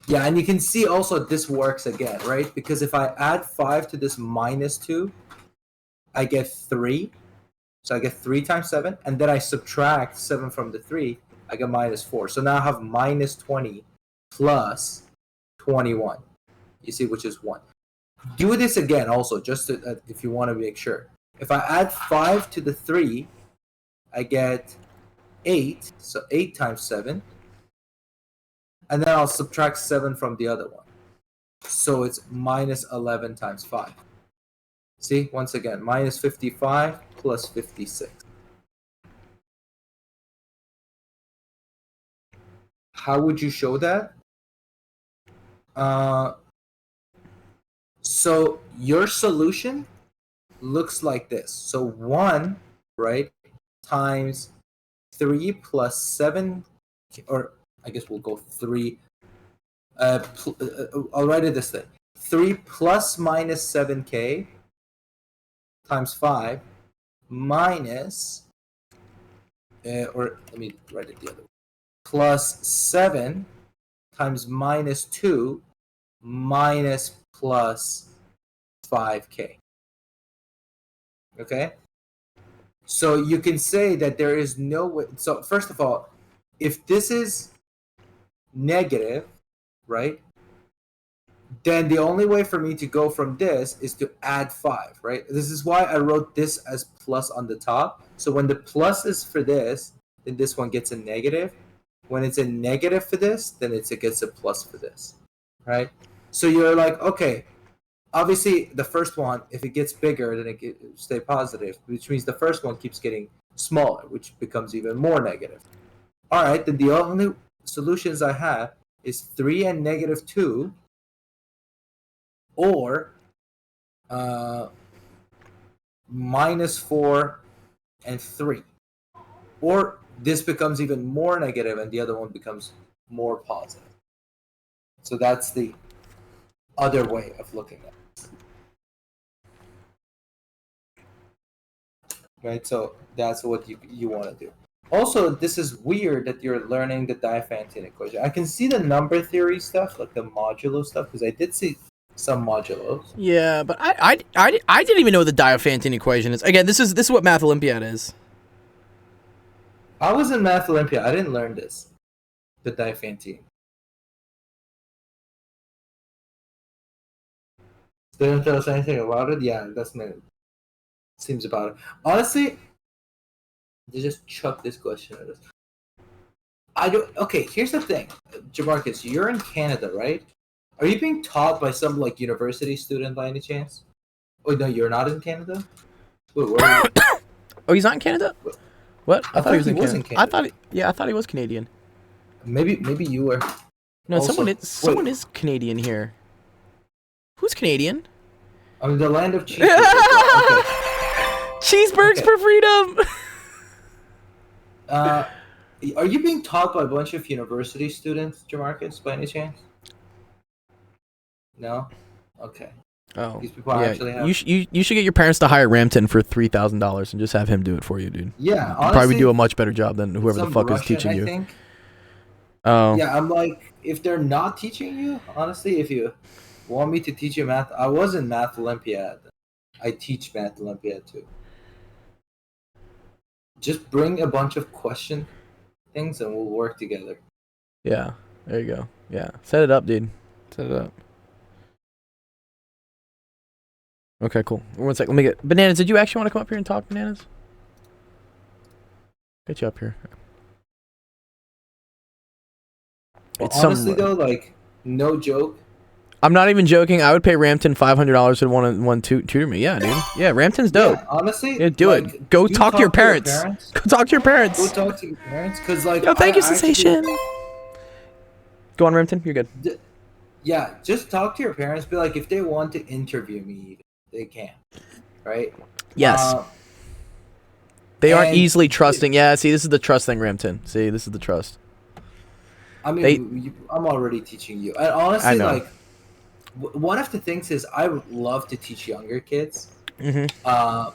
Yeah, and you can see also this works again, right? Because if I add 5 to this minus 2, I get 3. So I get 3 times 7, and then I subtract 7 from the 3, I get minus 4. So now I have minus 20 plus 21. You see, which is 1. Do this again also, just to, if you want to make sure. If I add 5 to the 3, I get 8. So 8 times 7. And then I'll subtract 7 from the other one. So it's minus 11 times 5. See, once again, minus 55 plus 56. How would you show that? So your solution looks like this. So 1, right, times 3 plus 7, or I guess we'll go 3. I'll write it this way. 3 plus minus 7k times 5 minus, or let me write it the other way, plus 7 times minus 2 minus plus 5k. Okay? So you can say that there is no way. So first of all, if this is negative, right, then the only way for me to go from this is to add 5, right? This is why I wrote this as plus on the top. So when the plus is for this, then this one gets a negative. When it's a negative for this, then it gets a plus for this, right? So you're like, okay, obviously the first one, if it gets bigger, then it stay positive, which means the first one keeps getting smaller, which becomes even more negative. All right, then the only solutions I have is 3 and negative 2, or minus 4 and 3. Or this becomes even more negative and the other one becomes more positive. So that's the other way of looking at it. Right, so that's what you want to do. Also, this is weird that you're learning the Diophantine equation. I can see the number theory stuff, like the modulo stuff, because I did see some modulos. Yeah, but I didn't even know what the Diophantine equation is. Again, this is what Math Olympiad is. I was in Math Olympia. I didn't learn this, the Diophantine. Didn't tell us anything about it. Yeah, that's my seems about it. Honestly, they just chuck this question at us. I don't. Okay, here's the thing, Jamarcus. You're in Canada, right? Are you being taught by some like university student by any chance? Oh no, you're not in Canada. Wait, where are you? Oh, he's not in Canada? What? I thought he was in Canada. Canada. I thought he was Canadian. Maybe you were. No, Also- someone is Canadian here. Who's Canadian? I mean, the land of cheese. Okay. Cheeseburgers Okay. for freedom. Are you being taught by a bunch of university students, Jamarcus, by any chance? No. Okay. Oh, These people yeah. actually have. You should get your parents to hire Ramton for $3,000 and just have him do it for you, dude. Yeah, You'd honestly, probably do a much better job than whoever the some fuck is Russian, teaching I you. think. Oh, Yeah, I'm like, if they're not teaching you, honestly, if you want me to teach you math? I was in Math Olympiad. I teach Math Olympiad too. Just bring a bunch of question things and we'll work together. Yeah, there you go. Yeah, set it up, dude. Set it up. Okay, cool. 1 sec. Let me get Bananas. Did you actually want to come up here and talk, Bananas? Get you up here. It's Honestly some. though, like, no joke. I'm not even joking. I would pay Ramton $500 to one tutor me. Yeah, dude. Yeah, Ramton's dope. Yeah, honestly, Yeah, do like, it. Go you talk to your parents. parents. Go talk to your parents. Go talk to your parents, cause like. Yo, thank you, I actually- Sensation. Go on, Ramton. You're good. Yeah, just talk to your parents. Be like, if they want to interview me, they can, right? Yes. They aren't and- easily trusting. Yeah, see, this is the trust thing, Ramton. See, this is the trust. I mean, I'm already teaching you, and honestly, I know. like, one of the things is I would love to teach younger kids, Mm-hmm.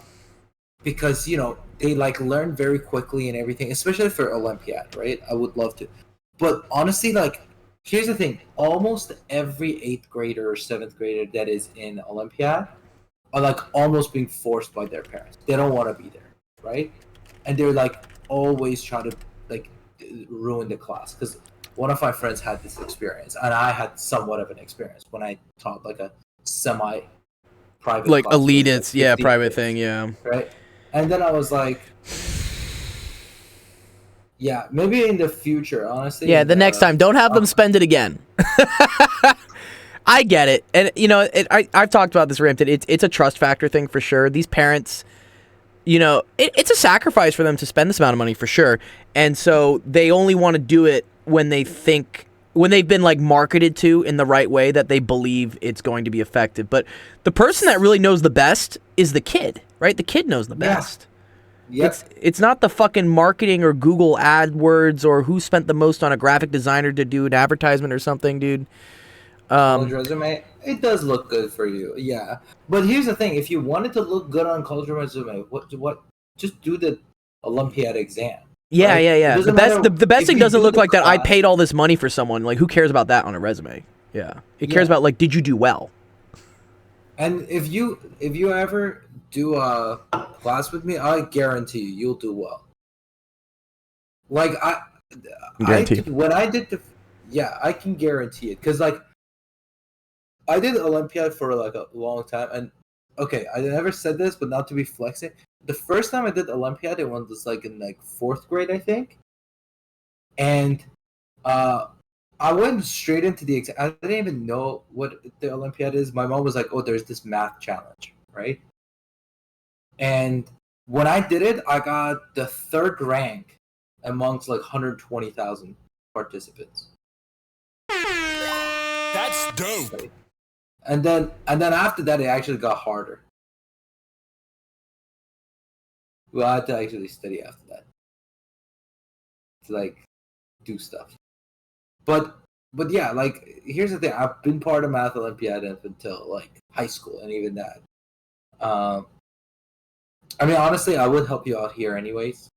because they like learn very quickly and everything, especially for Olympiad, right? I would love to, but honestly, like, here's the thing: almost every 8th grader or 7th grader that is in Olympiad are like almost being forced by their parents. They don't want to be there, right? And they're like always trying to like ruin the class. Because one of my friends had this experience, and I had somewhat of an experience when I taught like a semi-private, Like class with, like, elitist, yeah, 50 private kids, thing, yeah. right? And then I was like, yeah, maybe in the future, honestly. Yeah, the next time, don't have them spend it again. I get it, and I've talked about this, Ramton. It's a trust factor thing for sure. These parents, it's a sacrifice for them to spend this amount of money for sure, and so they only want to do it when they've been like marketed to in the right way that they believe it's going to be effective. But the person that really knows the best is the kid, right? The kid knows the best. Yep. It's not the fucking marketing or Google AdWords or who spent the most on a graphic designer to do an advertisement or something, dude. College resume, it does look good for you, yeah. But here's the thing: if you wanted to look good on college resume, what? Just do the Olympiad exam. Yeah, right? yeah, It yeah. doesn't The best, matter the best if thing you doesn't do look the like that. I class- paid all this money for someone. Like, who cares about that on a resume? Yeah, it cares Yeah. about like, did you do well? And if you ever do a class with me, I guarantee you'll do well. Like Guarantee. when I did I can guarantee it, because like I did Olympiad for like a long time, and okay, I never said this, but not to be flexing. The first time I did Olympiad, it was like in like 4th grade, I think, and I went straight into the exam. I didn't even know what the Olympiad is. My mom was like, "Oh, there's this math challenge, right?" And when I did it, I got the 3rd rank amongst like 120,000 participants. That's dope. And then after that, it actually got harder. Well, I had to actually study after that to like do stuff. But yeah, like, here's the thing: I've been part of Math Olympiad up until like high school, and even that. I mean, honestly, I would help you out here anyways.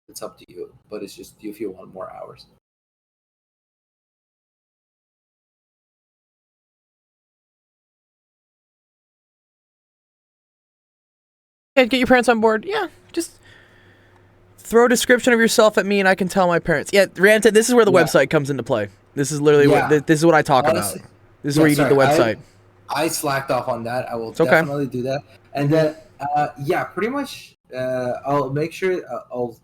It's up to you, but it's just if you want more hours. Yeah, get your parents on board. Yeah, just throw a description of yourself at me, and I can tell my parents. Yeah, Ramton, this is where the Yeah. website comes into play. This is literally Yeah. this is what I talk Honestly- about. This is where you need the website. I slacked off on that. I will okay. definitely do that. And then, yeah, pretty much. I'll make sure. I'll,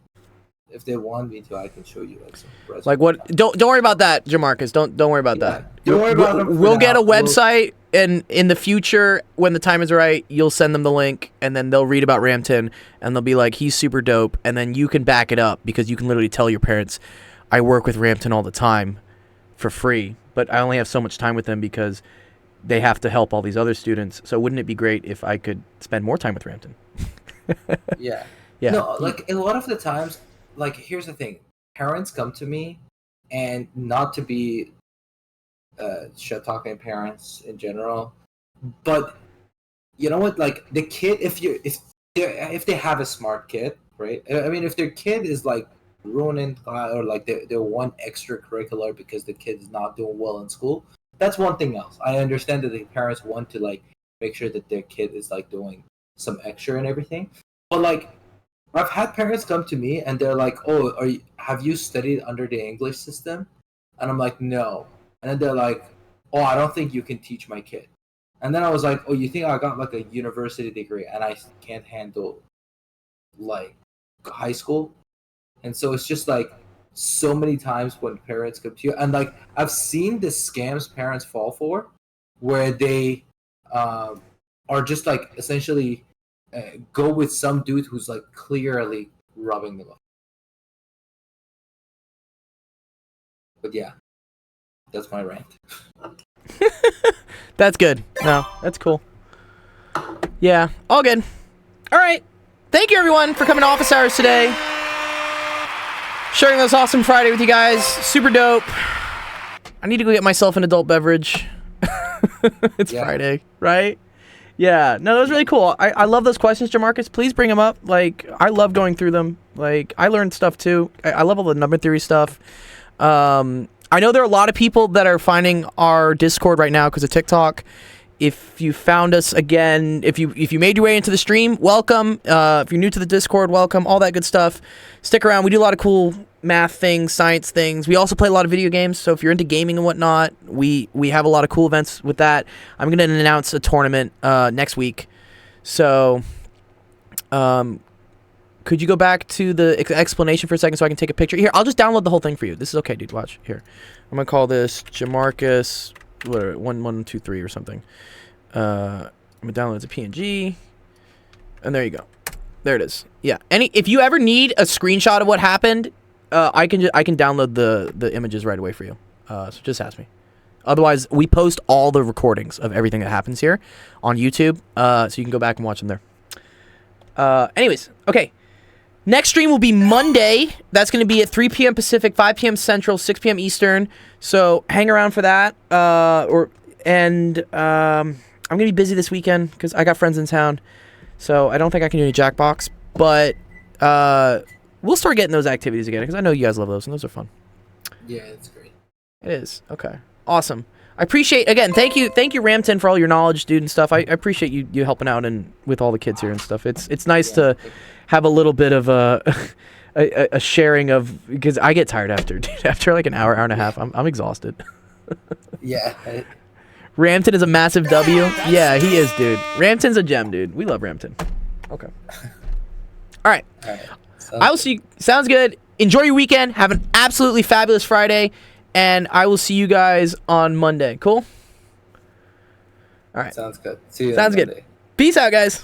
if they want me to, I can show you like some resumes. Like what? Don't worry about that, Jamarcus. Don't worry about Yeah, that. don't worry about them for We'll get a now. We'll- website, and in the future, when the time is right, you'll send them the link, and then they'll read about Ramton, and they'll be like, "He's super dope," and then you can back it up because you can literally tell your parents, "I work with Ramton all the time, for free, but I only have so much time with them because they have to help all these other students. So wouldn't it be great if I could spend more time with Ramton?" Yeah. Yeah. No, like a lot of the times, like here's the thing: parents come to me, and not to be shit talking parents in general, but you know what? Like the kid, if they have a smart kid, right? I mean, if their kid is like ruining or like they're one extracurricular because the kid is not doing well in school, that's one thing else. I understand that the parents want to like make sure that their kid is like doing some extra and everything, but like I've had parents come to me and they're like, "Oh, have you studied under the English system?" And I'm like, "No." And then they're like, "Oh, I don't think you can teach my kid." And then I was like, "Oh, you think I got like a university degree and I can't handle like high school?" And so it's just like so many times when parents come to you, and like I've seen the scams parents fall for, where they are just like essentially go with some dude who's like clearly rubbing them off. But yeah, that's my rant. That's good. No, that's cool. Yeah, all good. All right. Thank you, everyone, for coming to Office Hours today. Sharing this awesome Friday with you guys. Super dope. I need to go get myself an adult beverage. It's Friday, right? Yeah. No, that was really cool. I love those questions, Jamarcus. Please bring them up. Like, I love going through them. Like, I learned stuff, too. I love all the number theory stuff. I know there are a lot of people that are finding our Discord right now because of TikTok. If you found us again, if you made your way into the stream, welcome. If you're new to the Discord, welcome. All that good stuff. Stick around. We do a lot of cool math things, science things. We also play a lot of video games. So if you're into gaming and whatnot, we have a lot of cool events with that. I'm going to announce a tournament next week. So could you go back to the explanation for a second so I can take a picture? Here, I'll just download the whole thing for you. This is okay, dude. Watch. Here. I'm going to call this Jamarcus 1123 or something. I'm gonna download it as a PNG, and there you go. There it is. Yeah. If you ever need a screenshot of what happened, I can download the images right away for you. So just ask me. Otherwise, we post all the recordings of everything that happens here on YouTube, so you can go back and watch them there. Anyways, okay. Next stream will be Monday. That's going to be at 3 p.m. Pacific, 5 p.m. Central, 6 p.m. Eastern. So hang around for that. I'm going to be busy this weekend because I got friends in town. So I don't think I can do any Jackbox. But we'll start getting those activities again because I know you guys love those and those are fun. Yeah, it's great. It is. Okay. Awesome. I appreciate, again, thank you Ramton for all your knowledge, dude, and stuff. I appreciate you helping out and with all the kids here and stuff. It's nice to have a little bit of a sharing of, because I get tired after like an hour and a half. I'm exhausted. Yeah. Ramton is a massive W. Yeah, he is, dude. Ramton's a gem, dude. We love Ramton. Okay. All right. I will see you. Sounds good. Enjoy your weekend. Have an absolutely fabulous Friday. And I will see you guys on Monday. Cool? All right. Sounds good. See you Sounds on good. Monday. Peace out, guys.